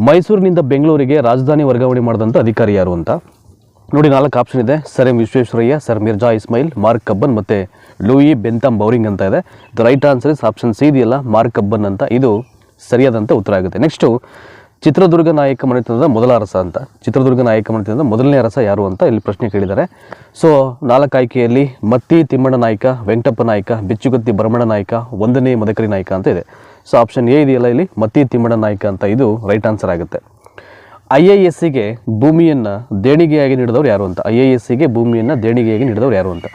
ಮೈಸೂರಿನಿಂದ ಬೆಂಗಳೂರಿಗೆ ರಾಜಧಾನಿ ವರ್ಗಾವಣೆ ಮಾಡಿದಂಥ ಅಧಿಕಾರಿ ಯಾರು ಅಂತ ನೋಡಿ. 4 ಆಪ್ಷನ್ ಇದೆ. Sir M Visvesvaraya, sir Mirza Ismail, mark Cubbon ಮತ್ತು ಲೂಯಿ ಬೆಂತಮ್ ಬೌರಿಂಗ್ ಅಂತ ಇದೆ. The right answer is option C ಇದೆಯಲ್ಲ, ಮಾರ್ಕ್ ಕಬ್ಬನ್ ಅಂತ. ಇದು ಸರಿಯಾದಂಥ ಉತ್ತರ ಆಗುತ್ತೆ. ನೆಕ್ಸ್ಟು ಚಿತ್ರದುರ್ಗ ನಾಯಕ ಮನೆತನದ ಮೊದಲ ಅರಸ ಅಂತ. ಚಿತ್ರದುರ್ಗ ನಾಯಕ ಮನೆತನದ ಮೊದಲನೇ ಅರಸ ಯಾರು ಅಂತ ಇಲ್ಲಿ ಪ್ರಶ್ನೆ ಕೇಳಿದ್ದಾರೆ. ಸೊ 4 ಆಯ್ಕೆಯಲ್ಲಿ ಮತ್ತಿ ತಿಮ್ಮಣ್ಣ ನಾಯಕ, ವೆಂಕಟಪ್ಪ ನಾಯಕ, ಬಿಚ್ಚುಗತ್ತಿ ಭರಮಣ್ಣ ನಾಯಕ, 1ನೇ ಮದಕರಿ ನಾಯಕ ಅಂತ ಇದೆ. ಸೊ ಆಪ್ಷನ್ ಎ ಇದೆಯಲ್ಲ ಇಲ್ಲಿ, ಮತ್ತಿ ತಿಮ್ಮಣ್ಣ ನಾಯಕ ಅಂತ. ಇದು ರೈಟ್ ಆನ್ಸರ್ ಆಗುತ್ತೆ. IISCಗೆ ಭೂಮಿಯನ್ನು ದೇಣಿಗೆಯಾಗಿ ನೀಡಿದವರು ಯಾರು ಅಂತ. IISCಗೆ ಭೂಮಿಯನ್ನು ದೇಣಿಗೆಯಾಗಿ ನೀಡಿದವರು ಯಾರು ಅಂತ.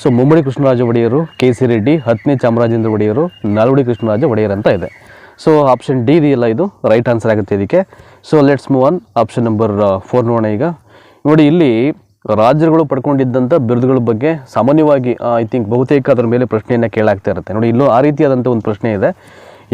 ಸೊ ಮುಮ್ಮಡಿ ಕೃಷ್ಣರಾಜ ಒಡೆಯರು, KC ರೆಡ್ಡಿ, 10ನೇ ಚಾಮರಾಜೇಂದ್ರ ಒಡೆಯರು, ನಾಲ್ವಡಿ ಕೃಷ್ಣರಾಜ ಒಡೆಯರ್ ಅಂತ ಇದೆ. ಸೊ ಆಪ್ಷನ್ ಡಿ ಇದೆಯಲ್ಲ, ಇದು ರೈಟ್ ಆನ್ಸರ್ ಆಗುತ್ತೆ ಇದಕ್ಕೆ. So let's move on. Option number 4 ನೋಡೋಣ ಈಗ. ನೋಡಿ, ಇಲ್ಲಿ ರಾಜರುಗಳು ಪಡ್ಕೊಂಡಿದ್ದಂಥ ಬಿರುದುಗಳ ಬಗ್ಗೆ ಸಾಮಾನ್ಯವಾಗಿ ಐ ಥಿಂಕ್ ಬಹುತೇಕ ಅದರ ಮೇಲೆ ಪ್ರಶ್ನೆಯನ್ನು ಕೇಳಾಗ್ತಾ ಇರುತ್ತೆ. ನೋಡಿ, ಇಲ್ಲೂ ಆ ರೀತಿಯಾದಂಥ ಒಂದು ಪ್ರಶ್ನೆ ಇದೆ.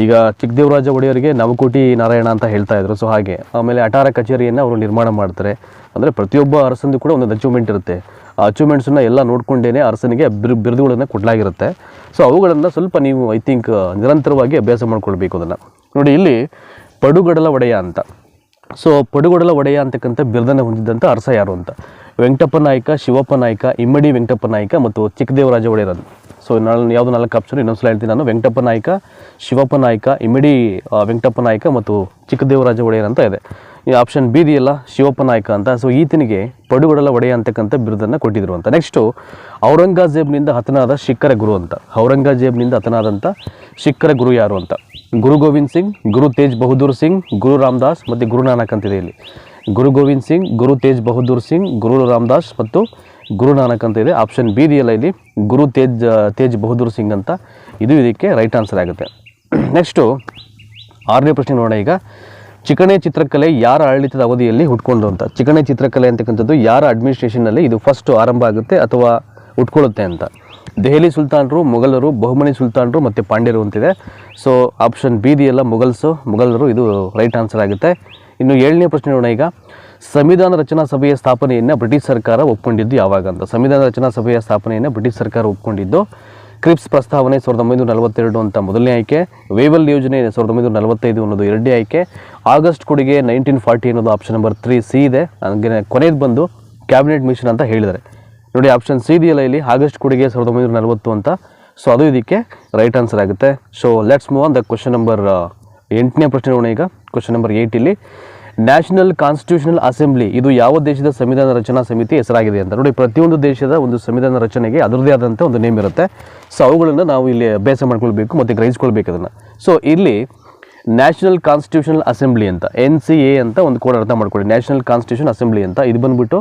ಈಗ ಚಿಕ್ಕದೇವರಾಜ ಒಡೆಯರಿಗೆ ನವಕೋಟಿ ನಾರಾಯಣ ಅಂತ ಹೇಳ್ತಾ ಇದ್ರು. ಸೊ ಹಾಗೆ ಆಮೇಲೆ ಅಟಾರ ಕಚೇರಿಯನ್ನು ಅವರು ನಿರ್ಮಾಣ ಮಾಡ್ತಾರೆ. ಅಂದರೆ ಪ್ರತಿಯೊಬ್ಬ ಅರಸಂದು ಕೂಡ ಒಂದೊಂದು ಅಚೀವ್ಮೆಂಟ್ ಇರುತ್ತೆ. ಆ ಅಚೀವ್ಮೆಂಟ್ಸನ್ನು ಎಲ್ಲ ನೋಡ್ಕೊಂಡೇ ಅರಸನಿಗೆ ಬಿರುದುಗಳನ್ನು ಕೊಡಲಾಗಿರುತ್ತೆ. ಸೊ ಅವುಗಳನ್ನು ಸ್ವಲ್ಪ ನೀವು ಐ ಥಿಂಕ್ ನಿರಂತರವಾಗಿ ಅಭ್ಯಾಸ ಮಾಡ್ಕೊಳ್ಬೇಕು ಅದನ್ನು. ನೋಡಿ, ಇಲ್ಲಿ ಪಡುಗಡಲ ಒಡೆಯ ಅಂತ. ಸೊ ಪಡುಗಡಲ ಒಡೆಯ ಅಂತಕ್ಕಂಥ ಬಿರುದನ್ನು ಹೊಂದಿದ್ದಂಥ ಅರಸ ಯಾರು ಅಂತ. ವೆಂಕಟಪ್ಪ ನಾಯಕ, ಶಿವಪ್ಪ ನಾಯಕ, ಇಮ್ಮಡಿ ವೆಂಕಟಪ್ಪ ನಾಯಕ ಮತ್ತು ಚಿಕ್ಕದೇವರಾಜ ಒಡೆಯರ್ ಅಂತ. ಸೊ ಯಾವುದು 4 ಆಪ್ಷನ್ ಇನ್ನೊಂದ್ಸಲ ಹೇಳ್ತೀನಿ ನಾನು. ವೆಂಕಟಪ್ಪ ನಾಯಕ, ಶಿವಪ್ಪ ನಾಯಕ, ಇಮ್ಮಡಿ ವೆಂಕಟಪ್ಪ ನಾಯಕ ಮತ್ತು ಚಿಕ್ಕದೇವರಾಜ ಒಡೆಯರ್ ಅಂತ ಇದೆ. ಈ ಆಪ್ಷನ್ ಬಿ ಇದೆಯಲ್ಲ, ಶಿವಪ್ಪ ನಾಯಕ ಅಂತ. ಸೊ ಈತನಿಗೆ ಪಡುಗಡಲ ಒಡೆಯ ಅಂತಕ್ಕಂಥ ಬಿರುದನ್ನು ಕೊಟ್ಟಿದ್ರು ಅಂತ. ನೆಕ್ಸ್ಟು ಔರಂಗಜೇಬ್ನಿಂದ ಹತನಾದ ಶಿಖರ ಗುರು ಅಂತ. ಔರಂಗಜೇಬ್ನಿಂದ ಹತನಾದಂಥ ಶಿಖರ ಗುರು ಯಾರು ಅಂತ. ಗುರು ಗೋವಿಂದ್ ಸಿಂಗ್, ಗುರು ತೇಜ್ ಬಹದ್ದೂರ್ ಸಿಂಗ್, ಗುರು ರಾಮದಾಸ್ ಮತ್ತು ಗುರು ನಾನಕ್ ಅಂತಿದೆ ಇಲ್ಲಿ. ಗುರು ಗೋವಿಂದ್ ಸಿಂಗ್, ಗುರು ತೇಜ್ ಬಹದ್ದೂರ್ ಸಿಂಗ್, ಗುರು ರಾಮದಾಸ್ ಮತ್ತು ಗುರು ನಾನಕ್ ಅಂತ ಇದೆ. ಆಪ್ಷನ್ ಬಿ ಇದೆಯಲ್ಲ ಇಲ್ಲಿ, ಗುರು ತೇಜ್ ಬಹದ್ದೂರ್ ಸಿಂಗ್ ಅಂತ. ಇದು ಇದಕ್ಕೆ ರೈಟ್ ಆನ್ಸರ್ ಆಗುತ್ತೆ. ನೆಕ್ಸ್ಟು 6ನೇ ಪ್ರಶ್ನೆ ನೋಡೋಣ ಈಗ. ಚಿಕಣೆ ಚಿತ್ರಕಲೆ ಯಾರ ಆಡಳಿತದ ಅವಧಿಯಲ್ಲಿ ಹುಟ್ಕೊಂಡು ಅಂತ. ಚಿಕಣೆ ಚಿತ್ರಕಲೆ ಅಂತಕ್ಕಂಥದ್ದು ಯಾರ ಅಡ್ಮಿನಿಸ್ಟ್ರೇಷನ್ನಲ್ಲಿ ಇದು ಫಸ್ಟ್ ಆರಂಭ ಆಗುತ್ತೆ ಅಥವಾ ಹುಟ್ಕೊಳ್ಳುತ್ತೆ ಅಂತ. ದೆಹಲಿ ಸುಲ್ತಾನರು, ಮೊಘಲರು, ಬಹುಮನಿ ಸುಲ್ತಾನರು ಮತ್ತು ಪಾಂಡ್ಯರು ಅಂತಿದೆ. ಸೊ ಆಪ್ಷನ್ ಬಿ ಇದೆಯಲ್ಲ, ಮೊಘಲರು. ಇದು ರೈಟ್ ಆನ್ಸರ್ ಆಗುತ್ತೆ. ಇನ್ನು 7ನೇ ಪ್ರಶ್ನೆ ನೋಡೋಣ ಈಗ. ಸಂವಿಧಾನ ರಚನಾ ಸಭೆಯ ಸ್ಥಾಪನೆಯನ್ನು ಬ್ರಿಟಿಷ್ ಸರ್ಕಾರ ಒಪ್ಕೊಂಡಿದ್ದು ಯಾವಾಗ ಅಂತ. ಸಂವಿಧಾನ ರಚನಾ ಸಭೆಯ ಸ್ಥಾಪನೆಯನ್ನು ಬ್ರಿಟಿಷ್ ಸರ್ಕಾರ ಒಪ್ಕೊಂಡಿದ್ದು ಕ್ರಿಪ್ಸ್ ಪ್ರಸ್ತಾವನೆ 1942 ಅಂತ ಮೊದಲನೇ ಆಯ್ಕೆ. ವೇವಲ್ ಯೋಜನೆ 1945 ಅನ್ನೋದು 2ನೇ ಆಯ್ಕೆ. ಆಗಸ್ಟ್ ಕೊಡುಗೆ 1940 ಅನ್ನೋದು ಆಪ್ಷನ್ ನಂಬರ್ 3 ಸಿ ಇದೆ. ಹಾಗೆ ಕೊನೆಯದು ಬಂದು ಕ್ಯಾಬಿನೆಟ್ ಮಿಷನ್ ಅಂತ ಹೇಳಿದ್ದಾರೆ. ನೋಡಿ, ಆಪ್ಷನ್ ಸಿ ಇದೆಯಲ್ಲ ಇಲ್ಲಿ, ಆಗಸ್ಟ್ ಕೊಡುಗೆ 1940 ಅಂತ. ಸೊ ಅದು ಇದಕ್ಕೆ ರೈಟ್ ಆನ್ಸರ್ ಆಗುತ್ತೆ. So let's move on the question number 8ನೇ ಪ್ರಶ್ನೆ ನೋಡೋಣ ಈಗ. ಕ್ವಶನ್ ನಂಬರ್ 8 ಇಲ್ಲಿ, ನ್ಯಾಷನಲ್ ಕಾನ್ಸ್ಟಿಟ್ಯೂಷನಲ್ ಅಸೆಂಬ್ಲಿ ಇದು ಯಾವ ದೇಶದ ಸಂವಿಧಾನ ರಚನಾ ಸಮಿತಿ ಹೆಸರಾಗಿದೆ ಅಂತ. ನೋಡಿ, ಪ್ರತಿಯೊಂದು ದೇಶದ ಒಂದು ಸಂವಿಧಾನ ರಚನೆಗೆ ಅದರದೇ ಆದಂಥ ಒಂದು ನೇಮ್ ಇರುತ್ತೆ. ಸೊ ಅವುಗಳನ್ನು ನಾವು ಇಲ್ಲಿ ಅಭ್ಯಾಸ ಮಾಡ್ಕೊಳ್ಬೇಕು ಮತ್ತು ಗ್ರಹಿಸ್ಕೊಳ್ಬೇಕು ಅದನ್ನು. ಸೊ ಇಲ್ಲಿ ನ್ಯಾಷನಲ್ ಕಾನ್ಸ್ಟಿಟ್ಯೂಷನಲ್ ಅಸೆಂಬ್ಲಿ ಅಂತ, NCA ಅಂತ ಒಂದು ಕೋಡ್ ಅರ್ಥ ಮಾಡ್ಕೊಳ್ಳಿ. ನ್ಯಾಷನಲ್ ಕಾನ್ಸ್ಟಿಟ್ಯೂಷನ್ ಅಸೆಂಬ್ಲಿ ಅಂತ. ಇದು ಬಂದುಬಿಟ್ಟು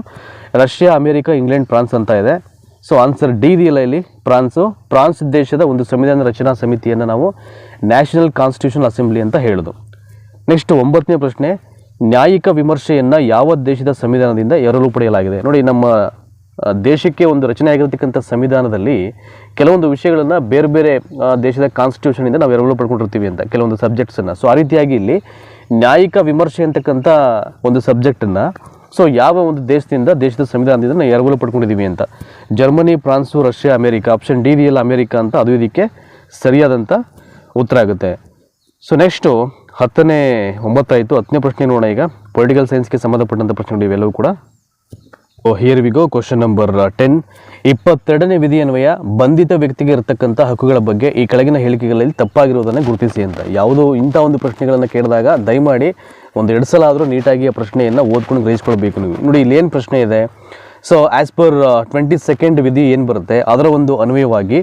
ರಷ್ಯಾ, ಅಮೇರಿಕಾ, ಇಂಗ್ಲೆಂಡ್, ಫ್ರಾನ್ಸ್ ಅಂತ ಇದೆ. ಸೊ ಆನ್ಸರ್ ಡಿ ಇದೆಯಲ್ಲ ಇಲ್ಲಿ, ಫ್ರಾನ್ಸ್ ದೇಶದ ಒಂದು ಸಂವಿಧಾನ ರಚನಾ ಸಮಿತಿಯನ್ನು ನಾವು ನ್ಯಾಷನಲ್ ಕಾನ್ಸ್ಟಿಟ್ಯೂಷನಲ್ ಅಸೆಂಬ್ಲಿ ಅಂತ ಹೇಳೋದು. ನೆಕ್ಸ್ಟ್ 9ನೇ ಪ್ರಶ್ನೆ, ನ್ಯಾಯಿಕ ವಿಮರ್ಶೆಯನ್ನು ಯಾವ ದೇಶದ ಸಂವಿಧಾನದಿಂದ ಎರವಲು ಪಡೆಯಲಾಗಿದೆ. ನೋಡಿ, ನಮ್ಮ ದೇಶಕ್ಕೆ ಒಂದು ರಚನೆ ಆಗಿರತಕ್ಕಂಥ ಸಂವಿಧಾನದಲ್ಲಿ ಕೆಲವೊಂದು ವಿಷಯಗಳನ್ನು ಬೇರೆ ಬೇರೆ ದೇಶದ ಕಾನ್ಸ್ಟಿಟ್ಯೂಷನಿಂದ ನಾವು ಎರವಲು ಪಡ್ಕೊಂಡಿರ್ತೀವಿ ಅಂತ, ಕೆಲವೊಂದು ಸಬ್ಜೆಕ್ಟ್ಸನ್ನು. ಸೊ ಆ ರೀತಿಯಾಗಿ ಇಲ್ಲಿ ನ್ಯಾಯಿಕ ವಿಮರ್ಶೆ ಅಂತಕ್ಕಂಥ ಒಂದು ಸಬ್ಜೆಕ್ಟನ್ನು ಸೊ ಯಾವ ಒಂದು ದೇಶದ ಸಂವಿಧಾನದಿಂದ ನಾವು ಎರವಲು ಪಡ್ಕೊಂಡಿದ್ದೀವಿ ಅಂತ. Germany, prawns, Russia, America. Option D ಇದೆಯಲ್ಲ, ಅಮೇರಿಕಾ ಅಂತ. ಅದು ಇದಕ್ಕೆ ಸರಿಯಾದಂಥ ಉತ್ತರ ಆಗುತ್ತೆ. ಸೊ ನೆಕ್ಸ್ಟು 9 ಆಯಿತು. 10ನೇ ಪ್ರಶ್ನೆ ನೋಡೋಣ ಈಗ. ಪೊಲಿಟಿಕಲ್ ಸೈನ್ಸ್ಗೆ ಸಂಬಂಧಪಟ್ಟಂಥ ಪ್ರಶ್ನೆಗಳು ಇವೆಲ್ಲವೂ ಕೂಡ. Here we go. Question number 10. 22ನೇ ವಿಧಿಯನ್ವಯ ಬಂಧಿತ ವ್ಯಕ್ತಿಗೆ ಇರತಕ್ಕಂಥ ಹಕ್ಕುಗಳ ಬಗ್ಗೆ ಈ ಕೆಳಗಿನ ಹೇಳಿಕೆಗಳಲ್ಲಿ ತಪ್ಪಾಗಿರುವುದನ್ನು ಗುರುತಿಸಿ ಅಂತ. ಯಾವುದೋ ಇಂಥ ಒಂದು ಪ್ರಶ್ನೆಗಳನ್ನು ಕೇಳಿದಾಗ ದಯಮಾಡಿ ಒಂದು 2 ಸಲ ಆದರೂ ನೀಟಾಗಿ ಆ ಪ್ರಶ್ನೆಯನ್ನು ಓದ್ಕೊಂಡು ಗ್ರಹಿಸ್ಕೊಳ್ಬೇಕು ನೀವು. ನೋಡಿ, ಇಲ್ಲಿ ಏನು ಪ್ರಶ್ನೆ ಇದೆ. ಸೊ ಆ್ಯಸ್ ಪರ್ 22nd ವಿಧಿ ಏನು ಬರುತ್ತೆ ಅದರ ಒಂದು ಅನ್ವಯವಾಗಿ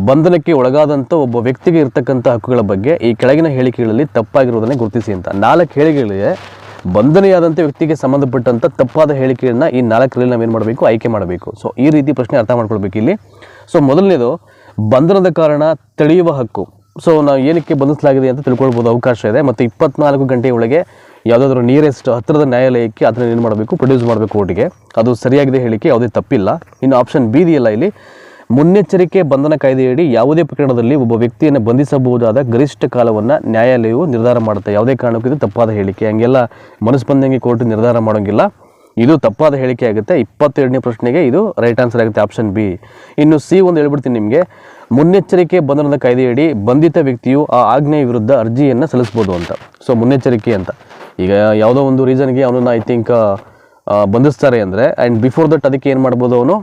ಬಂಧನಕ್ಕೆ ಒಳಗಾದಂಥ ಒಬ್ಬ ವ್ಯಕ್ತಿಗೆ ಇರತಕ್ಕಂಥ ಹಕ್ಕುಗಳ ಬಗ್ಗೆ ಈ ಕೆಳಗಿನ ಹೇಳಿಕೆಗಳಲ್ಲಿ ತಪ್ಪಾಗಿರುವುದನ್ನು ಗುರುತಿಸಿ ಅಂತ. 4 ಹೇಳಿಕೆಗಳಿವೆ. ಬಂಧನೆಯಾದಂಥ ವ್ಯಕ್ತಿಗೆ ಸಂಬಂಧಪಟ್ಟಂಥ ತಪ್ಪಾದ ಹೇಳಿಕೆಯನ್ನು ಈ 4ರಲ್ಲಿ ನಾವೇನು ಮಾಡಬೇಕು, ಆಯ್ಕೆ ಮಾಡಬೇಕು. ಸೊ ಈ ರೀತಿ ಪ್ರಶ್ನೆ ಅರ್ಥ ಮಾಡ್ಕೊಳ್ಬೇಕು ಇಲ್ಲಿ. ಸೊ ಮೊದಲನೇದು, ಬಂಧನದ ಕಾರಣ ತಿಳಿಯುವ ಹಕ್ಕು. ಸೊ ನಾವು ಏನಕ್ಕೆ ಬಂಧಿಸಲಾಗಿದೆ ಅಂತ ತಿಳ್ಕೊಳ್ಬೋದು, ಅವಕಾಶ ಇದೆ. ಮತ್ತು 24 ಗಂಟೆಯ ಒಳಗೆ ಯಾವುದಾದ್ರೂ ನಿಯರೆಸ್ಟ್ ಹತ್ತಿರದ ನ್ಯಾಯಾಲಯಕ್ಕೆ ಅದನ್ನು ಏನು ಮಾಡಬೇಕು, ಪ್ರೊಡ್ಯೂಸ್ ಮಾಡಬೇಕು ಕೋರ್ಟಿಗೆ. ಅದು ಸರಿಯಾಗಿದೆ ಹೇಳಿಕೆ, ಯಾವುದೇ ತಪ್ಪಿಲ್ಲ. ಇನ್ನು ಆಪ್ಷನ್ ಬಿ ಇದೆಯಲ್ಲ ಇಲ್ಲಿ, ಮುನ್ನೆಚ್ಚರಿಕೆ ಬಂಧನ ಕಾಯ್ದೆಯಡಿ ಯಾವುದೇ ಪ್ರಕರಣದಲ್ಲಿ ಒಬ್ಬ ವ್ಯಕ್ತಿಯನ್ನು ಬಂಧಿಸಬಹುದಾದ ಗರಿಷ್ಠ ಕಾಲವನ್ನು ನ್ಯಾಯಾಲಯವು ನಿರ್ಧಾರ ಮಾಡುತ್ತೆ. ಯಾವುದೇ ಕಾರಣಕ್ಕೂ ಇದು ತಪ್ಪಾದ ಹೇಳಿಕೆ. ಹಂಗೆಲ್ಲ ಮನಸ್ಸು ಬಂದಂಗೆ ಕೋರ್ಟ್ ನಿರ್ಧಾರ ಮಾಡೋಂಗಿಲ್ಲ. ಇದು ತಪ್ಪಾದ ಹೇಳಿಕೆ ಆಗುತ್ತೆ. 22ನೇ ಪ್ರಶ್ನೆಗೆ ಇದು ರೈಟ್ ಆನ್ಸರ್ ಆಗುತ್ತೆ, ಆಪ್ಷನ್ ಬಿ. ಇನ್ನು ಸಿ ಒಂದು ಹೇಳ್ಬಿಡ್ತೀನಿ ನಿಮಗೆ. ಮುನ್ನೆಚ್ಚರಿಕೆ ಬಂಧನದ ಕಾಯ್ದೆಯಡಿ ಬಂಧಿತ ವ್ಯಕ್ತಿಯು ಆ ಆಜ್ಞೆಯ ವಿರುದ್ಧ ಅರ್ಜಿಯನ್ನು ಸಲ್ಲಿಸ್ಬೋದು ಅಂತ. ಸೊ ಮುನ್ನೆಚ್ಚರಿಕೆ ಅಂತ. ಈಗ ಯಾವುದೋ ಒಂದು ರೀಸನ್ಗೆ ಅವನನ್ನು ಐ ಥಿಂಕ್ ಬಂಧಿಸ್ತಾರೆ ಅಂದರೆ ಆ್ಯಂಡ್ ಬಿಫೋರ್ ದಟ್ ಅದಕ್ಕೆ ಏನು ಮಾಡ್ಬೋದು, ಅವನು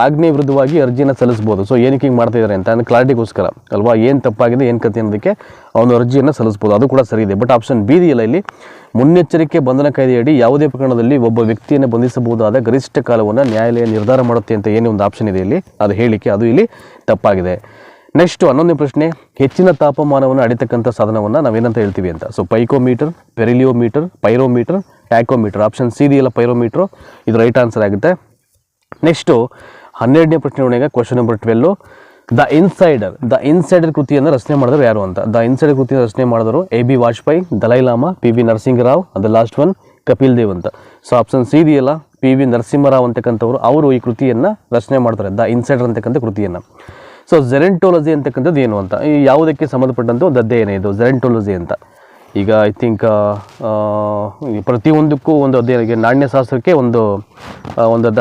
ಆಜ್ಞೆ ವಿರುದ್ಧವಾಗಿ ಅರ್ಜಿಯನ್ನು ಸಲ್ಲಿಸ್ಬೋದು. ಸೊ ಏನಕ್ಕೆ ಹಿಂಗೆ ಮಾಡ್ತಿದ್ದಾರೆ ಅಂತ ಅಂದರೆ ಕ್ಲಾರಿಟಿಗೋಸ್ಕರ ಅಲ್ವಾ, ಏನು ತಪ್ಪಾಗಿದೆ ಏನು ಕಥೆ ಅನ್ನೋದಕ್ಕೆ ಅವನು ಅರ್ಜಿಯನ್ನು ಸಲ್ಲಿಸ್ಬೋದು, ಅದು ಕೂಡ ಸರಿ ಇದೆ. ಬಟ್ ಆಪ್ಷನ್ ಬಿ ಇದೆಯಲ್ಲ ಇಲ್ಲಿ, ಮುನ್ನೆಚ್ಚರಿಕೆ ಬಂಧನ ಕಾಯ್ದೆಯಡಿ ಯಾವುದೇ ಪ್ರಕರಣದಲ್ಲಿ ಒಬ್ಬ ವ್ಯಕ್ತಿಯನ್ನು ಬಂಧಿಸಬಹುದಾದ ಗರಿಷ್ಠ ಕಾಲವನ್ನು ನ್ಯಾಯಾಲಯ ನಿರ್ಧಾರ ಮಾಡುತ್ತೆ ಅಂತ ಏನೇ ಒಂದು ಆಪ್ಷನ್ ಇದೆ ಇಲ್ಲಿ, ಅದು ಹೇಳಿಕೆ, ಅದು ಇಲ್ಲಿ ತಪ್ಪಾಗಿದೆ. ನೆಕ್ಸ್ಟ್ 11ನೇ ಪ್ರಶ್ನೆ, ಹೆಚ್ಚಿನ ತಾಪಮಾನವನ್ನು ಅಡಿತಕ್ಕಂಥ ಸಾಧನವನ್ನು ನಾವೇನಂತ ಹೇಳ್ತೀವಿ ಅಂತ. ಸೊ ಪೈಕೋಮೀಟರ್, ಪೆರಿಲಿಯೋಮೀಟರ್, ಪೈರೋಮೀಟರ್, ಟ್ಯಾಕೋಮೀಟರ್. ಆಪ್ಷನ್ ಸಿ ಇದೆಯಲ್ಲ ಪೈರೋಮೀಟ್ರು, ಇದು ರೈಟ್ ಆನ್ಸರ್ ಆಗುತ್ತೆ. ನೆಕ್ಸ್ಟು 12ನೇ ಪ್ರಶ್ನೆ ಒಳಗೆ ಕ್ವಶನ್ ನಂಬರ್ 12, ದ ಇನ್ಸೈಡರ್ ಕೃತಿಯನ್ನು ರಚನೆ ಮಾಡಿದ್ರು ಯಾರು ಅಂತ. ದ ಇನ್ಸೈಡರ್ ಕೃತಿಯನ್ನು ರಚನೆ ಮಾಡಿದ್ರು AB ವಾಜಪೇಯಿ, ದಲೈ ಲಾಮಾ, PV ನರಸಿಂಹರಾವ್, ಅದು ಲಾಸ್ಟ್ ಒನ್ ಕಪಿಲ್ ದೇವ್ ಅಂತ. ಸೊ ಆಪ್ಷನ್ ಸಿ ಇದೆಯಲ್ಲ PV ನರಸಿಂಹರಾವ್ ಅಂತಕ್ಕಂಥವ್ರು, ಅವರು ಈ ಕೃತಿಯನ್ನು ರಚನೆ ಮಾಡ್ತಾರೆ, ದ ಇನ್ಸೈಡರ್ ಅಂತಕ್ಕಂಥ ಕೃತಿಯನ್ನು. ಸೊ ಜೆರೆಂಟೋಲಜಿ ಅಂತಕ್ಕಂಥದ್ದು ಏನು ಅಂತ, ಈ ಯಾವುದಕ್ಕೆ ಸಂಬಂಧಪಟ್ಟಂಥ ಒಂದು ಅಧ್ಯಯನ ಇದು ಜೆರೆಂಟೋಲಜಿ ಅಂತ. ಈಗ ಐ ಥಿಂಕ್ ಪ್ರತಿಯೊಂದಕ್ಕೂ ಒಂದು ಅಧ್ಯಯನ, ನಾಣ್ಯಶಾಸ್ತ್ರಕ್ಕೆ ಒಂದು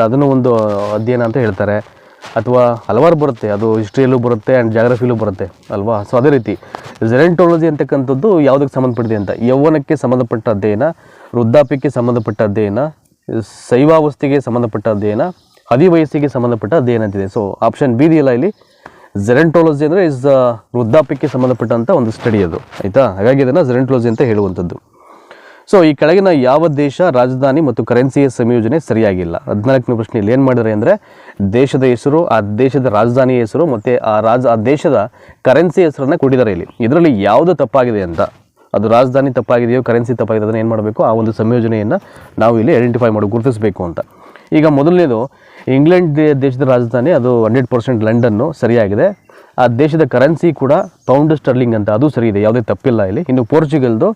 ಅದನ್ನು ಒಂದು ಅಧ್ಯಯನ ಅಂತ ಹೇಳ್ತಾರೆ, ಅಥವಾ ಹಲವಾರು ಬರುತ್ತೆ, ಅದು ಹಿಸ್ಟ್ರಿಯಲ್ಲೂ ಬರುತ್ತೆ ಆ್ಯಂಡ್ ಜಾಗ್ರಫಿಲೂ ಬರುತ್ತೆ ಅಲ್ವಾ. ಸೊ ಅದೇ ರೀತಿ ಜೆರೆಂಟೋಲಜಿ ಅಂತಕ್ಕಂಥದ್ದು ಯಾವುದಕ್ಕೆ ಸಂಬಂಧಪಟ್ಟಿದೆ ಅಂತ, ಯೌವನಕ್ಕೆ ಸಂಬಂಧಪಟ್ಟ ಅಧ್ಯಯನ, ವೃದ್ಧಾಪ್ಯಕ್ಕೆ ಸಂಬಂಧಪಟ್ಟ ಅಧ್ಯಯನ, ಶೈವಾವಸ್ಥೆಗೆ ಸಂಬಂಧಪಟ್ಟ ಅಧ್ಯಯನ, ಹದಿವಯಸ್ಸಿಗೆ ಸಂಬಂಧಪಟ್ಟ ಅಧ್ಯಯನ ಅಂತಿದೆ. ಸೊ ಆಪ್ಷನ್ ಬಿ ಇದೆಯಲ್ಲ ಇಲ್ಲಿ, ಜೆರೆಂಟೋಲಜಿ ಅಂದರೆ ಇಸ್ ವೃದ್ಧಾಪ್ಯಕ್ಕೆ ಸಂಬಂಧಪಟ್ಟಂಥ ಒಂದು ಸ್ಟಡಿ ಅದು, ಆಯಿತಾ. ಹಾಗಾಗಿ ಇದನ್ನು ಜೆರೆಂಟೋಲಜಿ ಅಂತ ಹೇಳುವಂಥದ್ದು. ಸೊ ಈ ಕೆಳಗಿನ ಯಾವ ದೇಶ ರಾಜಧಾನಿ ಮತ್ತು ಕರೆನ್ಸಿಯ ಸಂಯೋಜನೆ ಸರಿಯಾಗಿಲ್ಲ. 14ನೇ ಪ್ರಶ್ನೆಯಲ್ಲಿ ಏನು ಮಾಡಿದ್ದಾರೆ ಅಂದರೆ, ದೇಶದ ಹೆಸರು, ಆ ದೇಶದ ರಾಜಧಾನಿಯ ಹೆಸರು ಮತ್ತು ಆ ದೇಶದ ಕರೆನ್ಸಿ ಹೆಸರನ್ನು ಕೊಟ್ಟಿದ್ದಾರೆ ಇಲ್ಲಿ. ಇದರಲ್ಲಿ ಯಾವುದು ತಪ್ಪಾಗಿದೆ ಅಂತ, ಅದು ರಾಜಧಾನಿ ತಪ್ಪಾಗಿದೆಯೋ ಕರೆನ್ಸಿ ತಪ್ಪಾಗಿದೆ, ಅದನ್ನು ಏನು ಮಾಡಬೇಕು, ಆ ಒಂದು ಸಂಯೋಜನೆಯನ್ನು ನಾವು ಇಲ್ಲಿ ಐಡೆಂಟಿಫೈ ಮಾಡಿ ಗುರುತಿಸಬೇಕು ಅಂತ. ಈಗ ಮೊದಲನೇದು ಇಂಗ್ಲೆಂಡ್ ದೇಶದ ರಾಜಧಾನಿ, ಅದು 100% ಲಂಡನ್ನು ಸರಿಯಾಗಿದೆ. ಆ ದೇಶದ ಕರೆನ್ಸಿ ಕೂಡ ಪೌಂಡ್ ಸ್ಟರ್ಲಿಂಗ್ ಅಂತ, ಅದು ಸರಿ ಇದೆ, ಯಾವುದೇ ತಪ್ಪಿಲ್ಲ ಇಲ್ಲಿ. ಇನ್ನು ಪೋರ್ಚುಗಲ್ದು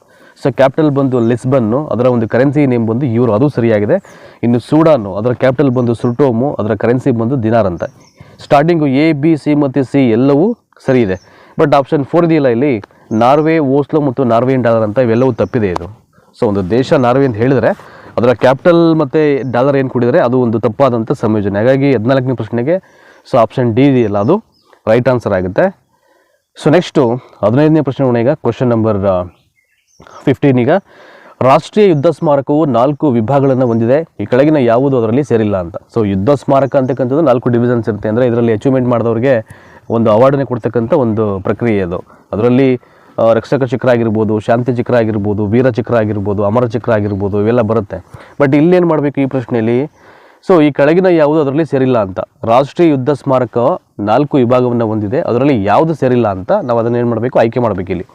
ಸೊ ಕ್ಯಾಪಿಟಲ್ ಬಂದು ಲಿಸ್ಬನ್ನು, ಅದರ ಒಂದು ಕರೆನ್ಸಿ ನೇಮ್ ಬಂದು ಯೂರೋ, ಅದು ಸರಿಯಾಗಿದೆ. ಇನ್ನು ಸೂಡಾನು, ಅದರ ಕ್ಯಾಪಿಟಲ್ ಬಂದು ಸುರ್ಟೋಮು, ಅದರ ಕರೆನ್ಸಿ ಬಂದು ದಿನಾರ್ ಅಂತ. ಸ್ಟಾರ್ಟಿಂಗು A B C ಮತ್ತು C ಎಲ್ಲವೂ ಸರಿ ಇದೆ. ಬಟ್ ಆಪ್ಷನ್ 4 ಇದೆಯಲ್ಲ ಇಲ್ಲಿ, ನಾರ್ವೆ, ಓಸ್ಲೋ ಮತ್ತು ನಾರ್ವೆಯನ್ ಡಾಲರ್ ಅಂತ, ಇವೆಲ್ಲವೂ ತಪ್ಪಿದೆ ಇದು. ಸೊ ಒಂದು ದೇಶ ನಾರ್ವೆ ಅಂತ ಹೇಳಿದರೆ ಅದರ ಕ್ಯಾಪಿಟಲ್ ಮತ್ತು ಡಾಲರ್ ಏನು ಕೊಟ್ಟಿದ್ದಾರೆ ಅದು ಒಂದು ತಪ್ಪಾದಂಥ ಸಂಯೋಜನೆ. ಹಾಗಾಗಿ 14ನೇ ಪ್ರಶ್ನೆಗೆ ಸೊ ಆಪ್ಷನ್ ಡಿ ಇದೆಯಲ್ಲ ಅದು ರೈಟ್ ಆನ್ಸರ್ ಆಗುತ್ತೆ. ಸೊ ನೆಕ್ಸ್ಟು 15ನೇ ಪ್ರಶ್ನೆ ಈಗ ಕ್ವಶನ್ ನಂಬರ್ 15. ಈಗ ರಾಷ್ಟ್ರೀಯ ಯುದ್ಧ ಸ್ಮಾರಕವು 4 ವಿಭಾಗಗಳನ್ನು ಹೊಂದಿದೆ, ಈ ಕೆಳಗಿನ ಯಾವುದು ಅದರಲ್ಲಿ ಸೇರಿಲ್ಲ ಅಂತ. ಸೊ ಯುದ್ಧ ಸ್ಮಾರಕ ಅಂತಕ್ಕಂಥದ್ದು 4 ಡಿವಿಷನ್ಸ್ ಇರುತ್ತೆ, ಅಂದರೆ ಇದರಲ್ಲಿ ಅಚೀವ್ಮೆಂಟ್ ಮಾಡಿದವ್ರಿಗೆ ಒಂದು ಅವಾರ್ಡನ್ನೇ ಕೊಡ್ತಕ್ಕಂಥ ಒಂದು ಪ್ರಕ್ರಿಯೆ ಅದು. ಅದರಲ್ಲಿ ರಕ್ಷಕ ಚಕ್ರ ಆಗಿರ್ಬೋದು, ಶಾಂತಿ ಚಕ್ರ ಆಗಿರ್ಬೋದು, ವೀರ ಚಕ್ರ ಆಗಿರ್ಬೋದು, ಅಮರ ಚಕ್ರ ಆಗಿರ್ಬೋದು, ಇವೆಲ್ಲ ಬರುತ್ತೆ. ಬಟ್ ಇಲ್ಲೇನು ಮಾಡಬೇಕು ಈ ಪ್ರಶ್ನೆಯಲ್ಲಿ, ಸೊ ಈ ಕೆಳಗಿನ ಯಾವುದು ಅದರಲ್ಲಿ ಸೇರಿಲ್ಲ ಅಂತ. ರಾಷ್ಟ್ರೀಯ ಯುದ್ಧ ಸ್ಮಾರಕ 4 ವಿಭಾಗವನ್ನು ಹೊಂದಿದೆ, ಅದರಲ್ಲಿ ಯಾವುದು ಸೇರಿಲ್ಲ ಅಂತ ನಾವು ಅದನ್ನು ಏನು ಮಾಡಬೇಕು, ಆಯ್ಕೆ ಮಾಡಬೇಕು ಇಲ್ಲಿ.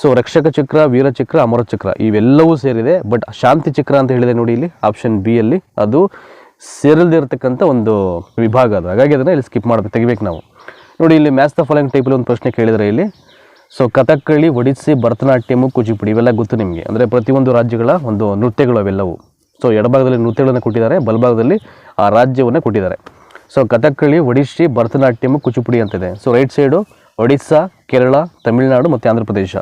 ಸೊ ರಕ್ಷಕ ಚಕ್ರ, ವೀರ ಚಕ್ರ, ಅಮರ ಚಕ್ರ ಇವೆಲ್ಲವೂ ಸೇರಿದೆ. ಬಟ್ ಶಾಂತಿ ಚಕ್ರ ಅಂತ ಹೇಳಿದೆ ನೋಡಿ ಇಲ್ಲಿ ಆಪ್ಷನ್ ಬಿ ಅಲ್ಲಿ, ಅದು ಸೇರಿಲ್ದಿರತಕ್ಕಂಥ ಒಂದು ವಿಭಾಗ ಅದು. ಹಾಗಾಗಿ ಅದನ್ನು ಇಲ್ಲಿ ಸ್ಕಿಪ್ ಮಾಡಬೇಕು, ತೆಗಿಬೇಕು ನಾವು. ನೋಡಿ ಇಲ್ಲಿ ಮ್ಯಾಚ್ ದ ಫಾಲೋಯಿಂಗ್ ಟೈಪಲ್ಲಿ ಒಂದು ಪ್ರಶ್ನೆ ಕೇಳಿದರೆ ಇಲ್ಲಿ, ಸೊ ಕಥಕ್ಕಳಿ, ಒಡಿಸ್ಸಿ, ಭರತನಾಟ್ಯಮು, ಕೂಚಿಪುಡಿ ಇವೆಲ್ಲ ಗೊತ್ತು ನಿಮಗೆ, ಅಂದರೆ ಪ್ರತಿಯೊಂದು ರಾಜ್ಯಗಳ ಒಂದು ನೃತ್ಯಗಳು ಅವೆಲ್ಲವು. ಸೊ ಎಡಭಾಗದಲ್ಲಿ ನೃತ್ಯಗಳನ್ನು ಕೊಟ್ಟಿದ್ದಾರೆ, ಬಲಭಾಗದಲ್ಲಿ ಆ ರಾಜ್ಯವನ್ನು ಕೊಟ್ಟಿದ್ದಾರೆ. ಸೊ ಕಥಕ್ಕಳಿ, ಒಡಿಸ್ಸಿ, ಭರತನಾಟ್ಯಮು, ಕೂಚಿಪುಡಿ ಅಂತಿದೆ. So right side Odisha, Kerala, Tamil Nadu ಮತ್ತು ಆಂಧ್ರ ಪ್ರದೇಶ.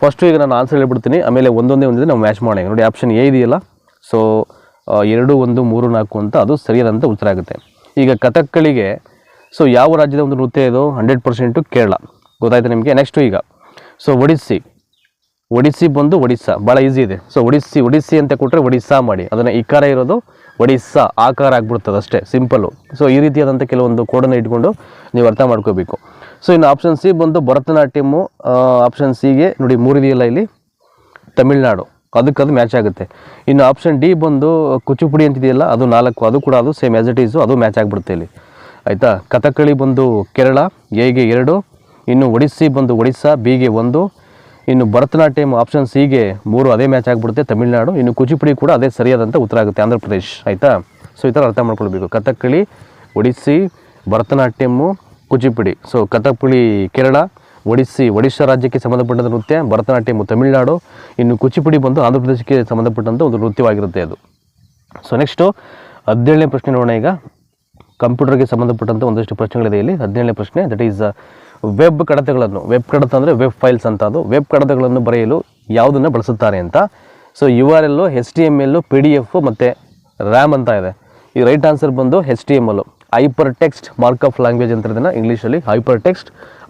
ಫಸ್ಟು ಈಗ ನಾನು ಆನ್ಸರ್ ಹೇಳ್ಬಿಡ್ತೀನಿ, ಆಮೇಲೆ ಒಂದೊಂದೇ ನಾವು ಮ್ಯಾಚ್ ಮಾಡೋಣ. ನೋಡಿ ಆಪ್ಷನ್ ಎ ಇದೆಯಲ್ಲ, ಸೊ 2, 1, 3, 4 ಅಂತ, ಅದು ಸರಿಯಾದಂಥ ಉತ್ತರ ಆಗುತ್ತೆ. ಈಗ ಕಥಕ್ಕಳಿಗೆ ಸೊ ಯಾವ ರಾಜ್ಯದ ಒಂದು ನೃತ್ಯ ಇದು, 100% ಕೇರಳ, ಗೊತ್ತಾಯ್ತು ನಿಮಗೆ. ನೆಕ್ಸ್ಟು ಈಗ ಸೊ ಒಡಿಸ್ಸಿ ಬಂದು ಒಡಿಸ್ಸಾ, ಭಾಳ ಈಸಿ ಇದೆ. ಸೊ ಒಡಿಸ್ಸಿ ಅಂತ ಕೊಟ್ಟರೆ ಒಡಿಸ್ಸಾ ಮಾಡಿ, ಅದನ್ನು ಇಕಾರ ಇರೋದು ಒಡಿಸ್ಸಾ ಆಕಾರ ಆಗ್ಬಿಡ್ತದೆ ಅಷ್ಟೇ, ಸಿಂಪಲ್ಲು. ಸೊ ಈ ರೀತಿಯಾದಂಥ ಕೆಲವೊಂದು ಕೋಡನ್ನು ಇಟ್ಕೊಂಡು ನೀವು ಅರ್ಥ ಮಾಡ್ಕೋಬೇಕು. ಸೊ ಇನ್ನು ಆಪ್ಷನ್ ಸಿ ಬಂದು ಭರತನಾಟ್ಯಮು, ಆಪ್ಷನ್ ಸಿಗೆ ನೋಡಿ 3 ಇದೆಯಲ್ಲ ಇಲ್ಲಿ, ತಮಿಳ್ನಾಡು, ಅದಕ್ಕದು ಮ್ಯಾಚ್ ಆಗುತ್ತೆ. ಇನ್ನು ಆಪ್ಷನ್ ಡಿ ಬಂದು ಕೂಚಿಪುಡಿ ಅಂತಿದೆಯಲ್ಲ, ಅದು 4, ಅದು ಕೂಡ ಅದು ಸೇಮ್ ಆ್ಯಸ್ ಇಟ್ ಈಸು, ಅದು ಮ್ಯಾಚ್ ಆಗಿಬಿಡುತ್ತೆ ಇಲ್ಲಿ, ಆಯಿತಾ. ಕಥಕ್ಕಳಿ ಬಂದು ಕೇರಳ, ಎಗೆ 2, ಇನ್ನು ಒಡಿಸ್ಸಿ ಬಂದು ಒಡಿಸ್ಸಾ, ಬಿಗೆ 1, ಇನ್ನು ಭರತನಾಟ್ಯಂ ಆಪ್ಷನ್ ಸಿಗೆ 3, ಅದೇ ಮ್ಯಾಚ್ ಆಗಿಬಿಡುತ್ತೆ ತಮಿಳ್ನಾಡು. ಇನ್ನು ಕೂಚಿಪುಡಿ ಕೂಡ ಅದೇ ಸರಿಯಾದಂಥ ಉತ್ತರ ಆಗುತ್ತೆ, ಆಂಧ್ರ ಪ್ರದೇಶ್, ಆಯಿತಾ. ಸೊ ಈ ಥರ ಅರ್ಥ ಮಾಡ್ಕೊಳ್ಬೇಕು, ಕಥಕ್ಕಳಿ, ಒಡಿಸ್ಸಿ, ಭರತನಾಟ್ಯಮ್ಮು, ಕೂಚಿಪುಡಿ. ಸೊ ಕಥಕ್ಕಳಿ ಕೇರಳ, ಒಡಿಸ್ಸಾ ರಾಜ್ಯಕ್ಕೆ ಸಂಬಂಧಪಟ್ಟಂಥ ನೃತ್ಯ, ಭರತನಾಟ್ಯಮ್ಮು ತಮಿಳ್ನಾಡು, ಇನ್ನು ಕೂಚಿಪುಡಿ ಬಂದು ಆಂಧ್ರ ಪ್ರದೇಶಕ್ಕೆ ಸಂಬಂಧಪಟ್ಟಂಥ ಒಂದು ನೃತ್ಯವಾಗಿರುತ್ತೆ ಅದು. ಸೊ ನೆಕ್ಸ್ಟು 17ನೇ ಪ್ರಶ್ನೆ ನೋಡೋಣ. ಈಗ ಕಂಪ್ಯೂಟರ್ಗೆ ಸಂಬಂಧಪಟ್ಟಂಥ ಒಂದಷ್ಟು ಪ್ರಶ್ನೆಗಳಿದೆ ಇಲ್ಲಿ. 17ನೇ ಪ್ರಶ್ನೆ, ದಟ್ ಈಸ್ ವೆಬ್ ಕಡತಗಳನ್ನು, ವೆಬ್ ಕಡತ ಅಂದರೆ ವೆಬ್ ಫೈಲ್ಸ್ ಅಂತ, ಅದು ವೆಬ್ ಕಡತಗಳನ್ನು ಬರೆಯಲು ಯಾವುದನ್ನು ಬಳಸುತ್ತಾರೆ ಅಂತ. ಸೊ URL, HTML, PDF ಮತ್ತು RAM ಅಂತ ಇದೆ. ಈ ರೈಟ್ ಆನ್ಸರ್ ಬಂದು HTML, hyper text markup language ಅಂತ ಇದನ್ನು ಇಂಗ್ಲೀಷಲ್ಲಿ hyper text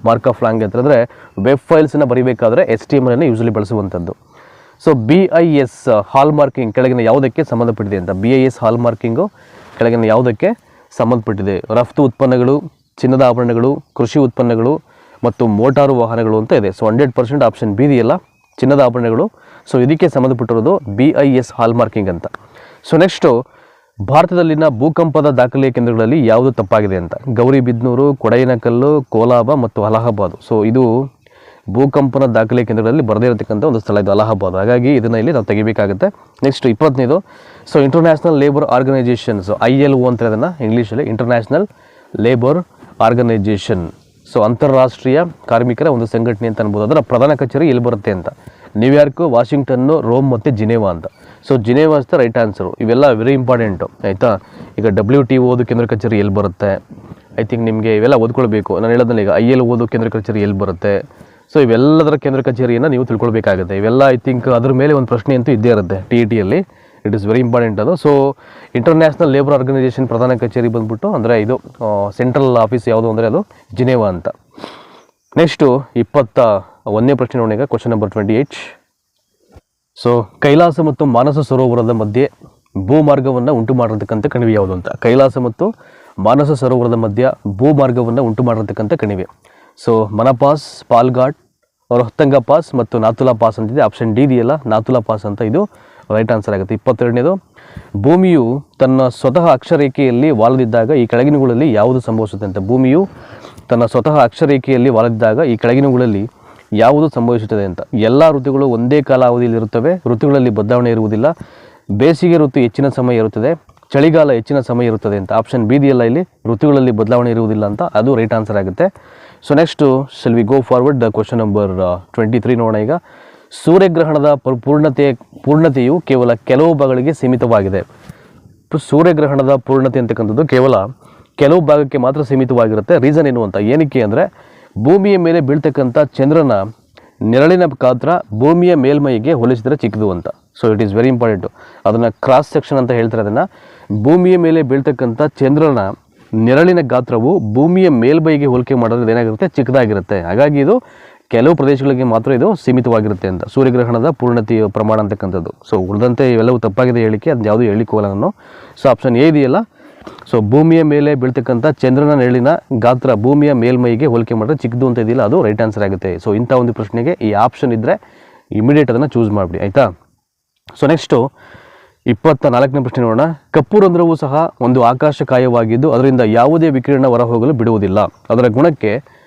markup language ಅಂತಂದರೆ ವೆಬ್ ಫೈಲ್ಸನ್ನು ಬರೀಬೇಕಾದ್ರೆ HTML ಯೂಸಲಿ ಬಳಸುವಂಥದ್ದು. ಸೊ BIS ಹಾಲ್ ಮಾರ್ಕಿಂಗ್ ಕೆಳಗಿನ ಯಾವುದಕ್ಕೆ ಸಂಬಂಧಪಟ್ಟಿದೆ ಅಂತ. BIS ಹಾಲ್ ಮಾರ್ಕಿಂಗು ಕೆಳಗಿನ ಯಾವುದಕ್ಕೆ ಸಂಬಂಧಪಟ್ಟಿದೆ? ರಫ್ತು ಉತ್ಪನ್ನಗಳು, ಚಿನ್ನದ ಆಭರಣಗಳು, ಕೃಷಿ ಉತ್ಪನ್ನಗಳು ಮತ್ತು ಮೋಟಾರು ವಾಹನಗಳು ಅಂತ ಇದೆ. ಸೊ 100% ಆಪ್ಷನ್ ಬಿ ಇದೆಯಲ್ಲ, ಚಿನ್ನದ ಆಭರಣಗಳು. ಸೊ ಇದಕ್ಕೆ ಸಂಬಂಧಪಟ್ಟಿರೋದು BIS ಹಾಲ್ ಮಾರ್ಕಿಂಗ್ ಅಂತ. ಸೊ ನೆಕ್ಸ್ಟು, ಭಾರತದಲ್ಲಿನ ಭೂಕಂಪದ ದಾಖಲೆಯ ಕೇಂದ್ರಗಳಲ್ಲಿ ಯಾವುದು ತಪ್ಪಾಗಿದೆ ಅಂತ. ಗೌರಿಬಿದನೂರು, ಕೊಡೈನಕಲ್ಲು, ಕೋಲಾಬ ಮತ್ತು ಅಲಹಾಬಾದ್. ಸೊ ಇದು ಭೂಕಂಪನ ದಾಖಲೆ ಕೇಂದ್ರಗಳಲ್ಲಿ ಬರದೇ ಇರತಕ್ಕಂಥ ಒಂದು ಸ್ಥಳ ಇದು ಅಲಹಾಬಾದ್. ಹಾಗಾಗಿ ಇದನ್ನು ಇಲ್ಲಿ ನಾವು ತೆಗಿಬೇಕಾಗುತ್ತೆ. ನೆಕ್ಸ್ಟ್ 20ನೇದು, so international labour organisations, ILO ಅಂತ ಅದನ್ನು ಇಂಗ್ಲೀಷಲ್ಲಿ, ಇಂಟರ್ನ್ಯಾಷನಲ್ ಲೇಬರ್ ಆರ್ಗನೈಜೇಷನ್. ಸೊ ಅಂತಾರಾಷ್ಟ್ರೀಯ ಕಾರ್ಮಿಕರ ಒಂದು ಸಂಘಟನೆ ಅಂತ ಅನ್ಬೋದು. ಅದರ ಪ್ರಧಾನ ಕಚೇರಿ ಎಲ್ಲಿ ಬರುತ್ತೆ ಅಂತ. ನ್ಯೂಯಾರ್ಕು, ವಾಷಿಂಗ್ಟನ್ನು, ರೋಮ್ ಮತ್ತು ಜಿನೇವಾ ಅಂತ. ಸೊ ಜಿನೇವಾ ಅಷ್ಟೇ ರೈಟ್ ಆನ್ಸರು. ಇವೆಲ್ಲ ವೆರಿ ಇಂಪಾರ್ಟೆಂಟು ಆಯಿತಾ. ಈಗ WTO ಕೇಂದ್ರ ಕಚೇರಿ ಎಲ್ಲಿ ಬರುತ್ತೆ, ಐ ಥಿಂಕ್ ನಿಮಗೆ ಇವೆಲ್ಲ ಓದ್ಕೊಳ್ಬೇಕು. ನಾನು ಹೇಳೋದ್ರಲ್ಲಿ ಈಗ ILO ಕೇಂದ್ರ ಕಚೇರಿ ಎಲ್ಲಿ ಬರುತ್ತೆ. ಸೊ ಇವೆಲ್ಲದರ ಕೇಂದ್ರ ಕಚೇರಿಯನ್ನು ನೀವು ತಿಳ್ಕೊಳ್ಬೇಕಾಗುತ್ತೆ. ಇವೆಲ್ಲ ಐ ಥಿಂಕ್ ಅದ್ರ ಮೇಲೆ ಒಂದು ಪ್ರಶ್ನೆ ಅಂತೂ ಇದ್ದೇ ಇರುತ್ತೆ TETಯಲ್ಲಿ. ಇಟ್ ಈಸ್ ವೆರಿ ಇಂಪಾರ್ಟೆಂಟ್ ಅದು. ಸೊ ಇಂಟರ್ನ್ಯಾಷನಲ್ ಲೇಬರ್ ಆರ್ಗನೈಜೇಷನ್ ಪ್ರಧಾನ ಕಚೇರಿ ಬಂದ್ಬಿಟ್ಟು ಅಂದರೆ ಇದು ಸೆಂಟ್ರಲ್ ಆಫೀಸ್ ಯಾವುದು ಅಂದರೆ ಅದು ಜಿನೇವಾ ಅಂತ. ನೆಕ್ಸ್ಟು 21ನೇ ಪ್ರಶ್ನೆ ನೋಡಿ. ಈಗ ಕ್ವಶನ್ ನಂಬರ್ 28. ಸೊ ಕೈಲಾಸ ಮತ್ತು ಮಾನಸ ಸರೋವರದ ಮಧ್ಯೆ ಭೂಮಾರ್ಗವನ್ನು ಉಂಟು ಮಾಡಿರ್ತಕ್ಕಂಥ ಕಣಿವೆ ಯಾವುದು ಅಂತ. ಕೈಲಾಸ ಮತ್ತು ಮಾನಸ ಸರೋವರದ ಮಧ್ಯ ಭೂಮಾರ್ಗವನ್ನು ಉಂಟು ಮಾಡಿರ್ತಕ್ಕಂಥ ಕಣಿವೆ. ಸೊ ಮನಪಾಸ್, ಪಾಲ್ಘಾಟ್, ರೋಹ್ತಂಗ ಪಾಸ್ ಮತ್ತು ನಾಥುಲಾ ಪಾಸ್ ಅಂತಿದೆ. ಆಪ್ಷನ್ ಡಿ ಇದೆಯಲ್ಲ, ನಾಥುಲಾ ಪಾಸ್ ಅಂತ ಇದು ರೈಟ್ ಆನ್ಸರ್ ಆಗುತ್ತೆ. 22ನೇದು, ಭೂಮಿಯು ತನ್ನ ಸ್ವತಃ ಅಕ್ಷರೇಖೆಯಲ್ಲಿ ವಾಲದಿದ್ದಾಗ ಈ ಕೆಳಗಿನಗಳಲ್ಲಿ ಯಾವುದು ಸಂಭವಿಸುತ್ತೆ ಅಂತ. ಭೂಮಿಯು ತನ್ನ ಸ್ವತಃ ಅಕ್ಷರೇಖೆಯಲ್ಲಿ ವಾಲದಿದ್ದಾಗ ಈ ಕೆಳಗಿನಗಳಲ್ಲಿ ಯಾವುದು ಸಂಭವಿಸುತ್ತದೆ ಅಂತ. ಎಲ್ಲ ಋತುಗಳು ಒಂದೇ ಕಾಲಾವಧಿಯಲ್ಲಿರುತ್ತವೆ, ಋತುಗಳಲ್ಲಿ ಬದಲಾವಣೆ ಇರುವುದಿಲ್ಲ. ಬೇಸಿಗೆ ಋತು ಹೆಚ್ಚಿನ ಸಮಯ ಇರುತ್ತದೆ, ಚಳಿಗಾಲ ಹೆಚ್ಚಿನ ಸಮಯ ಇರುತ್ತದೆ ಅಂತ. ಆಪ್ಷನ್ ಬಿ ಇದೆಯಲ್ಲ, ಇಲ್ಲಿ ಋತುಗಳಲ್ಲಿ ಬದಲಾವಣೆ ಇರುವುದಿಲ್ಲ ಅಂತ, ಅದು ರೈಟ್ ಆನ್ಸರ್ ಆಗುತ್ತೆ. So next shall we go forward the question number 23 ನೋಡೋಣ. ಈಗ ಸೂರ್ಯಗ್ರಹಣದ ಪೂರ್ಣತೆಯು ಕೇವಲ ಕೆಲವು ಭಾಗಗಳಿಗೆ ಸೀಮಿತವಾಗಿದೆ. ಸೂರ್ಯಗ್ರಹಣದ ಪೂರ್ಣತೆ ಅಂತಕ್ಕಂಥದ್ದು ಕೇವಲ ಕೆಲವು ಭಾಗಕ್ಕೆ ಮಾತ್ರ ಸೀಮಿತವಾಗಿರುತ್ತೆ. ರೀಸನ್ ಏನು ಅಂತ. ಏನಕ್ಕೆ ಅಂದರೆ ಭೂಮಿಯ ಮೇಲೆ ಬೀಳ್ತಕ್ಕಂಥ ಚಂದ್ರನ ನೆರಳಿನ ಗಾತ್ರ ಭೂಮಿಯ ಮೇಲ್ಮೈಗೆ ಹೋಲಿಸಿದರೆ ಚಿಕ್ಕದು ಅಂತ. So it is very important. ಅದನ್ನು ಕ್ರಾಸ್ ಸೆಕ್ಷನ್ ಅಂತ ಹೇಳ್ತಾರೆ. ಅದನ್ನು ಭೂಮಿಯ ಮೇಲೆ ಬೀಳ್ತಕ್ಕಂಥ ಚಂದ್ರನ ನೆರಳಿನ ಗಾತ್ರವು ಭೂಮಿಯ ಮೇಲ್ಮೈಗೆ ಹೋಲಿಕೆ ಮಾಡೋದ್ರಲ್ಲಿ ಏನಾಗಿರುತ್ತೆ, ಚಿಕ್ಕದಾಗಿರುತ್ತೆ. ಹಾಗಾಗಿ ಇದು ಕೆಲವು ಪ್ರದೇಶಗಳಿಗೆ ಮಾತ್ರ ಇದು ಸೀಮಿತವಾಗಿರುತ್ತೆ ಅಂತ ಸೂರ್ಯಗ್ರಹಣದ ಪೂರ್ಣತೆಯ ಪ್ರಮಾಣ ಅಂತಕ್ಕಂಥದ್ದು. ಸೊ ಉಳಿದಂತೆ ಇವೆಲ್ಲವೂ ತಪ್ಪಾಗಿದೆ ಹೇಳಿಕೆ, ಅದು ಯಾವುದೂ ಹೇಳಿಕೆ ಹೋಗಲ್ಲ ನಾನು. ಸೊ ಆಪ್ಷನ್ ಎ ಇದೆಯಲ್ಲ, ಸೊ ಭೂಮಿಯ ಮೇಲೆ ಬೀಳ್ತಕ್ಕಂಥ ಚಂದ್ರನ ನೆರಳಿನ ಗಾತ್ರ ಭೂಮಿಯ ಮೇಲ್ಮೈಗೆ ಹೋಲಿಕೆ ಮಾಡಿದ್ರೆ ಚಿಕ್ಕದು ಅಂತ ಇದೆಯಲ್ಲ, ಅದು ರೈಟ್ ಆನ್ಸರ್ ಆಗುತ್ತೆ. ಸೊ ಇಂಥ ಒಂದು ಪ್ರಶ್ನೆಗೆ ಈ ಆಪ್ಷನ್ ಇದ್ದರೆ ಇಮಿಡಿಯೇಟ್ ಅದನ್ನು ಚೂಸ್ ಮಾಡಿಬಿಡಿ ಆಯಿತಾ. ಸೊ ನೆಕ್ಸ್ಟು 24ನೇ ಪ್ರಶ್ನೆ ನೋಡೋಣ. ಕಪ್ಪು ರಂಧ್ರವೂ ಸಹ ಒಂದು ಆಕಾಶಕಾಯವಾಗಿದ್ದು ಅದರಿಂದ ಯಾವುದೇ ವಿಕಿರಣ ಹೊರಹೋಗಲು ಬಿಡುವುದಿಲ್ಲ. ಅದರ ಗುಣಕ್ಕೆ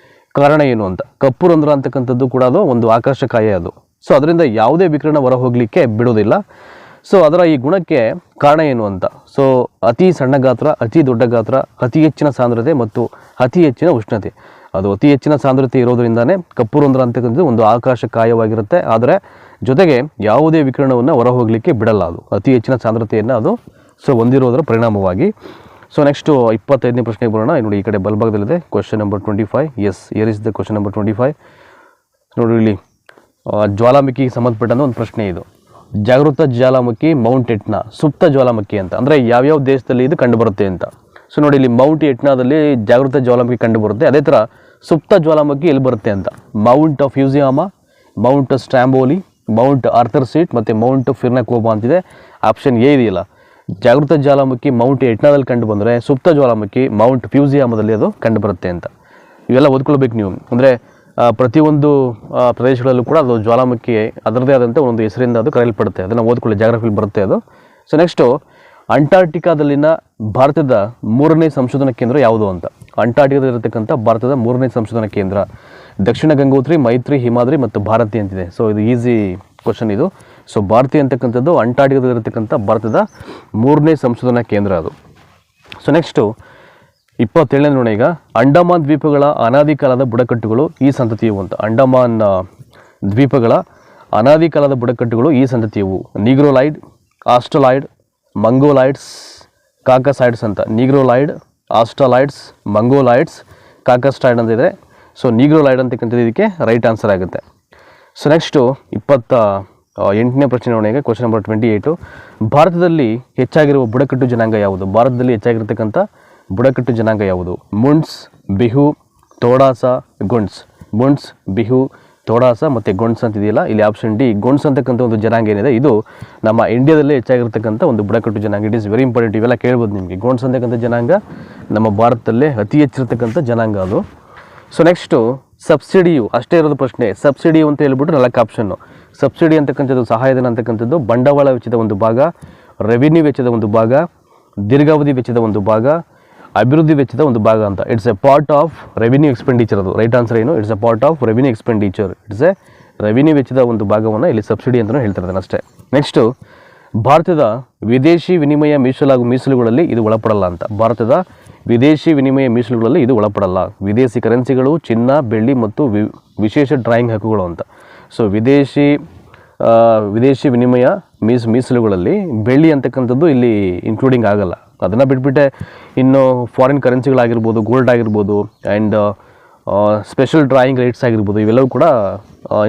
ಕಾರಣ ಏನು ಅಂತ. ಕಪ್ಪು ರಂಧ್ರ ಅಂತಕ್ಕಂಥದ್ದು ಕೂಡ ಅದು ಒಂದು ಆಕಾಶಕಾಯ ಅದು. ಸೊ ಅದರಿಂದ ಯಾವುದೇ ವಿಕಿರಣ ಹೊರ ಹೋಗಲಿಕ್ಕೆ ಬಿಡೋದಿಲ್ಲ. ಸೊ ಅದರ ಈ ಗುಣಕ್ಕೆ ಕಾರಣ ಏನು ಅಂತ. ಸೊ ಅತಿ ಸಣ್ಣ ಗಾತ್ರ, ಅತಿ ದೊಡ್ಡ ಗಾತ್ರ, ಅತಿ ಹೆಚ್ಚಿನ ಸಾಂದ್ರತೆ ಮತ್ತು ಅತಿ ಹೆಚ್ಚಿನ ಉಷ್ಣತೆ. ಅದು ಅತಿ ಹೆಚ್ಚಿನ ಸಾಂದ್ರತೆ ಇರೋದ್ರಿಂದಾನೇ ಕಪ್ಪು ರಂಧ್ರ ಅಂತಕ್ಕಂಥದ್ದು ಒಂದು ಆಕಾಶಕಾಯವಾಗಿರುತ್ತೆ. ಆದರೆ ಜೊತೆಗೆ ಯಾವುದೇ ವಿಕಿರಣವನ್ನು ಹೊರ ಹೋಗಲಿಕ್ಕೆ ಬಿಡಲ್ಲ. ಅದು ಅತಿ ಹೆಚ್ಚಿನ ಸಾಂದ್ರತೆಯನ್ನು ಅದು ಹೊಂದಿರೋದರ ಪರಿಣಾಮವಾಗಿ. ಸೊ ನೆಕ್ಸ್ಟು 25ನೇ ಪ್ರಶ್ನೆಗೆ ಬರೋಣ. ನೋಡಿ ಈ ಕಡೆ ಬಲಭಾಗದಲ್ಲಿದೆ question number 25. Yes, here is the question number 25. ನೋಡಿ ಇಲ್ಲಿ ಜ್ವಾಲಾಮುಖಿಗೆ ಸಂಬಂಧಪಟ್ಟಂಥ ಒಂದು ಪ್ರಶ್ನೆ ಇದು. ಜಾಗೃತ ಜ್ವಾಲಾಮುಖಿ ಮೌಂಟ್ ಎಟ್ನಾ, ಸುಪ್ತ ಜ್ವಾಲಾಮುಖಿ ಅಂತ. ಅಂದರೆ ಯಾವ್ಯಾವ ದೇಶದಲ್ಲಿ ಇದು ಕಂಡುಬರುತ್ತೆ ಅಂತ. ಸೊ ನೋಡಿ ಇಲ್ಲಿ ಮೌಂಟ್ ಎಟ್ನಾದಲ್ಲಿ ಜಾಗೃತ ಜ್ವಾಲಾಮುಖಿ ಕಂಡುಬರುತ್ತೆ. ಅದೇ ಥರ ಸುಪ್ತ ಜ್ವಾಲಾಮುಖಿ ಎಲ್ಲಿ ಬರುತ್ತೆ ಅಂತ. Mount Fujiyama, Mount Stromboli, Mount Arthur seat ಮತ್ತು ಮೌಂಟ್ ಫಿರ್ನಕೋಬಾ ಅಂತಿದೆ. ಆಪ್ಷನ್ ಎ ಇದೆಯಲ್ಲ, ಜಾಗೃತ ಜ್ವಾಲಾಮುಖಿ ಮೌಂಟ್ ಎಟ್ನಾದಲ್ಲಿ ಕಂಡು ಬಂದರೆ ಸುಪ್ತ ಜ್ವಾಲಾಮುಖಿ ಮೌಂಟ್ ಫ್ಯೂಜಿಯಾಮದಲ್ಲಿ ಅದು ಕಂಡು ಬರುತ್ತೆ ಅಂತ. ಇವೆಲ್ಲ ಓದ್ಕೊಳ್ಬೇಕು ನೀವು. ಅಂದರೆ ಪ್ರತಿಯೊಂದು ಪ್ರದೇಶಗಳಲ್ಲೂ ಕೂಡ ಅದು ಜ್ವಾಲಾಮುಖಿ ಅದರದೇ ಆದಂಥ ಒಂದು ಹೆಸರಿಂದ ಅದು ಕರೆಯಲ್ಪಡುತ್ತೆ. ಅದನ್ನು ಓದ್ಕೊಳ್ಳಿ, ಜಾಗ್ರಫಿಲಿ ಬರುತ್ತೆ ಅದು. ಸೊ ನೆಕ್ಸ್ಟು ಅಂಟಾರ್ಟಿಕಾದಲ್ಲಿನ ಭಾರತದ 3ನೇ ಸಂಶೋಧನಾ ಕೇಂದ್ರ ಯಾವುದು ಅಂತ. ಅಂಟಾರ್ಟಿಕಾದಲ್ಲಿರತಕ್ಕಂಥ ಭಾರತದ 3ನೇ ಸಂಶೋಧನಾ ಕೇಂದ್ರ ದಕ್ಷಿಣ ಗಂಗೋತ್ರಿ, ಮೈತ್ರಿ, ಹಿಮಾದ್ರಿ ಮತ್ತು ಭಾರತಿ ಅಂತಿದೆ. ಸೊ ಇದು ಈಸಿ ಕ್ವಶನ್ ಇದು. ಸೊ ಭಾರತಿ ಅಂತಕ್ಕಂಥದ್ದು ಅಂಟಾರ್ಟಿಕಾದಲ್ಲಿರತಕ್ಕಂಥ ಭಾರತದ 3ನೇ ಸಂಶೋಧನಾ ಕೇಂದ್ರ ಅದು. ಸೊ ನೆಕ್ಸ್ಟು 27ನೇ ನೋಡಿ. ಈಗ ಅಂಡಮಾನ್ ದ್ವೀಪಗಳ ಅನಾದಿ ಕಾಲದ ಬುಡಕಟ್ಟುಗಳು ಈ ಸಂತತಿಯವು ಅಂತ. ಅಂಡಮಾನ್ ದ್ವೀಪಗಳ ಅನಾದಿ ಕಾಲದ ಬುಡಕಟ್ಟುಗಳು ಈ ಸಂತತಿಯವು. ನೀಗ್ರೋಲೈಡ್, ಆಸ್ಟ್ರಲಾಯ್ಡ್, ಮಂಗೋಲಾಯ್ಡ್ಸ್, ಕಾಕಸಾಯ್ಡ್ಸ್ ಅಂತ. ನೀಗ್ರೋಲೈಡ್, ಆಸ್ಟ್ರಲಾಯ್ಡ್ಸ್, ಮಂಗೋಲಾಯ್ಡ್ಸ್, ಕಾಕಸ್ಟಾಯ್ಡ್ ಅಂತಿದೆ. ಸೊ ನೀಗ್ರೋಲೈಡ್ ಅಂತಕ್ಕಂಥದ್ದು ಇದಕ್ಕೆ ರೈಟ್ ಆನ್ಸರ್ ಆಗುತ್ತೆ. ಸೊ ನೆಕ್ಸ್ಟು 28ನೇ ಪ್ರಶ್ನೆ ನೋಡಿ. ಈಗ ಕ್ವಶನ್ ನಂಬರ್ 28. ಭಾರತದಲ್ಲಿ ಹೆಚ್ಚಾಗಿರುವ ಬುಡಕಟ್ಟು ಜನಾಂಗ ಯಾವುದು. ಭಾರತದಲ್ಲಿ ಹೆಚ್ಚಾಗಿರ್ತಕ್ಕಂಥ ಬುಡಕಟ್ಟು ಜನಾಂಗ ಯಾವುದು. ಮುಂಡ್ಸ್, ಬಿಹು, ತೋಡಾಸ, ಗುಂಡ್ಸ್. ಮುಂಡ್ಸ್, ಬಿಹು, ತೋಡಾಸ ಮತ್ತು ಗೊಂಡ್ಸ್ ಅಂತ ಇದೆಯಲ್ಲ, ಇಲ್ಲಿ ಆಪ್ಷನ್ ಡಿ ಗೊಂಡ್ಸ್ ಅಂತಕ್ಕಂಥ ಒಂದು ಜನಾಂಗ ಏನಿದೆ ಇದು ನಮ್ಮ ಇಂಡಿಯಾದಲ್ಲೇ ಹೆಚ್ಚಾಗಿರ್ತಕ್ಕಂಥ ಒಂದು ಬುಡಕಟ್ಟು ಜನಾಂಗ. ಇಟ್ ಈಸ್ ವೆರಿ ಇಂಪಾರ್ಟೆಂಟ್, ಇವೆಲ್ಲ ಕೇಳ್ಬೋದು ನಿಮಗೆ. ಗೊಂಡ್ಸ್ ಅಂತಕ್ಕಂಥ ಜನಾಂಗ ನಮ್ಮ ಭಾರತದಲ್ಲೇ ಅತಿ ಹೆಚ್ಚಿರ್ತಕ್ಕಂಥ ಜನಾಂಗ ಅದು. ಸೊ ನೆಕ್ಸ್ಟು ಸಬ್ಸಿಡಿಯು ಅಷ್ಟೇ ಇರೋದು ಪ್ರಶ್ನೆ. ಸಬ್ಸಿಡಿಯು ಅಂತ ಹೇಳ್ಬಿಟ್ಟು 4 ಆಪ್ಷನ್ನು. ಸಬ್ಸಿಡಿ ಅಂತಕ್ಕಂಥದ್ದು ಸಹಾಯಧನ ಅಂತಕ್ಕಂಥದ್ದು ಬಂಡವಾಳ ವೆಚ್ಚದ ಒಂದು ಭಾಗ, ರೆವಿನ್ಯೂ ವೆಚ್ಚದ ಒಂದು ಭಾಗ, ದೀರ್ಘಾವಧಿ ವೆಚ್ಚದ ಒಂದು ಭಾಗ, ಅಭಿವೃದ್ಧಿ ವೆಚ್ಚದ ಒಂದು ಭಾಗ ಅಂತ. It's A part of revenue expenditure. ಅದು ರೈಟ್ ಆನ್ಸರ್ ಏನು? It's A part of revenue expenditure. It's A revenue ವೆಚ್ಚದ ಒಂದು ಭಾಗವನ್ನು ಇಲ್ಲಿ ಸಬ್ಸಿಡಿ ಅಂತಲೂ ಹೇಳ್ತಿರ್ತಾನೆ ಅಷ್ಟೇ. ನೆಕ್ಸ್ಟು ಭಾರತದ ವಿದೇಶಿ ವಿನಿಮಯ ಮೀಸಲುಗಳಲ್ಲಿ ಇದು ಒಳಪಡಲ್ಲ ಅಂತ. ಭಾರತದ ವಿದೇಶಿ ವಿನಿಮಯ ಮೀಸಲುಗಳಲ್ಲಿ ಇದು ಒಳಪಡಲ್ಲ. ವಿದೇಶಿ ಕರೆನ್ಸಿಗಳು, ಚಿನ್ನ, ಬೆಳ್ಳಿ ಮತ್ತು ವಿಶೇಷ ಡ್ರಾಯಿಂಗ್ ಹಕ್ಕುಗಳು ಅಂತ. ಸೊ ವಿದೇಶಿ ವಿನಿಮಯ ಮೀಸಲುಗಳಲ್ಲಿ ಬೆಳ್ಳಿ ಅಂತಕ್ಕಂಥದ್ದು ಇಲ್ಲಿ ಇನ್ಕ್ಲೂಡಿಂಗ್ ಆಗಲ್ಲ. ಅದನ್ನು ಬಿಟ್ಬಿಟ್ಟೆ ಇನ್ನು ಫಾರಿನ್ ಕರೆನ್ಸಿಗಳಾಗಿರ್ಬೋದು, ಗೋಲ್ಡ್ ಆಗಿರ್ಬೋದು, ಆ್ಯಂಡ್ ಸ್ಪೆಷಲ್ ಡ್ರಾಯಿಂಗ್ ರೈಟ್ಸ್ ಆಗಿರ್ಬೋದು, ಇವೆಲ್ಲವೂ ಕೂಡ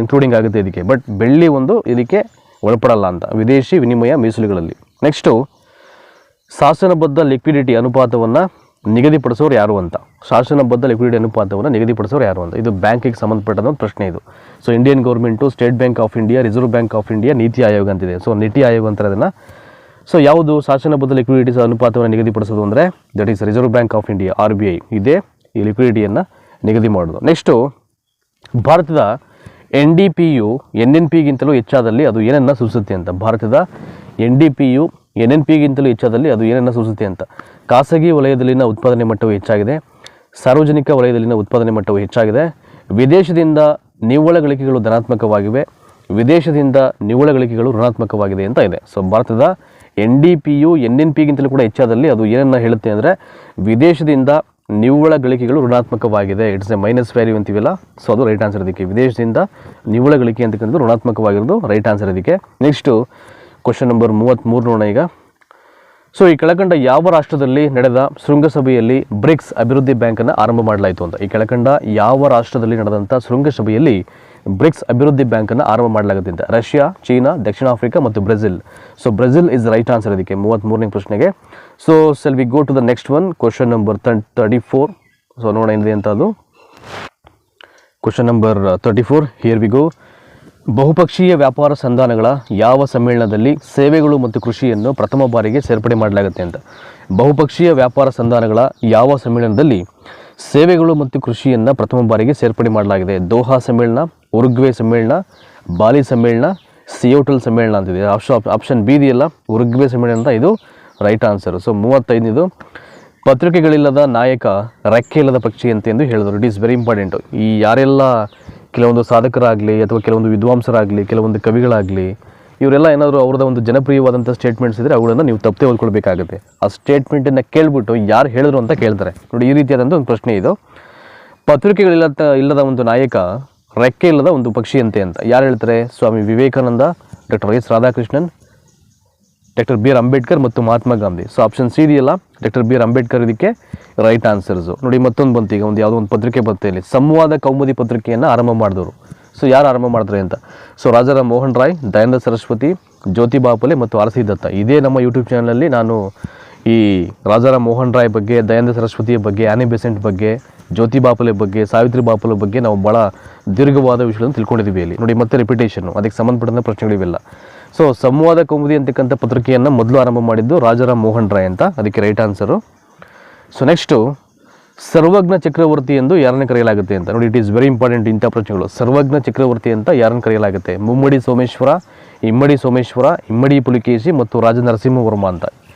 ಇನ್ಕ್ಲೂಡಿಂಗ್ ಆಗುತ್ತೆ ಇದಕ್ಕೆ. ಬಟ್ ಬೆಳ್ಳಿ ಒಂದು ಇದಕ್ಕೆ ಒಳಪಡಲ್ಲ ಅಂತ ವಿದೇಶಿ ವಿನಿಮಯ ಮೀಸಲುಗಳಲ್ಲಿ. ನೆಕ್ಸ್ಟು ಶಾಸನಬದ್ಧ ಲಿಕ್ವಿಡಿಟಿ ಅನುಪಾತವನ್ನು ನಿಗದಿಪಡಿಸೋರು ಯಾರು ಅಂತ. ಶಾಸನಬದ್ಧ ಲಿಕ್ವಿಡಿಟಿ ಅನುಪಾತವನ್ನು ನಿಗದಿಪಡಿಸೋರು ಯಾರು ಅಂತ. ಇದು ಬ್ಯಾಂಕಿಗೆ ಸಂಬಂಧಪಟ್ಟಂಥ ಒಂದು ಪ್ರಶ್ನೆ ಇದು. So Indian government, state bank of India, reserve bank of India, NITI Aayog ಅಂತಿದೆ. ಸೊ ನೀತಿ ಆಯೋಗ ಅಂತಾರೆ ಅದನ್ನು. ಸೊ ಯಾವುದು ಶಾಸನಬದ್ಧ ಲಿಕ್ವಿಡಿಟಿ ಅನುಪಾತವನ್ನು ನಿಗದಿಪಡಿಸೋದು ಅಂದರೆ that is reserve bank of India, RBI ಇದೇ ಈ ಲಿಕ್ವಿಡಿಟಿಯನ್ನು ನಿಗದಿ ಮಾಡೋದು. ನೆಕ್ಸ್ಟು ಭಾರತದ NDPಯು NNPಗಿಂತಲೂ ಹೆಚ್ಚಾದಲ್ಲಿ ಅದು ಏನನ್ನು ಸೂಚಿಸುತ್ತೆ ಅಂತ. ಭಾರತದ NDPಯು NNPಗಿಂತಲೂ ಹೆಚ್ಚಾದಲ್ಲಿ ಅದು ಏನನ್ನು ಸೂಚಿಸುತ್ತೆ ಅಂತ. ಖಾಸಗಿ ವಲಯದಲ್ಲಿನ ಉತ್ಪಾದನೆ ಮಟ್ಟವು ಹೆಚ್ಚಾಗಿದೆ, ಸಾರ್ವಜನಿಕ ವಲಯದಲ್ಲಿನ ಉತ್ಪಾದನೆ ಮಟ್ಟವು ಹೆಚ್ಚಾಗಿದೆ, ವಿದೇಶದಿಂದ ನಿವ್ವಳ ಗಳಿಕೆಗಳು ಧನಾತ್ಮಕವಾಗಿವೆ, ವಿದೇಶದಿಂದ ನಿವ್ವಳ ಗಳಿಕೆಗಳು ಋಣಾತ್ಮಕವಾಗಿದೆ ಅಂತ ಇದೆ. ಸೊ ಭಾರತದ NDPಯು NNPಗಿಂತಲೂ ಕೂಡ ಹೆಚ್ಚಾದಲ್ಲಿ ಅದು ಏನನ್ನು ಹೇಳುತ್ತೆ ಅಂದರೆ ವಿದೇಶದಿಂದ ನಿವ್ವಳ ಗಳಿಕೆಗಳು ಋಣಾತ್ಮಕವಾಗಿದೆ. ಇಟ್ಸ್ ಎ ಮೈನಸ್ ವ್ಯಾಲ್ಯೂ ಅಂತೀವಲ್ಲ, ಸೊ ಅದು ರೈಟ್ ಆನ್ಸರ್ ಇದಕ್ಕೆ. ವಿದೇಶದಿಂದ ನಿವ್ವಳ ಗಳಿಕೆ ಅಂತಕ್ಕಂಥದ್ದು ಋಣಾತ್ಮಕವಾಗಿರೋದು ರೈಟ್ ಆನ್ಸರ್ ಇದಕ್ಕೆ. ನೆಕ್ಸ್ಟು ಕ್ವಶನ್ ನಂಬರ್ 33 ನೋಡೋಣ ಈಗ. ಸೊ ಈ ಕೆಳಕಂಡ ಯಾವ ರಾಷ್ಟ್ರದಲ್ಲಿ ನಡೆದ ಶೃಂಗಸಭೆಯಲ್ಲಿ ಬ್ರಿಕ್ಸ್ ಅಭಿವೃದ್ಧಿ ಬ್ಯಾಂಕನ್ನು ಆರಂಭ ಮಾಡಲಾಯಿತು ಅಂತ. ಈ ಕೆಳಕಂಡ ಯಾವ ರಾಷ್ಟ್ರದಲ್ಲಿ ನಡೆದಂಥ ಶೃಂಗಸಭೆಯಲ್ಲಿ ಬ್ರಿಕ್ಸ್ ಅಭಿವೃದ್ಧಿ ಬ್ಯಾಂಕನ್ನು ಆರಂಭ ಮಾಡಲಾಗುತ್ತೆ ಅಂತ. ರಷ್ಯಾ, ಚೀನಾ, ದಕ್ಷಿಣ ಆಫ್ರಿಕಾ ಮತ್ತು Brazil. So Brazil is right answer ಇದಕ್ಕೆ 33ನೇ ಪ್ರಶ್ನೆಗೆ. So shall we go to the next one, question number 34. So ನೋಡೋಣ ಏನಿದೆ ಅಂತ ಅದು. Question number 34, here we go. ಬಹುಪಕ್ಷೀಯ ವ್ಯಾಪಾರ ಸಂಧಾನಗಳ ಯಾವ ಸಮ್ಮೇಳನದಲ್ಲಿ ಸೇವೆಗಳು ಮತ್ತು ಕೃಷಿಯನ್ನು ಪ್ರಥಮ ಬಾರಿಗೆ ಸೇರ್ಪಡೆ ಮಾಡಲಾಗುತ್ತೆ ಅಂತ. ಬಹುಪಕ್ಷೀಯ ವ್ಯಾಪಾರ ಸಂಧಾನಗಳ ಯಾವ ಸಮ್ಮೇಳನದಲ್ಲಿ ಸೇವೆಗಳು ಮತ್ತು ಕೃಷಿಯನ್ನು ಪ್ರಥಮ ಬಾರಿಗೆ ಸೇರ್ಪಡೆ ಮಾಡಲಾಗಿದೆ. ದೋಹಾ ಸಮ್ಮೇಳನ, ಉರುಗ್ವೆ ಸಮ್ಮೇಳನ, ಬಾಲಿ ಸಮ್ಮೇಳನ, ಸಿಯೋಟಲ್ ಸಮ್ಮೇಳನ ಅಂತಿದೆ. ಆಪ್ಷನ್ ಬಿ ಇದೆಯಲ್ಲ, ಉರುಗ್ವೆ ಸಮ್ಮೇಳನ ಅಂತ, ಇದು ರೈಟ್ ಆನ್ಸರ್. ಸೊ 35 ಪತ್ರಿಕೆಗಳಿಲ್ಲದ ನಾಯಕ ರೆಕ್ಕೆ ಇಲ್ಲದ ಪಕ್ಷಿ ಅಂತ ಎಂದು ಹೇಳಿದರು. It is very important. ಈ ಯಾರೆಲ್ಲ ಕೆಲವೊಂದು ಸಾಧಕರಾಗಲಿ ಅಥವಾ ಕೆಲವೊಂದು ವಿದ್ವಾಂಸರಾಗಲಿ ಕೆಲವೊಂದು ಕವಿಗಳಾಗಲಿ ಇವರೆಲ್ಲ ಏನಾದರೂ ಅವ್ರದ್ದು ಒಂದು ಜನಪ್ರಿಯವಾದಂಥ ಸ್ಟೇಟ್ಮೆಂಟ್ಸ್ ಇದ್ದರೆ ಅವುಗಳನ್ನು ನೀವು ತಪ್ಪದೆ ಓದ್ಕೊಳ್ಬೇಕಾಗುತ್ತೆ. ಆ ಸ್ಟೇಟ್ಮೆಂಟನ್ನು ಕೇಳಿಬಿಟ್ಟು ಯಾರು ಹೇಳಿದ್ರು ಅಂತ ಕೇಳ್ತಾರೆ ನೋಡಿ. ಈ ರೀತಿಯಾದಂಥ ಒಂದು ಪ್ರಶ್ನೆ ಇದು. ಪತ್ರಿಕೆಗಳಿಲ್ಲದ ಒಂದು ನಾಯಕ ರೆಕ್ಕೆ ಇಲ್ಲದ ಒಂದು ಪಕ್ಷಿ ಅಂತೆ ಅಂತ ಯಾರು ಹೇಳ್ತಾರೆ? Swami Vivekananda, doctor S Radhakrishnan, doctor B R Ambedkar ಮತ್ತು Mahatma Gandhi. So option C ಇದೆಯಲ್ಲ, ಡಾಕ್ಟರ್ ಬಿ ಆರ್ ಅಂಬೇಡ್ಕರ್ ಇದಕ್ಕೆ ರೈಟ್ ಆನ್ಸರ್ಸು. ನೋಡಿ ಮತ್ತೊಂದು ಬಂತು ಈಗ, ಒಂದು ಯಾವುದೋ ಒಂದು ಪತ್ರಿಕೆ ಬರುತ್ತೆ ಇಲ್ಲಿ, ಸಂವಾದ ಕೌಮುದಿ ಪತ್ರಿಕೆಯನ್ನು ಆರಂಭ ಮಾಡಿದವರು. ಸೊ ಯಾರು ಆರಂಭ ಮಾಡ್ತಾರೆ ಅಂತ? ಸೊ ರಾಜಾರಾಮ್ ಮೋಹನ್ ರಾಯ್, ದಯಾನಂದ ಸರಸ್ವತಿ, ಜ್ಯೋತಿಬಾ ಫುಲೆ ಮತ್ತು ಆರ್.ಸಿ. ದತ್ತ. ಇದೇ ನಮ್ಮ ಯೂಟ್ಯೂಬ್ ಚಾನಲಲ್ಲಿ ನಾನು ಈ ರಾಜಾರಾಮ್ ಮೋಹನ್ ರಾಯ್ ಬಗ್ಗೆ, ದಯಾನಂದ ಸರಸ್ವತಿಯ ಬಗ್ಗೆ, ಆನಿ ಬೆಸೆಂಟ್ ಬಗ್ಗೆ, ಜ್ಯೋತಿಬಾ ಫುಲೆ ಬಗ್ಗೆ, ಸಾವಿತ್ರಿಬಾ ಫುಲೆ ಬಗ್ಗೆ ನಾವು ಭಾಳ ದೀರ್ಘವಾದ ವಿಷಯಗಳನ್ನು ತಿಳ್ಕೊಂಡಿದ್ದೀವಿ ಇಲ್ಲಿ ನೋಡಿ. ಮತ್ತೆ ರಿಪಿಟೇಷನ್ನು, ಅದಕ್ಕೆ ಸಂಬಂಧಪಟ್ಟಂಥ ಪ್ರಶ್ನೆಗಳಿವೆಲ್ಲ. ಸೊ ಸಂವಾದ ಕೌಮುದಿ ಅಂತಕ್ಕಂಥ ಪತ್ರಿಕೆಯನ್ನು ಮೊದಲು ಆರಂಭ ಮಾಡಿದ್ದು ರಾಜಾರಾಮ್ ಮೋಹನ್ ರಾಯ್ ಅಂತ, ಅದಕ್ಕೆ ರೈಟ್ ಆನ್ಸರು. ಸೊ ನೆಕ್ಸ್ಟು ಸರ್ವಜ್ಞ ಚಕ್ರವರ್ತಿ ಎಂದು ಯಾರನ್ನು ಕರೆಯಲಾಗುತ್ತೆ ಅಂತ ನೋಡಿ. ಇಟ್ ಈಸ್ ವೆರಿ ಇಂಪಾರ್ಟೆಂಟ್ ಇಂಥ ಪ್ರಶ್ನೆಗಳು. ಸರ್ವಜ್ಞ ಚಕ್ರವರ್ತಿ ಅಂತ ಯಾರನ್ನು ಕರೆಯಲಾಗುತ್ತೆ? ಮುಮ್ಮಡಿ ಸೋಮೇಶ್ವರ, ಇಮ್ಮಡಿ ಸೋಮೇಶ್ವರ, ಇಮ್ಮಡಿ ಪುಲಿಕೇಶಿ ಮತ್ತು ರಾಜ ನರಸಿಂಹವರ್ಮ ಅಂತ.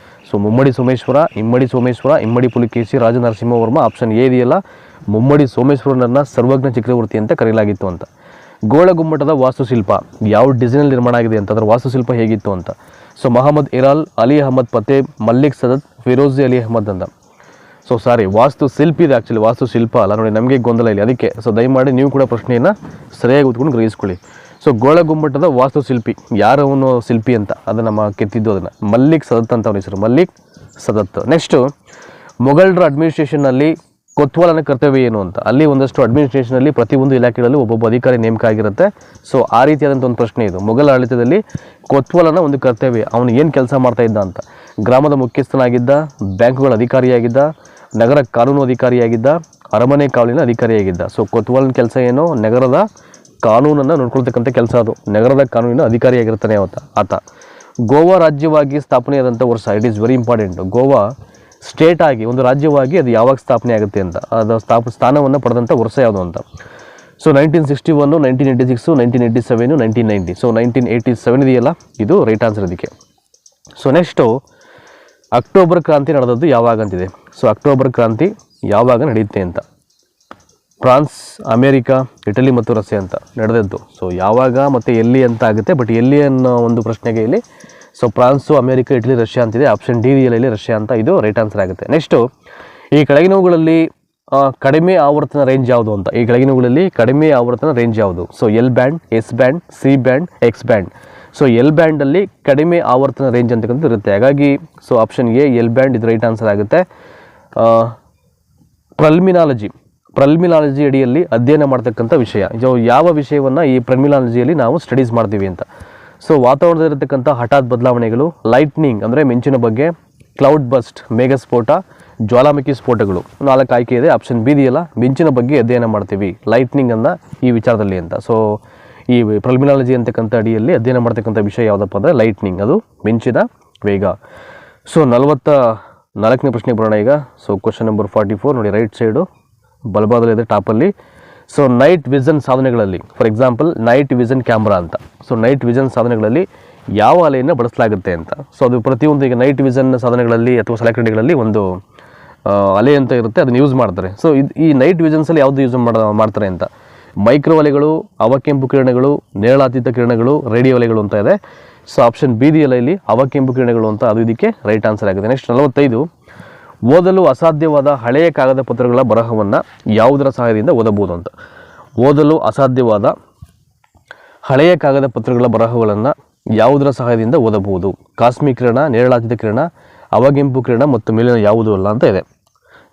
So Mummadi Someshwara, Immadi Pulakeshi, Raja Narasimhavarma. Option A ಇದೆಯಲ್ಲ, ಮುಮ್ಮಡಿ ಸೋಮೇಶ್ವರನನ್ನು ಸರ್ವಜ್ಞ ಚಕ್ರವರ್ತಿ ಅಂತ ಕರೆಯಲಾಗಿತ್ತು ಅಂತ. ಗೋಳಗುಮ್ಮಟದ ವಾಸ್ತುಶಿಲ್ಪ ಯಾವ ಡಿಸೈನಲ್ಲಿ ನಿರ್ಮಾಣ ಆಗಿದೆ ಅಂತ, ಅದರ ವಾಸ್ತುಶಿಲ್ಪ ಹೇಗಿತ್ತು ಅಂತ. ಸೊ ಮಹಮ್ಮದ್ ಇರಾಲ್, ಅಲಿ ಅಹಮದ್ ಫತೆ, ಮಲ್ಲಿಕ್ ಸದತ್, ಫಿರೋಜಿ ಅಲಿ ಅಹಮದ್ ಅಂತ. ಸೊ ಸಾರಿ, ವಾಸ್ತುಶಿಲ್ಪಿ ಇದೆ ಆ್ಯಕ್ಚುಲಿ, ವಾಸ್ತುಶಿಲ್ಪ ಅಲ್ಲ ನೋಡಿ, ನಮಗೆ ಗೊಂದಲ ಇಲ್ಲ ಅದಕ್ಕೆ. ಸೊ ದಯಮಾಡಿ ನೀವು ಕೂಡ ಪ್ರಶ್ನೆಯನ್ನು ಸರಿಯಾಗಿ ಓದ್ಕೊಂಡು ಗ್ರಹಿಸ್ಕೊಳ್ಳಿ. ಸೊ ಗೋಳಗುಮ್ಮಟದ ವಾಸ್ತುಶಿಲ್ಪಿ ಯಾರವನು ಶಿಲ್ಪಿ ಅಂತ, ಅದು ನಮ್ಮ ಕೆತ್ತಿದ್ದು ಅದನ್ನು, ಮಲ್ಲಿಕ್ ಸದತ್ ಅಂತ ಅವನ ಹೆಸರು, ಮಲ್ಲಿಕ್ ಸದತ್. ನೆಕ್ಸ್ಟು ಮೊಘಲರ ಅಡ್ಮಿನಿಸ್ಟ್ರೇಷನ್ನಲ್ಲಿ ಕೊತ್ವಾಲನ ಕರ್ತವ್ಯ ಏನು ಅಂತ. ಅಲ್ಲಿ ಒಂದಷ್ಟು ಅಡ್ಮಿನಿಸ್ಟ್ರೇಷನಲ್ಲಿ ಪ್ರತಿಯೊಂದು ಇಲಾಖೆಗಳಲ್ಲಿ ಒಬ್ಬೊಬ್ಬ ಅಧಿಕಾರಿ ನೇಮಕ ಆಗಿರುತ್ತೆ. ಸೊ ಆ ರೀತಿಯಾದಂಥ ಒಂದು ಪ್ರಶ್ನೆ ಇದು. ಮೊಘಲ ಆಡಳಿತದಲ್ಲಿ ಕೊತ್ವಾಲನ ಒಂದು ಕರ್ತವ್ಯ, ಅವನು ಏನು ಕೆಲಸ ಮಾಡ್ತಾ ಇದ್ದ ಅಂತ. ಗ್ರಾಮದ ಮುಖ್ಯಸ್ಥನಾಗಿದ್ದ, ಬ್ಯಾಂಕುಗಳ ಅಧಿಕಾರಿಯಾಗಿದ್ದ, ನಗರ ಕಾನೂನು ಅಧಿಕಾರಿಯಾಗಿದ್ದ, ಅರಮನೆ ಕಾವಲಿನ ಅಧಿಕಾರಿಯಾಗಿದ್ದ. ಸೊ ಕೊತ್ವಾಲನ ಕೆಲಸ ಏನು? ನಗರದ ಕಾನೂನನ್ನು ನೋಡ್ಕೊಳ್ತಕ್ಕಂಥ ಕೆಲಸ ಅದು. ನಗರದ ಕಾನೂನಿನ ಅಧಿಕಾರಿಯಾಗಿರ್ತಾನೆ ಆತ. ಗೋವಾ ರಾಜ್ಯವಾಗಿ ಸ್ಥಾಪನೆಯಾದಂಥ ವರ್ಷ, it is very important. Goa state ಆಗಿ, ಒಂದು ರಾಜ್ಯವಾಗಿ ಅದು ಯಾವಾಗ ಸ್ಥಾಪನೆ ಆಗುತ್ತೆ ಅಂತ, ಅದು ಸ್ಥಾನವನ್ನು ಪಡೆದಂಥ ವರ್ಷ ಯಾವುದು ಅಂತ. ಸೊ 1961, 1986, 1987, 1990. ಸೊ 1987 ಇದೆಯಲ್ಲ, ಇದು ರೈಟ್ ಆನ್ಸರ್ ಇದಕ್ಕೆ. ಸೊ ನೆಕ್ಸ್ಟು ಅಕ್ಟೋಬರ್ ಕ್ರಾಂತಿ ನಡೆದದ್ದು ಯಾವಾಗ ಅಂತಿದೆ. ಸೊ ಅಕ್ಟೋಬರ್ ಕ್ರಾಂತಿ ಯಾವಾಗ ನಡೆಯುತ್ತೆ ಅಂತ. ಫ್ರಾನ್ಸ್, ಅಮೇರಿಕಾ, ಇಟಲಿ ಮತ್ತು ರಷ್ಯಾ ಅಂತ ನಡೆದದ್ದು. ಸೊ ಯಾವಾಗ ಮತ್ತು ಎಲ್ಲಿ ಅಂತ ಆಗುತ್ತೆ, ಬಟ್ ಎಲ್ಲಿ ಅನ್ನೋ ಒಂದು ಪ್ರಶ್ನೆಗೆ ಇಲ್ಲಿ so prawns, America, Italy, Russia ಅಂತಿದೆ. ಆಪ್ಷನ್ ಡಿ ಇಲ್ಲಿ ರಷ್ಯಾ ಅಂತ, ಇದು ರೈಟ್ ಆನ್ಸರ್ ಆಗುತ್ತೆ. ನೆಕ್ಸ್ಟು ಈ ಕೆಳಗಿನವುಗಳಲ್ಲಿ ಕಡಿಮೆ ಆವರ್ತನ ರೇಂಜ್ ಯಾವುದು ಅಂತ. ಈ ಕೆಳಗಿನವುಗಳಲ್ಲಿ ಕಡಿಮೆ ಆವರ್ತನ ರೇಂಜ್ ಯಾವುದು. So L band, S band, C band, X band. So L ಬ್ಯಾಂಡಲ್ಲಿ ಕಡಿಮೆ ಆವರ್ತನ ರೇಂಜ್ ಅಂತಕ್ಕಂಥದ್ದು ಇರುತ್ತೆ. ಹಾಗಾಗಿ so option A L band ಇದು ರೈಟ್ ಆನ್ಸರ್ ಆಗುತ್ತೆ. ಪ್ರಲ್ಮಿನಾಲಜಿ ಅಡಿಯಲ್ಲಿ ಅಧ್ಯಯನ ಮಾಡ್ತಕ್ಕಂಥ ವಿಷಯ ಯಾವ ವಿಷಯವನ್ನು ಈ ಪ್ರಲ್ಮಿನಾಲಜಿಯಲ್ಲಿ ನಾವು ಸ್ಟಡೀಸ್ ಮಾಡ್ತೀವಿ ಅಂತ. ಸೊ ವಾತಾವರಣದಲ್ಲಿರತಕ್ಕಂಥ ಹಠಾತ್ ಬದಲಾವಣೆಗಳು, ಲೈಟ್ನಿಂಗ್ ಅಂದರೆ ಮಿಂಚಿನ ಬಗ್ಗೆ, ಕ್ಲೌಡ್ ಬಸ್ಟ್ ಮೇಘಸ್ಫೋಟ, ಜ್ವಾಲಾಮುಖಿ ಸ್ಫೋಟಗಳು. 4 ಆಯ್ಕೆ ಇದೆ. ಆಪ್ಷನ್ ಬಿ ಇದೆಯಲ್ಲ, ಮಿಂಚಿನ ಬಗ್ಗೆ ಅಧ್ಯಯನ ಮಾಡ್ತೀವಿ ಲೈಟ್ನಿಂಗ್ ಅನ್ನು ಈ ವಿಚಾರದಲ್ಲಿ ಅಂತ. ಸೊ ಈ ಪ್ರಲ್ಮಿನಾಲಜಿ ಅಂತಕ್ಕಂಥ ಅಡಿಯಲ್ಲಿ ಅಧ್ಯಯನ ಮಾಡ್ತಕ್ಕಂಥ ವಿಷಯ ಯಾವುದಪ್ಪ ಅಂದರೆ ಲೈಟ್ನಿಂಗ್, ಅದು ಮಿಂಚಿನ ವೇಗ. ಸೊ 44ನೇ ಪ್ರಶ್ನೆಗೆ ಬರೋಣ ಈಗ. ಸೊ ಕ್ವಶನ್ ನಂಬರ್ 44 ನೋಡಿ, ರೈಟ್ ಸೈಡು ಬಲಭಾಗದಲ್ಲಿದೆ ಟಾಪಲ್ಲಿ. ಸೊ ನೈಟ್ ವಿಷನ್ ಸಾಧನೆಗಳಲ್ಲಿ, for example night vision camera ಅಂತ. ಸೊ ನೈಟ್ ವಿಷನ್ ಸಾಧನೆಗಳಲ್ಲಿ ಯಾವ ಅಲೆಯನ್ನು ಬಳಸಲಾಗುತ್ತೆ ಅಂತ. ಸೊ ಅದು ಪ್ರತಿಯೊಂದು ಈಗ ನೈಟ್ ವಿಷನ್ ಸಾಧನೆಗಳಲ್ಲಿ ಅಥವಾ ಸಲಕರಣೆಗಳಲ್ಲಿ ಒಂದು ಅಲೆ ಅಂತ ಇರುತ್ತೆ, ಅದನ್ನು ಯೂಸ್ ಮಾಡ್ತಾರೆ. ಸೊ ಈ ನೈಟ್ ವಿಷನ್ಸಲ್ಲಿ ಯಾವುದು ಯೂಸ್ ಮಾಡ್ತಾರೆ ಅಂತ. ಮೈಕ್ರೋ ಅಲೆಗಳು, ಅವಕೆಂಪು ಕಿರಣಗಳು, ನೇರಳಾತೀತ ಕಿರಣಗಳು, ರೇಡಿಯೋ ಅಲೆಗಳು ಅಂತ ಇದೆ. ಸೊ ಆಪ್ಷನ್ ಬಿ ಇದೆಯಲ್ಲ ಇಲ್ಲಿ ಅವಕೆಂಪು ಕಿರಣಗಳು ಅಂತ, ಅದು ಇದಕ್ಕೆ ರೈಟ್ ಆನ್ಸರ್ ಆಗಿದೆ. ನೆಕ್ಸ್ಟ್ 45, ಓದಲು ಅಸಾಧ್ಯವಾದ ಹಳೆಯ ಕಾಗದ ಪತ್ರಗಳ ಬರಹವನ್ನು ಯಾವುದರ ಸಹಾಯದಿಂದ ಓದಬಹುದು ಅಂತ. ಓದಲು ಅಸಾಧ್ಯವಾದ ಹಳೆಯ ಕಾಗದ ಪತ್ರಗಳ ಬರಹಗಳನ್ನು ಯಾವುದರ ಸಹಾಯದಿಂದ ಓದಬಹುದು. ಕಾಸ್ಮಿಕ್ ಕಿರಣ, ನೇರಳಾತೀತ ಕಿರಣ, ಅವಗೆಂಪು ಕಿರಣ ಮತ್ತು ಮೇಲಿನ ಯಾವುದೂ ಅಲ್ಲ ಅಂತ ಇದೆ.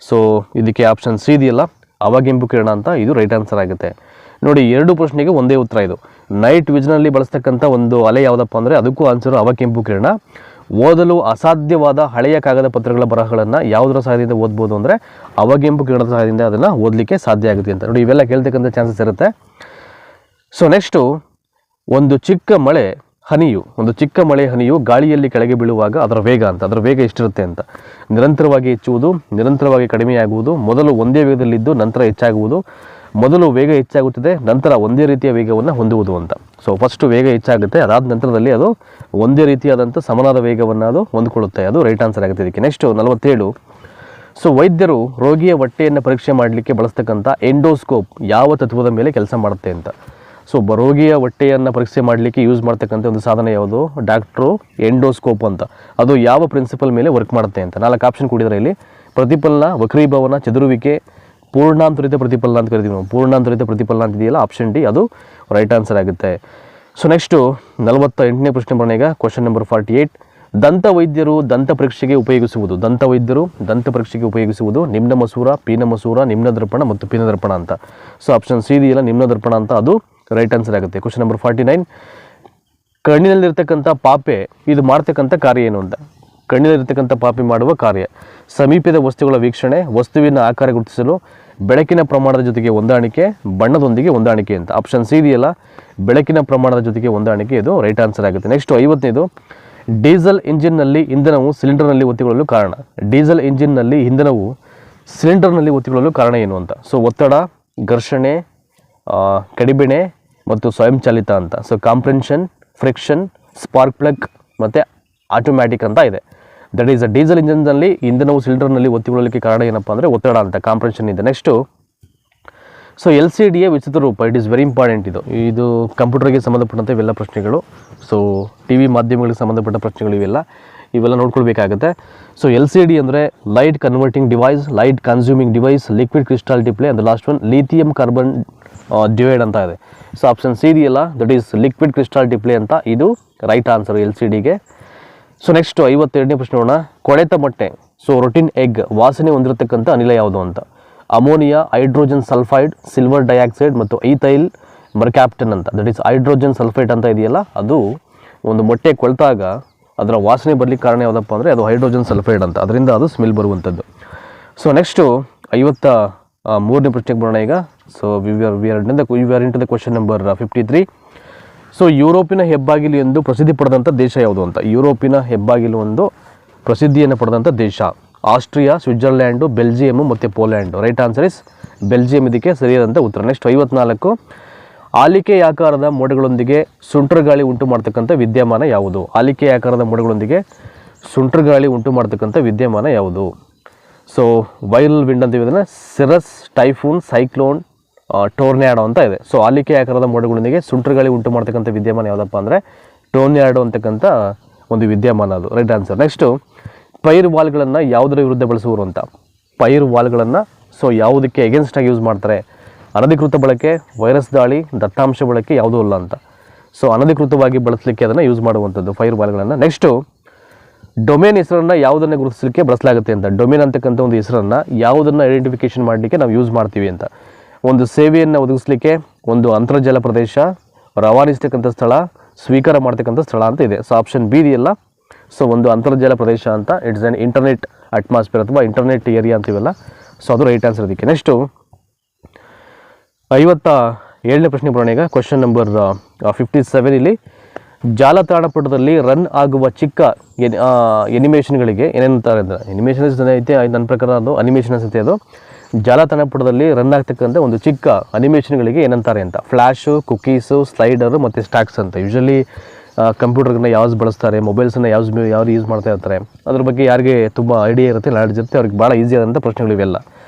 ಸೊ ಇದಕ್ಕೆ ಆಪ್ಷನ್ ಸಿ ಇದೆಯಲ್ಲ, ಅವಗೆಂಪು ಕಿರಣ ಅಂತ, ಇದು ರೈಟ್ ಆನ್ಸರ್ ಆಗುತ್ತೆ. ನೋಡಿ, 2 ಪ್ರಶ್ನೆಗೆ ಒಂದೇ ಉತ್ತರ ಇದು. ನೈಟ್ ವಿಷನಲ್ಲಿ ಬಳಸ್ತಕ್ಕಂಥ ಒಂದು ಅಲೆ ಯಾವುದಪ್ಪ ಅಂದರೆ ಅದಕ್ಕೂ ಆನ್ಸರು ಅವಕೆಂಪು ಕಿರಣ. ಓದಲು ಅಸಾಧ್ಯವಾದ ಹಳೆಯ ಕಾಗದ ಪತ್ರಗಳ ಬರಹಗಳನ್ನು ಯಾವುದರ ಸಹಾಯದಿಂದ ಓದ್ಬೋದು ಅಂದರೆ ಅವಗೆಂಪು ಕಿರಣದ ಸಹಾಯದಿಂದ ಅದನ್ನು ಓದಲಿಕ್ಕೆ ಸಾಧ್ಯ ಆಗುತ್ತೆ ಅಂತ. ನೋಡಿ, ಇವೆಲ್ಲ ಕೇಳ್ತಕ್ಕಂಥ ಚಾನ್ಸಸ್ ಇರುತ್ತೆ. ಸೊ ನೆಕ್ಸ್ಟು ಒಂದು ಚಿಕ್ಕ ಮಳೆ ಹನಿಯು ಗಾಳಿಯಲ್ಲಿ ಕೆಳಗೆ ಬೀಳುವಾಗ ಅದರ ವೇಗ ಅಂತ, ಅದರ ವೇಗ ಎಷ್ಟಿರುತ್ತೆ ಅಂತ. ನಿರಂತರವಾಗಿ ಹೆಚ್ಚುವುದು, ನಿರಂತರವಾಗಿ ಕಡಿಮೆಯಾಗುವುದು, ಮೊದಲು ಒಂದೇ ವೇಗದಲ್ಲಿದ್ದು ನಂತರ ಹೆಚ್ಚಾಗುವುದು, ಮೊದಲು ವೇಗ ಹೆಚ್ಚಾಗುತ್ತದೆ ನಂತರ ಒಂದೇ ರೀತಿಯ ವೇಗವನ್ನು ಹೊಂದುವುದು ಅಂತ. ಸೊ ಫಸ್ಟು ವೇಗ ಹೆಚ್ಚಾಗುತ್ತೆ, ಅದಾದ ನಂತರದಲ್ಲಿ ಅದು ಒಂದೇ ರೀತಿಯಾದಂಥ ಸಮನಾದ ವೇಗವನ್ನು ಅದು ಹೊಂದಿಕೊಳ್ಳುತ್ತೆ, ಅದು ರೈಟ್ ಆನ್ಸರ್ ಆಗುತ್ತೆ ಇದಕ್ಕೆ. ನೆಕ್ಸ್ಟು 47, ಸೊ ವೈದ್ಯರು ರೋಗಿಯ ಹೊಟ್ಟೆಯನ್ನು ಪರೀಕ್ಷೆ ಮಾಡಲಿಕ್ಕೆ ಬಳಸ್ತಕ್ಕಂಥ ಎಂಡೋಸ್ಕೋಪ್ ಯಾವ ತತ್ವದ ಮೇಲೆ ಕೆಲಸ ಮಾಡುತ್ತೆ ಅಂತ. ಸೊ ರೋಗಿಯ ಹೊಟ್ಟೆಯನ್ನು ಪರೀಕ್ಷೆ ಮಾಡಲಿಕ್ಕೆ ಯೂಸ್ ಮಾಡ್ತಕ್ಕಂಥ ಒಂದು ಸಾಧನ ಯಾವುದು, ಡಾಕ್ಟ್ರು ಎಂಡೋಸ್ಕೋಪ್ ಅಂತ. ಅದು ಯಾವ ಪ್ರಿನ್ಸಿಪಲ್ ಮೇಲೆ ವರ್ಕ್ ಮಾಡುತ್ತೆ ಅಂತ. 4 ಆಪ್ಷನ್ ಕೊಟ್ಟಿದ್ದಾರೆ ಇಲ್ಲಿ. ಪ್ರತಿಫಲನ, ವಕ್ರೀಭವನ, ಚದುರುವಿಕೆ, ಪೂರ್ಣಾಂತರಿತ ಪ್ರತಿಫಲನ ಅಂತ ಕರಿತೀವಿ ನಾವು. ಪೂರ್ಣಾಂತರಿತ ಪ್ರತಿಫಲನ ಅಂತಿದೆಯಲ್ಲ, ಆಪ್ಷನ್ ಡಿ ಅದು ರೈಟ್ ಆನ್ಸರ್ ಆಗುತ್ತೆ. ಸೊ ನೆಕ್ಸ್ಟು 48ನೇ ಪ್ರಶ್ನೆ ಬರೋಣ ಈಗ. ಕ್ವಶನ್ ನಂಬರ್ 48, ದಂತ ವೈದ್ಯರು ದಂತ ಪರೀಕ್ಷೆಗೆ ಉಪಯೋಗಿಸುವುದು ನಿಮ್ನ ಮಸೂರ, ಪೀನ ಮಸೂರ, ನಿಮ್ನ ದರ್ಪಣ ಮತ್ತು ಪೀನ ದರ್ಪಣ ಅಂತ. ಸೊ ಆಪ್ಷನ್ ಸಿ ಇದೆಯಲ್ಲ, ನಿಮ್ನ ದರ್ಪಣ ಅಂತ, ಅದು ರೈಟ್ ಆನ್ಸರ್ ಆಗುತ್ತೆ. ಕ್ವಶನ್ ನಂಬರ್ 49, ಕಣ್ಣಿನಲ್ಲಿರ್ತಕ್ಕಂಥ ಪಾಪೆ ಇದು ಮಾಡ್ತಕ್ಕಂಥ ಕಾರ್ಯ ಏನು ಅಂತ. ಕಣ್ಣಿನಲ್ಲಿರ್ತಕ್ಕಂಥ ಪಾಪೆ ಮಾಡುವ ಕಾರ್ಯ ಸಮೀಪದ ವಸ್ತುಗಳ ವೀಕ್ಷಣೆ, ವಸ್ತುವಿನ ಆಕಾರ ಗುರುತಿಸಲು, ಬೆಳಕಿನ ಪ್ರಮಾಣದ ಜೊತೆಗೆ ಹೊಂದಾಣಿಕೆ, ಬಣ್ಣದೊಂದಿಗೆ ಹೊಂದಾಣಿಕೆ ಅಂತ. ಆಪ್ಷನ್ ಸಿ ಇದೆಯಲ್ಲ, ಬೆಳಕಿನ ಪ್ರಮಾಣದ ಜೊತೆಗೆ ಹೊಂದಾಣಿಕೆ, ಇದು ರೈಟ್ ಆನ್ಸರ್ ಆಗುತ್ತೆ. ನೆಕ್ಸ್ಟ್ 50ನೇದು, ಡೀಸೆಲ್ ಇಂಜಿನ್ನಲ್ಲಿ ಇಂಧನವು ಸಿಲಿಂಡರ್ನಲ್ಲಿ ಒತ್ತಿಕೊಳ್ಳಲು ಕಾರಣ. ಡೀಸೆಲ್ ಇಂಜಿನ್ನಲ್ಲಿ ಇಂಧನವು ಸಿಲಿಂಡರ್ನಲ್ಲಿ ಒತ್ತಿಕೊಳ್ಳಲು ಕಾರಣ ಏನು ಅಂತ. ಸೊ ಒತ್ತಡ, ಘರ್ಷಣೆ, ಕಡಿಬೆಣೆ ಮತ್ತು ಸ್ವಯಂಚಾಲಿತ ಅಂತ. So comprehension, friction, spark plug ಮತ್ತು ಆಟೋಮ್ಯಾಟಿಕ್ ಅಂತ ಇದೆ. ದಟ್ ಈಸ್ ಅ ಡೀಸೆಲ್ ಇಂಜಿನ್ನಲ್ಲಿ ಇಂಧನವು ಸಿಲಿಂಡರ್ನಲ್ಲಿ ಒತ್ತಿಕೊಳ್ಳಲಿಕ್ಕೆ ಕಾರಣ ಏನಪ್ಪ ಅಂದರೆ ಒತ್ತಡ ಅಂತ, ಕಾಂಪ್ರೆನ್ಷನ್ ಇದೆ. ನೆಕ್ಸ್ಟು ಸೊ LCDಯ ವಿಚಿತ್ರ ರೂಪ, ಇಟ್ ಈಸ್ ವೆರಿ ಇಂಪಾರ್ಟೆಂಟ್. ಇದು ಕಂಪ್ಯೂಟರ್ಗೆ ಸಂಬಂಧಪಟ್ಟಂಥ ಇವೆಲ್ಲ ಪ್ರಶ್ನೆಗಳು. ಸೊ TV ಮಾಧ್ಯಮಗಳಿಗೆ ಸಂಬಂಧಪಟ್ಟ ಪ್ರಶ್ನೆಗಳು ಇವೆಲ್ಲ ನೋಡ್ಕೊಳ್ಬೇಕಾಗುತ್ತೆ. ಸೊ LCD ಅಂದರೆ light converting device, light consuming device, liquid crystal display, and last one lithium carbon divide ಅಂತ ಇದೆ. ಸೊ ಆಪ್ಷನ್ ಸಿ ಇದೆಯಲ್ಲ, that is liquid crystal display ಅಂತ, ಇದು ರೈಟ್ ಆನ್ಸರ್ LCDಗೆ. ಸೊ ನೆಕ್ಸ್ಟ್ 52ನೇ ಪ್ರಶ್ನೆ ನೋಡೋಣ. ಕೊಳೆತ ಮೊಟ್ಟೆ, ಸೊ ರೊಟಿನ್ ಎಗ್ ವಾಸನೆ ಹೊಂದಿರತಕ್ಕಂಥ ಅನಿಲ ಯಾವುದು ಅಂತ. Ammonia, hydrogen sulphide, silver dioxide ಮತ್ತು ಈಥೈಲ್ ಮರ್ಕ್ಯಾಪ್ಟನ್ ಅಂತ. ದಟ್ ಈಸ್ ಹೈಡ್ರೋಜನ್ ಸಲ್ಫೈಡ್ ಅಂತ ಇದೆಯಲ್ಲ, ಅದು ಒಂದು ಮೊಟ್ಟೆ ಕೊಳ್ತಾಗ ಅದರ ವಾಸನೆ ಬರಲಿಕ್ಕೆ ಕಾರಣ ಯಾವುದಪ್ಪ ಅಂದರೆ ಅದು ಹೈಡ್ರೋಜನ್ ಸಲ್ಫೈಡ್ ಅಂತ, ಅದರಿಂದ ಅದು ಸ್ಮೆಲ್ ಬರುವಂಥದ್ದು. ಸೊ ನೆಕ್ಸ್ಟು 53ನೇ ಪ್ರಶ್ನೆಗೆ ಬರೋಣ ಈಗ. So we are into the question number 53. So ಯುರೋಪಿನ ಹೆಬ್ಬಾಗಿಲು ಎಂದು ಪ್ರಸಿದ್ಧಿ ಪಡೆದಂಥ ದೇಶ ಯಾವುದು ಅಂತ. ಯುರೋಪಿನ ಹೆಬ್ಬಾಗಿಲು ಒಂದು ಪ್ರಸಿದ್ಧಿಯನ್ನು ಪಡೆದಂಥ ದೇಶ ಆಸ್ಟ್ರಿಯಾ, ಸ್ವಿಟ್ಜರ್ಲ್ಯಾಂಡು, ಬೆಲ್ಜಿಯಮು ಮತ್ತು ಪೋಲ್ಯಾಂಡು. ರೈಟ್ ಆನ್ಸರ್ ಇಸ್ ಬೆಲ್ಜಿಯಂ ಇದಕ್ಕೆ ಸರಿಯಾದಂಥ ಉತ್ತರ. ನೆಕ್ಸ್ಟ್ 54. ಆಲಿಕೆಯಾಕಾರದ ಮೋಡಗಳೊಂದಿಗೆ ಸುಂಟರಗಾಳಿ ಉಂಟು ಮಾಡ್ತಕ್ಕಂಥ ವಿದ್ಯಮಾನ ಯಾವುದು? ಆಲಿಕೆಯಾಕಾರದ ಮೋಡಗಳೊಂದಿಗೆ ಸುಂಟರಗಾಳಿ ಉಂಟು ಮಾಡ್ತಕ್ಕಂಥ ವಿದ್ಯಮಾನ ಯಾವುದು? ಸೊ ವೈರಲ್ ವಿಂಡ್ ಅಂತೀವಿ ಇದನ್ನು. ಸಿರಸ್, ಟೈಫೂನ್, ಸೈಕ್ಲೋನ್, ಟೋರ್ನ್ಯಾಡೋ ಅಂತ ಇದೆ. ಸೊ ಆಲಿಕೆಯಾಕಾರದ ಮೋಡಗಳೊಂದಿಗೆ ಸುಂಟರಗಾಳಿ ಉಂಟು ಮಾಡ್ತಕ್ಕಂಥ ವಿದ್ಯಮಾನ ಯಾವುದಪ್ಪ ಅಂದರೆ ಟೋರ್ನ್ಯಾಡೋ ಅಂತಕ್ಕಂಥ ಒಂದು ವಿದ್ಯಮಾನ ಅದು. Right answer. ನೆಕ್ಸ್ಟು ಪೈರ್ ವಾಲ್ಗಳನ್ನು ಯಾವುದರ ವಿರುದ್ಧ ಬಳಸುವರು ಅಂತ. ಪೈರ್ ವಾಲ್ಗಳನ್ನು ಸೊ ಯಾವುದಕ್ಕೆ ಎಗೇನ್ಸ್ಟಾಗಿ ಯೂಸ್ ಮಾಡ್ತಾರೆ? ಅನಧಿಕೃತ ಬಳಕೆ, ವೈರಸ್ ದಾಳಿ, ದತ್ತಾಂಶ ಬಳಕೆ ಯಾವುದೂ ಇಲ್ಲ ಅಂತ. ಸೊ ಅನಧಿಕೃತವಾಗಿ ಬಳಸಲಿಕ್ಕೆ ಅದನ್ನು ಯೂಸ್ ಮಾಡುವಂಥದ್ದು ಫೈರ್ ವಾಲ್ಗಳನ್ನು. ನೆಕ್ಸ್ಟು ಡೊಮೇನ್ ಹೆಸರನ್ನು ಯಾವುದನ್ನು ಗುರುತಿಸಲಿಕ್ಕೆ ಬಳಸಲಾಗುತ್ತೆ ಅಂತ. ಡೊಮೇನ್ ಅಂತಕ್ಕಂಥ ಒಂದು ಹೆಸರನ್ನು ಯಾವುದನ್ನು ಐಡೆಂಟಿಫಿಕೇಷನ್ ಮಾಡಲಿಕ್ಕೆ ನಾವು ಯೂಸ್ ಮಾಡ್ತೀವಿ ಅಂತ. ಒಂದು ಸೇವೆಯನ್ನು ಒದಗಿಸಲಿಕ್ಕೆ, ಒಂದು ಅಂತರ್ಜಾಲ ಪ್ರದೇಶ, ರವಾನಿಸ್ತಕ್ಕಂಥ ಸ್ಥಳ, ಸ್ವೀಕಾರ ಮಾಡ್ತಕ್ಕಂಥ ಸ್ಥಳ ಅಂತ ಇದೆ. ಸೊ ಆಪ್ಷನ್ ಬಿ ಇದೆಯಲ್ಲ. ಸೊ ಒಂದು ಅಂತರ್ಜಾಲ ಪ್ರದೇಶ ಅಂತ, ಇಟ್ಸ್ ಆನ್ ಇಂಟರ್ನೆಟ್ ಅಟ್ಮಾಸ್ಫಿಯರ್ ಅಥವಾ ಇಂಟರ್ನೆಟ್ ಏರಿಯಾ ಅಂತೀವಲ್ಲ. ಸೊ ಅದು ರೈಟ್ ಆನ್ಸರ್ ಇದಕ್ಕೆ. ನೆಕ್ಸ್ಟು 57ನೇ ಪ್ರಶ್ನೆ ಬರೋಣ ಈಗ. Question number 57. ಇಲ್ಲಿ ಜಾಲತಾಣ ಪುಟದಲ್ಲಿ ರನ್ ಆಗುವ ಚಿಕ್ಕ ಎನಿಮೇಷನ್ಗಳಿಗೆ ಏನೇನಂತಾರೆ ಅಂದರೆ, ಎನಿಮೇಷನ್ ಐತೆ ನನ್ನ ಪ್ರಕಾರ ಅದು ಅನಿಮೇಷನ್ ಅನ್ಸುತ್ತೆ. ಅದು ಜಾಲತಾಣ ಪುಟದಲ್ಲಿ ರನ್ ಆಗ್ತಕ್ಕಂಥ ಒಂದು ಚಿಕ್ಕ ಅನಿಮೇಷನ್ಗಳಿಗೆ ಏನಂತಾರೆ ಅಂತ. ಫ್ಲ್ಯಾಶು, ಕುಕೀಸು, ಸ್ಲೈಡರು ಮತ್ತು ಸ್ಟ್ಯಾಕ್ಸ್ ಅಂತ. ಯೂಶಲಿ ಕಂಪ್ಯೂಟರ್ಗಳನ್ನ ಯಾವ್ದು ಬಳಸ್ತಾರೆ, ಮೊಬೈಲ್ಸನ್ನು ಯಾವ್ದು ಯೂಸ್ ಮಾಡ್ತಾ ಇರ್ತಾರೆ, ಅದ್ರ ಬಗ್ಗೆ ಯಾರಿಗೆ ತುಂಬ ಐಡಿಯಾ ಇರುತ್ತೆ, ನಾಲೆಡ್ಜ್ ಇರುತ್ತೆ, ಅವ್ರಿಗೆ ಭಾಳ ಈಸಿ ಆದಂಥ ಪ್ರಶ್ನೆಗಳು ಇವೆಲ್ಲ.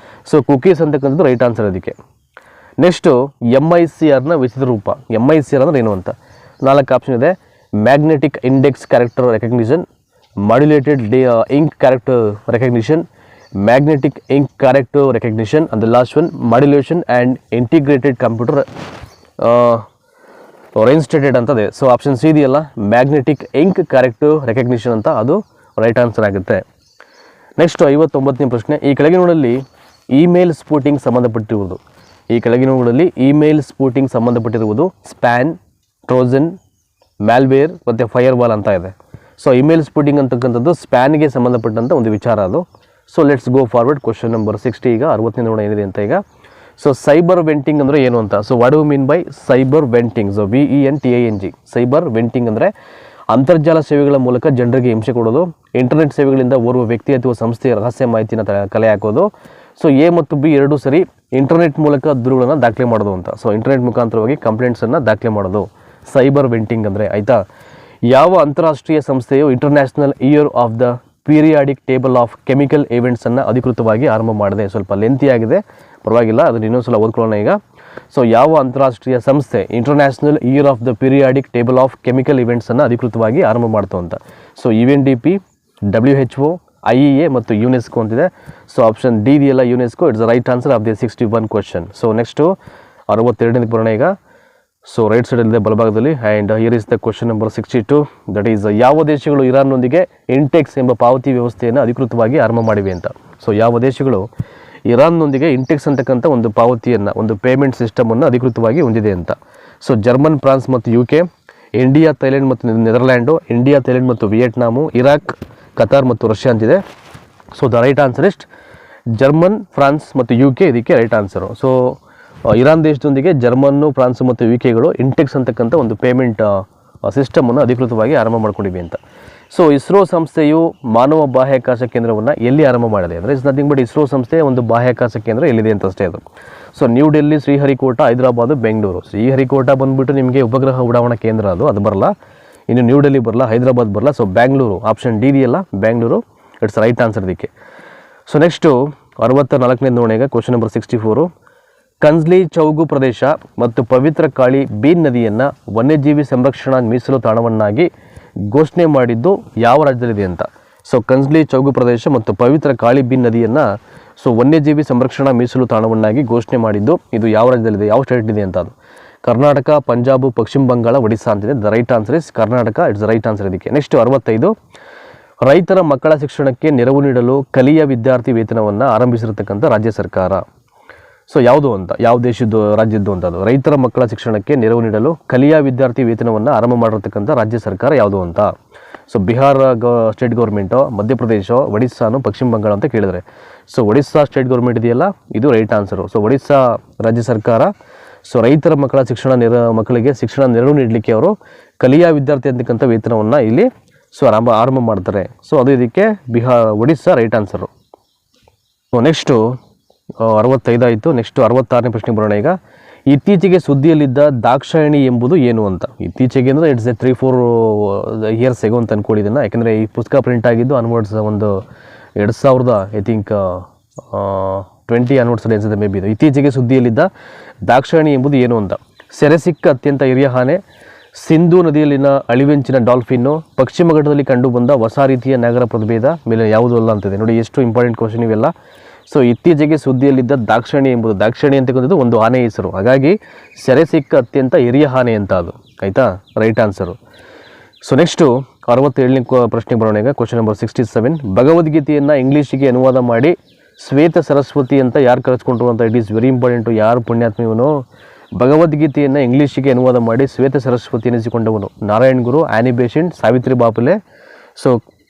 ಸೊ ಕುಕೀಸ್ ಅಂತಕ್ಕಂಥದ್ದು ರೈಟ್ ಆನ್ಸರ್ ಅದಕ್ಕೆ. ನೆಕ್ಸ್ಟು MICRನ ವಿಚಿತ್ರ ರೂಪ. MICR ಅಂದರೆ ಏನು ಅಂತ 4 ಆಪ್ಷನ್ ಇದೆ. Magnetic index character recognition, modulated ink character recognition, magnetic ink character recognition, and the last one modulation and integrated computer reinstated ಅಂತದೆ. ಸೊ ಆಪ್ಷನ್ ಸಿ ಇದೆಯಲ್ಲ, ಮ್ಯಾಗ್ನೆಟಿಕ್ ಇಂಕ್ ಕ್ಯಾರೆಕ್ಟರ್ ರೆಕಗ್ನಿಷನ್ ಅಂತ, ಅದು ರೈಟ್ ಆನ್ಸರ್ ಆಗುತ್ತೆ. Next 59ನೇ ಪ್ರಶ್ನೆ. ಈ ಕೆಳಗಿನಗಳಲ್ಲಿ email spoofing ಸಂಬಂಧಪಟ್ಟಿರುವುದು. ಈ ಕೆಳಗಿನವುಗಳಲ್ಲಿ ಇಮೇಲ್ ಸ್ಪೂಟಿಂಗ್ ಸಂಬಂಧಪಟ್ಟಿರುವುದು ಸ್ಪ್ಯಾನ್, ಟ್ರೋಜನ್, ಮ್ಯಾಲ್ವೇರ್ ಮತ್ತು ಫೈರ್ವಾಲ್ ಅಂತ ಇದೆ. ಸೊ ಇಮೇಲ್ ಸ್ಪೂಟಿಂಗ್ ಅಂತಕ್ಕಂಥದ್ದು ಸ್ಪ್ಯಾನ್ಗೆ ಸಂಬಂಧಪಟ್ಟಂಥ ಒಂದು ವಿಚಾರ ಅದು. So let's go forward. Question number 60 ಈಗ 60ನೇ ನೋಡ ಏನಿದೆ ಅಂತ ಈಗ. ಸೊ ಸೈಬರ್ ವೆಂಟಿಂಗ್ ಅಂದರೆ ಏನು ಅಂತ. So what do mean by cyber venting? So VENTING. Cyber venting ಅಂದರೆ ಅಂತರ್ಜಾಲ ಸೇವೆಗಳ ಮೂಲಕ ಜನರಿಗೆ ಹಿಂಸೆ ಕೊಡೋದು. ಇಂಟರ್ನೆಟ್ ಸೇವೆಗಳಿಂದ ಓರ್ವ ವ್ಯಕ್ತಿ ಅಥವಾ ಸಂಸ್ಥೆಯ ರಹಸ್ಯ ಮಾಹಿತಿನ ಕಲೆ ಹಾಕೋದು. ಸೊ ಎ ಮತ್ತು ಬಿ ಎರಡೂ ಸರಿ. ಇಂಟರ್ನೆಟ್ ಮೂಲಕ ದೂರುಗಳನ್ನು ದಾಖಲೆ ಮಾಡೋದು ಅಂತ. ಸೊ ಇಂಟರ್ನೆಟ್ ಮುಖಾಂತರವಾಗಿ ಕಂಪ್ಲೇಂಟ್ಸನ್ನು ದಾಖಲೆ ಮಾಡೋದು ಸೈಬರ್ ವೆಂಟಿಂಗ್ ಅಂದರೆ. ಆಯಿತಾ. ಯಾವ ಅಂತಾರಾಷ್ಟ್ರೀಯ ಸಂಸ್ಥೆಯು international year of the periodic table of chemical ಈವೆಂಟ್ಸನ್ನು ಅಧಿಕೃತವಾಗಿ ಆರಂಭ ಮಾಡಿದೆ? ಸ್ವಲ್ಪ ಲೆಂತಿ ಆಗಿದೆ, ಪರವಾಗಿಲ್ಲ, ಅದನ್ನು ಇನ್ನೊಂದು ಸಲ ಓದ್ಕೊಳ್ಳೋಣ ಈಗ. ಸೊ ಯಾವ ಅಂತಾರಾಷ್ಟ್ರೀಯ ಸಂಸ್ಥೆ international year of the periodic table of chemical ಈವೆಂಟ್ಸನ್ನು ಅಧಿಕೃತವಾಗಿ ಆರಂಭ ಮಾಡ್ತು ಅಂತ. ಸೊ UNDP, WHO, IEA ಮತ್ತು ಯುನೆಸ್ಕೋ ಅಂತಿದೆ. ಸೊ ಆಪ್ಷನ್ ಡಿ ಇದೆಯಲ್ಲ, UNESCO, it's the right answer of the 61 question. So next 62ನೇ ಬರೋಣ ಈಗ. ಸೊ ರೈಟ್ ಸೈಡಲ್ಲಿದೆ ಬಲಭಾಗದಲ್ಲಿ. And here is the question number 62. That is ಯಾವ ದೇಶಗಳು ಇರಾನ್ನೊಂದಿಗೆ ಇಂಟೆಕ್ಸ್ ಎಂಬ ಪಾವತಿ ವ್ಯವಸ್ಥೆಯನ್ನು ಅಧಿಕೃತವಾಗಿ ಆರಂಭ ಮಾಡಿವೆ ಅಂತ. ಸೊ ಯಾವ ದೇಶಗಳು ಇರಾನ್ನೊಂದಿಗೆ ಇಂಟೆಕ್ಸ್ ಅಂತಕ್ಕಂಥ ಒಂದು ಪಾವತಿಯನ್ನು, ಒಂದು ಪೇಮೆಂಟ್ ಸಿಸ್ಟಮನ್ನು ಅಧಿಕೃತವಾಗಿ ಹೊಂದಿದೆ ಅಂತ. ಸೊ ಜರ್ಮನ್, ಫ್ರಾನ್ಸ್ ಮತ್ತು UK, ಇಂಡಿಯಾ, ಥೈಲ್ಯಾಂಡ್ ಮತ್ತು ನೆದರ್ಲ್ಯಾಂಡು, ಇಂಡಿಯಾ, ಥೈಲ್ಯಾಂಡ್ ಮತ್ತು ವಿಯೆಟ್ನಾಮು, ಇರಾಕ್, ಕತಾರ್ ಮತ್ತು ರಷ್ಯಾ ಅಂತಿದೆ. So the right answer is German, France ಮತ್ತು UK ಇದಕ್ಕೆ ರೈಟ್ ಆನ್ಸರು. ಸೊ ಇರಾನ್ ದೇಶದೊಂದಿಗೆ ಜರ್ಮನ್ನು, ಫ್ರಾನ್ಸು ಮತ್ತು UKಗಳು ಇಂಟೆಕ್ಸ್ ಅಂತಕ್ಕಂಥ ಒಂದು ಪೇಮೆಂಟ್ ಸಿಸ್ಟಮನ್ನು ಅಧಿಕೃತವಾಗಿ ಆರಂಭ ಮಾಡ್ಕೊಂಡಿವೆ ಅಂತ. ಸೊ ಇಸ್ರೋ ಸಂಸ್ಥೆಯು ಮಾನವ ಬಾಹ್ಯಾಕಾಶ ಕೇಂದ್ರವನ್ನು ಎಲ್ಲಿ ಆರಂಭ ಮಾಡಿದೆ ಅಂದರೆ, ಇಟ್ಸ್ ನಥಿಂಗ್ ಬಟ್ ಇಸ್ರೋ ಸಂಸ್ಥೆಯ ಒಂದು ಬಾಹ್ಯಾಕಾಶ ಕೇಂದ್ರ ಎಲ್ಲಿದೆ ಅಂತ ಅಷ್ಟೇ ಅದು. ಸೊ ನ್ಯೂ ಡೆಲ್ಲಿ, ಶ್ರೀಹರಿಕೋಟ, ಹೈದರಾಬಾದು, ಬೆಂಗಳೂರು. ಶ್ರೀಹರಿಕೋಟ ಬಂದುಬಿಟ್ಟು ನಿಮಗೆ ಉಪಗ್ರಹ ಉಡಾವಣಾ ಕೇಂದ್ರ, ಅದು ಬರಲ್ಲ. ಇನ್ನು ನ್ಯೂ ಡೆಲ್ಲಿ ಬರಲ್ಲ, ಹೈದರಾಬಾದ್ ಬರಲ್ಲ. ಸೊ ಬ್ಯಾಂಗ್ಳೂರು, ಆಪ್ಷನ್ ಡಿ ಇದೆಯಲ್ಲ, ಬ್ಯಾಂಗ್ಳೂರು, ಇಟ್ಸ್ ರೈಟ್ ಆನ್ಸರ್ ಇದಕ್ಕೆ. ಸೊ ನೆಕ್ಸ್ಟು 64ನೇ ನೋಡೋಣ ಈಗ. Question number 64. ಕನ್ಸ್ಲಿ ಚೌಗು ಪ್ರದೇಶ ಮತ್ತು ಪವಿತ್ರ ಕಾಳಿ ಬೀನ್ ನದಿಯನ್ನು ವನ್ಯಜೀವಿ ಸಂರಕ್ಷಣಾ ಮೀಸಲು ತಾಣವನ್ನಾಗಿ ಘೋಷಣೆ ಮಾಡಿದ್ದು ಯಾವ ರಾಜ್ಯದಲ್ಲಿದೆ ಅಂತ. ಸೊ ಕನ್ಸ್ಲಿ ಚೌಗು ಪ್ರದೇಶ ಮತ್ತು ಪವಿತ್ರ ಕಾಳಿ ಬೀನ್ ನದಿಯನ್ನು ಸೊ ವನ್ಯಜೀವಿ ಸಂರಕ್ಷಣಾ ಮೀಸಲು ತಾಣವನ್ನಾಗಿ ಘೋಷಣೆ ಮಾಡಿದ್ದು ಇದು ಯಾವ ರಾಜ್ಯದಲ್ಲಿದೆ, ಯಾವ ಸ್ಟೇಟ್ ಇದೆ ಅಂತ. ಅದು ಕರ್ನಾಟಕ, ಪಂಜಾಬ್, ಪಶ್ಚಿಮ ಬಂಗಾಳ, ಒಡಿಸ್ಸಾ ಅಂತಿದೆ. The right answer is Karnataka, it's the right answer ಇದಕ್ಕೆ. ನೆಕ್ಸ್ಟ್ 65. ರೈತರ ಮಕ್ಕಳ ಶಿಕ್ಷಣಕ್ಕೆ ನೆರವು ನೀಡಲು ಕಲಿಯ ವಿದ್ಯಾರ್ಥಿ ವೇತನವನ್ನು ಆರಂಭಿಸಿರತಕ್ಕಂಥ ರಾಜ್ಯ ಸರ್ಕಾರ. ಸೊ ಯಾವುದು ಅಂತ, ಯಾವ ದೇಶದ್ದು, ರಾಜ್ಯದ್ದು ಅಂತ. ಅದು ರೈತರ ಮಕ್ಕಳ ಶಿಕ್ಷಣಕ್ಕೆ ನೆರವು ನೀಡಲು ಕಲಿಯಾ ವಿದ್ಯಾರ್ಥಿ ವೇತನವನ್ನು ಆರಂಭ ಮಾಡಿರತಕ್ಕಂಥ ರಾಜ್ಯ ಸರ್ಕಾರ ಯಾವುದು ಅಂತ. So Bihar state government, Madhya Pradesh, ಒಡಿಸ್ಸಾನು, ಪಶ್ಚಿಮ ಬಂಗಾಳ ಅಂತ ಕೇಳಿದರೆ, ಸೊ ಒಡಿಸ್ಸಾ ಸ್ಟೇಟ್ ಗೌರ್ಮೆಂಟ್ ಇದೆಯಲ್ಲ ಇದು ರೈಟ್ ಆನ್ಸರು. ಸೊ ಒಡಿಸ್ಸಾ ರಾಜ್ಯ ಸರ್ಕಾರ ಸೊ ರೈತರ ಮಕ್ಕಳಿಗೆ ಶಿಕ್ಷಣ ನೆರವು ನೀಡಲಿಕ್ಕೆ ಅವರು ಕಲಿಯಾ ವಿದ್ಯಾರ್ಥಿ ಅಂತಕ್ಕಂಥ ವೇತನವನ್ನು ಇಲ್ಲಿ ಸೊ ಆರಂಭ ಮಾಡ್ತಾರೆ. ಸೊ ಅದು ಇದಕ್ಕೆ Odisha right answer. So next 65 ಆಯಿತು. ನೆಕ್ಸ್ಟು 66ನೇ ಪ್ರಶ್ನೆ ಬರೋಣ. ಈಗ ಇತ್ತೀಚೆಗೆ ಸುದ್ದಿಯಲ್ಲಿದ್ದ ದಾಕ್ಷಾಯಣಿ ಎಂಬುದು ಏನು ಅಂತ. ಇತ್ತೀಚೆಗೆ ಅಂದರೆ ಇಟ್ಸ್ 3-4 ಇಯರ್ಸ್ ಎಗೋ ಅಂತ ಅಂದ್ಕೊಂಡಿದ್ದನ್ನು, ಯಾಕೆಂದರೆ ಈ ಪುಸ್ತಕ ಪ್ರಿಂಟ್ ಆಗಿದ್ದು ಅನ್ವರ್ಡ್ಸ್ ಒಂದು 2000 ಐ ಥಿಂಕ್ 20 ಅನ್ವರ್ಡ್ಸ್ ಅನಿಸುತ್ತೆ ಮೇ ಬಿ. ಇದು ಇತ್ತೀಚೆಗೆ ಸುದ್ದಿಯಲ್ಲಿದ್ದ ದಾಕ್ಷಾಯಣಿ ಎಂಬುದು ಏನು ಅಂತ. ಸೆರೆಸಿಕ್ಕ ಅತ್ಯಂತ ಹಿರಿಯ ಆನೆ, ಸಿಂಧೂ ನದಿಯಲ್ಲಿನ ಅಳಿವೆಂಚಿನ ಡಾಲ್ಫಿನ್ನು, ಪಶ್ಚಿಮ ಘಟ್ಟದಲ್ಲಿ ಕಂಡುಬಂದ ಹೊಸ ರೀತಿಯ ನಗರ ಪ್ರಭೇದ ಮೇಲೆ ಯಾವುದೂ ಅಲ್ಲ ಅಂತಿದೆ. ನೋಡಿ ಎಷ್ಟು ಇಂಪಾರ್ಟೆಂಟ್ ಕ್ವಶನ್ ಇವೆಲ್ಲ. ಸೊ ಇತ್ತೀಚೆಗೆ ಸುದ್ದಿಯಲ್ಲಿದ್ದ ದಾಕ್ಷಾಯಣಿ ಎಂಬುದು, ದಾಕ್ಷಾಯಣಿ ಅಂತಕ್ಕಂಥದ್ದು ಒಂದು ಆನೆ ಹೆಸರು, ಹಾಗಾಗಿ ಸೆರೆ ಸಿಕ್ಕ ಅತ್ಯಂತ ಹಿರಿಯ ಆನೆ ಅಂತ ಅದು, ಆಯಿತಾ, ರೈಟ್ ಆನ್ಸರು. ಸೊ ನೆಕ್ಸ್ಟು 67ನೇ ಪ್ರಶ್ನೆ ಬರೋಣ. ಈಗ ಕ್ವಶನ್ ನಂಬರ್ 67. ಭಗವದ್ಗೀತೆಯನ್ನು ಇಂಗ್ಲೀಷಿಗೆ ಅನುವಾದ ಮಾಡಿ ಶ್ವೇತ ಸರಸ್ವತಿ ಅಂತ ಯಾರು ಕರೆಸ್ಕೊಂಡ್ರು ಅಂತ. It is very important. ಯಾರು ಪುಣ್ಯಾತ್ಮ ಇವನು? ಭಗವದ್ಗೀತೆಯನ್ನು ಇಂಗ್ಲೀಷಿಗೆ ಅನುವಾದ ಮಾಡಿ ಶ್ವೇತ ಸರಸ್ವತಿ ಎನಿಸಿಕೊಂಡವನು Narayan Guru, Annie Besant, Savitri Bapule, so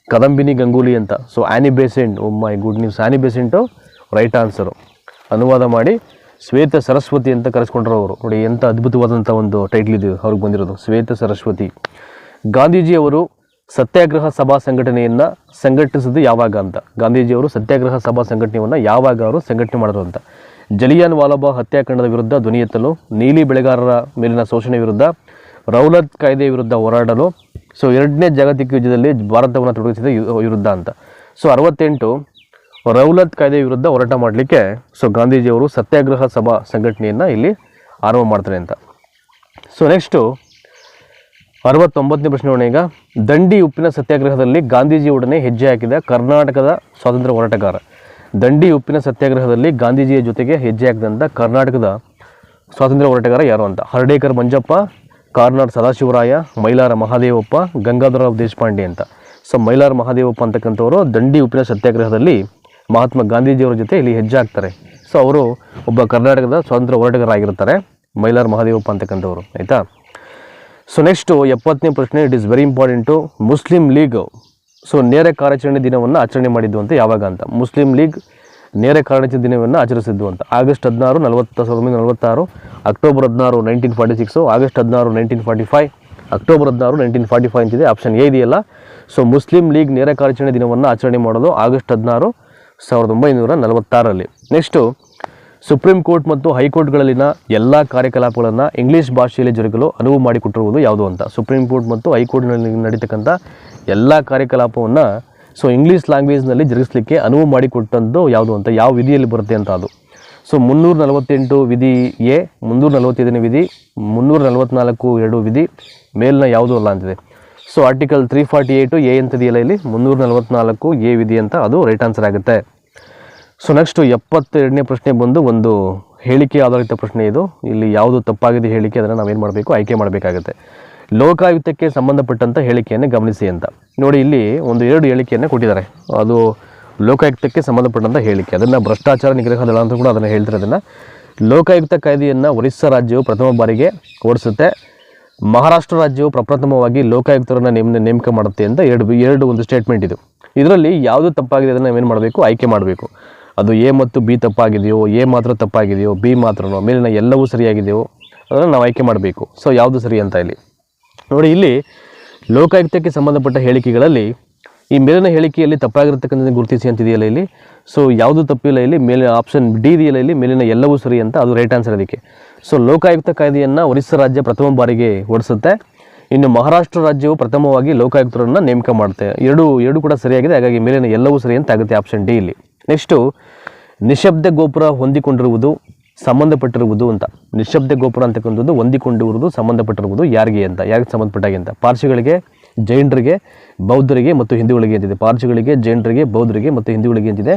Kadambini Ganguly ಅಂತ. So Annie Besant, oh my good news, Annie Besant right answer. ಅನುವಾದ ಮಾಡಿ ಶ್ವೇತ ಸರಸ್ವತಿ ಅಂತ ಕರೆಸ್ಕೊಂಡ್ರು ಅವರು. ನೋಡಿ ಎಂಥ ಅದ್ಭುತವಾದಂಥ ಒಂದು ಟೈಟ್ಲ್ ಇದು ಅವ್ರಿಗೆ ಬಂದಿರೋದು, ಶ್ವೇತ ಸರಸ್ವತಿ. ಗಾಂಧೀಜಿಯವರು ಸತ್ಯಾಗ್ರಹ ಸಭಾ ಸಂಘಟನೆಯನ್ನು ಸಂಘಟಿಸಿದ್ದು ಯಾವಾಗ ಅಂತ. ಗಾಂಧೀಜಿಯವರು ಸತ್ಯಾಗ್ರಹ ಸಭಾ ಸಂಘಟನೆಯನ್ನು ಯಾವಾಗ ಅವರು ಸಂಘಟನೆ ಮಾಡಿದ್ರು ಅಂತ. ಜಲಿಯನ್ ವಾಲಾಬಾಗ್ ಹತ್ಯಾಕಾಂಡದ ವಿರುದ್ಧ ಧ್ವನಿ ಎತ್ತಲು, ನೀಲಿ ಬೆಳೆಗಾರರ ಮೇಲಿನ ಶೋಷಣೆ ವಿರುದ್ಧ, ರೌಲತ್ ಕಾಯ್ದೆ ವಿರುದ್ಧ ಹೋರಾಡಲು, ಸೊ 2ನೇ ಜಾಗತಿಕ ಯುದ್ಧದಲ್ಲಿ ಭಾರತವನ್ನು ತೊಡಗಿಸಿದ ವಿರುದ್ಧ ಅಂತ. ಸೊ 68 ರೌಲತ್ ಕಾಯ್ದೆ ವಿರುದ್ಧ ಹೋರಾಟ ಮಾಡಲಿಕ್ಕೆ ಸೊ ಗಾಂಧೀಜಿಯವರು ಸತ್ಯಾಗ್ರಹ ಸಭಾ ಸಂಘಟನೆಯನ್ನು ಇಲ್ಲಿ ಆರಂಭ ಮಾಡ್ತಾರೆ ಅಂತ. ಸೊ ನೆಕ್ಸ್ಟು 69ನೇ ಪ್ರಶ್ನೆ ನೋಡೋಣ. ಈಗ ದಂಡಿ ಉಪ್ಪಿನ ಸತ್ಯಾಗ್ರಹದಲ್ಲಿ ಗಾಂಧೀಜಿಯೊಡನೆ ಹೆಜ್ಜೆ ಹಾಕಿದ ಕರ್ನಾಟಕದ ಸ್ವಾತಂತ್ರ್ಯ ಹೋರಾಟಗಾರ. ದಂಡಿ ಉಪ್ಪಿನ ಸತ್ಯಾಗ್ರಹದಲ್ಲಿ ಗಾಂಧೀಜಿಯ ಜೊತೆಗೆ ಹೆಜ್ಜೆ ಹಾಕಿದಂಥ ಕರ್ನಾಟಕದ ಸ್ವಾತಂತ್ರ್ಯ ಹೋರಾಟಗಾರ ಯಾರು ಅಂತ. ಹರ್ಡೇಕರ್ ಮಂಜಪ್ಪ, ಕಾರ್ನಾಡ್ ಸದಾಶಿವರಾಯ, ಮೈಲಾರ ಮಹಾದೇವಪ್ಪ, ಗಂಗಾಧರರಾವ್ ದೇಶಪಾಂಡೆ ಅಂತ. ಸೊ ಮೈಲಾರ ಮಹಾದೇವಪ್ಪ ಅಂತಕ್ಕಂಥವರು ದಂಡಿ ಉಪ್ಪಿನ ಸತ್ಯಾಗ್ರಹದಲ್ಲಿ ಮಹಾತ್ಮ ಗಾಂಧೀಜಿಯವರ ಜೊತೆ ಇಲ್ಲಿ ಹೆಜ್ಜೆ ಹಾಕ್ತಾರೆ. ಸೊ ಅವರು ಒಬ್ಬ ಕರ್ನಾಟಕದ ಸ್ವಾತಂತ್ರ್ಯ ಹೋರಾಟಗಾರರಾಗಿರ್ತಾರೆ, ಮೈಲಾರ ಮಹಾದೇವಪ್ಪ ಅಂತಕ್ಕಂಥವ್ರು, ಆಯಿತಾ. ಸೊ ನೆಕ್ಸ್ಟು 70ನೇ ಪ್ರಶ್ನೆ. It is very important. Muslim league so ನೇರ ಕಾರ್ಯಾಚರಣೆ ದಿನವನ್ನು ಆಚರಣೆ ಮಾಡಿದ್ದು ಅಂತ ಯಾವಾಗ ಅಂತ. ಮುಸ್ಲಿಂ ಲೀಗ್ ನೇರ ಕಾರ್ಯಾಚರಣೆ ದಿನವನ್ನು ಆಚರಿಸಿದ್ದು ಅಂತ. ಆಗಸ್ಟ್ 16, 1946, ಅಕ್ಟೋಬರ್ 16, 1946, ಆಗಸ್ಟ್ 16, 1945, ಅಕ್ಟೋಬರ್ 16, 1945 ಅಂತಿದೆ. ಆಪ್ಷನ್ ಎ ಇದೆಯಲ್ಲ. ಸೊ ಮುಸ್ಲಿಂ ಲೀಗ್ ನೇರ ಕಾರ್ಯಾಚರಣೆ ದಿನವನ್ನು ಆಚರಣೆ ಮಾಡೋದು ಆಗಸ್ಟ್ 16, 1946ರಲ್ಲಿ. ನೆಕ್ಸ್ಟು ಸುಪ್ರೀಂ ಕೋರ್ಟ್ ಮತ್ತು ಹೈಕೋರ್ಟ್ಗಳಲ್ಲಿನ ಎಲ್ಲ ಕಾರ್ಯಕಲಾಪಗಳನ್ನು ಇಂಗ್ಲೀಷ್ ಭಾಷೆಯಲ್ಲಿ ಜರುಗಲು ಅನುವು ಮಾಡಿಕೊಟ್ಟಿರುವುದು ಯಾವುದು ಅಂತ. ಸುಪ್ರೀಂ ಕೋರ್ಟ್ ಮತ್ತು ಹೈಕೋರ್ಟ್ನಲ್ಲಿ ನಡೀತಕ್ಕಂಥ ಎಲ್ಲ ಕಾರ್ಯಕಲಾಪವನ್ನು ಸೊ ಇಂಗ್ಲೀಷ್ ಲ್ಯಾಂಗ್ವೇಜ್ನಲ್ಲಿ ಜರುಗಿಸಲಿಕ್ಕೆ ಅನುವು ಮಾಡಿಕೊಟ್ಟದ್ದು ಯಾವುದು ಅಂತ, ಯಾವ ವಿಧಿಯಲ್ಲಿ ಬರುತ್ತೆ ಅಂತ ಅದು. ಸೊ 348 ವಿಧಿ ಎ, 345ನೇ ವಿಧಿ, 344(2) ವಿಧಿ ಮೇಲಿನ ಯಾವುದೂ ಅಲ್ಲ ಅಂತಿದೆ. ಸೊ ಆರ್ಟಿಕಲ್ 348 ಎ ಅಂತದೆಯಲ್ಲ ಇಲ್ಲಿ, 344 ಎ ವಿಧಿ ಅಂತ, ಅದು ರೈಟ್ ಆನ್ಸರ್ ಆಗುತ್ತೆ. ಸೊ ನೆಕ್ಸ್ಟು 72ನೇ ಪ್ರಶ್ನೆ ಬಂದು ಒಂದು ಹೇಳಿಕೆ ಆಧಾರಿತ ಪ್ರಶ್ನೆ ಇದು. ಇಲ್ಲಿ ಯಾವುದು ತಪ್ಪಾಗಿದೆ ಹೇಳಿಕೆ ಅದನ್ನು ನಾವೇನು ಮಾಡಬೇಕು, ಆಯ್ಕೆ ಮಾಡಬೇಕಾಗುತ್ತೆ. ಲೋಕಾಯುಕ್ತಕ್ಕೆ ಸಂಬಂಧಪಟ್ಟಂಥ ಹೇಳಿಕೆಯನ್ನು ಗಮನಿಸಿ ಅಂತ. ನೋಡಿ ಇಲ್ಲಿ 2 ಹೇಳಿಕೆಯನ್ನು ಕೊಟ್ಟಿದ್ದಾರೆ. ಅದು ಲೋಕಾಯುಕ್ತಕ್ಕೆ ಸಂಬಂಧಪಟ್ಟಂಥ ಹೇಳಿಕೆ, ಅದನ್ನು ಭ್ರಷ್ಟಾಚಾರ ನಿಗ್ರಹ ದಳ ಅಂತ ಕೂಡ ಅದನ್ನು ಹೇಳ್ತಾರೆ. ಅದನ್ನು ಲೋಕಾಯುಕ್ತ ಕಾಯ್ದೆಯನ್ನು ಒರಿಸ್ಸಾ ರಾಜ್ಯವು ಪ್ರಥಮ ಬಾರಿಗೆ ಓಡಿಸುತ್ತೆ, ಮಹಾರಾಷ್ಟ್ರ ರಾಜ್ಯವು ಪ್ರಪ್ರಥಮವಾಗಿ ಲೋಕಾಯುಕ್ತರನ್ನು ನೇಮಕ ಮಾಡುತ್ತೆ ಅಂತ ಎರಡು ಒಂದು ಸ್ಟೇಟ್ಮೆಂಟ್ ಇದು. ಇದರಲ್ಲಿ ಯಾವುದು ತಪ್ಪಾಗಿದೆ ಅದನ್ನು ನಾವೇನು ಮಾಡಬೇಕು, ಆಯ್ಕೆ ಮಾಡಬೇಕು. ಅದು ಎ ಮತ್ತು ಬಿ ತಪ್ಪಾಗಿದೆಯೋ, ಎ ಮಾತ್ರ ತಪ್ಪಾಗಿದೆಯೋ, ಬಿ ಮಾತ್ರನೋ, ಮೇಲಿನ ಎಲ್ಲವೂ ಸರಿಯಾಗಿದೆಯೋ ಅದನ್ನು ನಾವು ಆಯ್ಕೆ ಮಾಡಬೇಕು. ಸೊ ಯಾವುದು ಸರಿ ಅಂತ ಇಲ್ಲಿ ನೋಡಿ. ಇಲ್ಲಿ ಲೋಕಾಯುಕ್ತಕ್ಕೆ ಸಂಬಂಧಪಟ್ಟ ಹೇಳಿಕೆಗಳಲ್ಲಿ ಈ ಮೇಲಿನ ಹೇಳಿಕೆಯಲ್ಲಿ ತಪ್ಪಾಗಿರ್ತಕ್ಕಂಥದ್ದು ಗುರುತಿಸಿ ಅಂತಿದೆಯಲ್ಲ ಇಲ್ಲಿ. ಸೊ ಯಾವುದು ತಪ್ಪಿಲ್ಲ ಇಲ್ಲಿ, ಮೇಲೆ ಆಪ್ಷನ್ ಡಿ ಇದೆಯಲ್ಲ ಇಲ್ಲಿ, ಮೇಲಿನ ಎಲ್ಲವೂ ಸರಿ ಅಂತ, ಅದು ರೈಟ್ ಆನ್ಸರ್ ಅದಕ್ಕೆ. ಸೊ ಲೋಕಾಯುಕ್ತ ಕಾಯ್ದೆಯನ್ನು ಒರಿಸ್ಸಾ ರಾಜ್ಯ ಪ್ರಥಮ ಬಾರಿಗೆ ಓಡಿಸುತ್ತೆ, ಇನ್ನು ಮಹಾರಾಷ್ಟ್ರ ರಾಜ್ಯವು ಪ್ರಥಮವಾಗಿ ಲೋಕಾಯುಕ್ತರನ್ನು ನೇಮಕ ಮಾಡುತ್ತೆ. ಎರಡು ಕೂಡ ಸರಿಯಾಗಿದೆ, ಹಾಗಾಗಿ ಮೇಲಿನ ಎಲ್ಲವೂ ಸರಿ ಅಂತ ಆಗುತ್ತೆ, ಆಪ್ಷನ್ ಡಿ ಇಲ್ಲಿ. ನೆಕ್ಸ್ಟು ನಿಶಬ್ದ ಗೋಪುರ ಹೊಂದಿಕೊಂಡಿರುವುದು ಸಂಬಂಧಪಟ್ಟಿರುವುದು ಅಂತ. ನಿಶಬ್ದ ಗೋಪುರ ಅಂತಕ್ಕಂಥದ್ದು ಹೊಂದಿಕೊಂಡಿರುವುದು ಸಂಬಂಧಪಟ್ಟಿರುವುದು ಯಾರಿಗೆ ಅಂತ, ಯಾರಿಗೆ ಸಂಬಂಧಪಟ್ಟಾಗೆ ಅಂತ. ಪಾರ್ಸಿಗಳಿಗೆ, ಜೈನರಿಗೆ, ಬೌದ್ಧರಿಗೆ ಮತ್ತು ಹಿಂದೂಗಳಿಗೆ ಅಂತಿದೆ. ಪಾರ್ಸಿಗಳಿಗೆ, ಜೈನರಿಗೆ, ಬೌದ್ಧರಿಗೆ ಮತ್ತು ಹಿಂದೂಗಳಿಗೆ ಅಂತಿದೆ.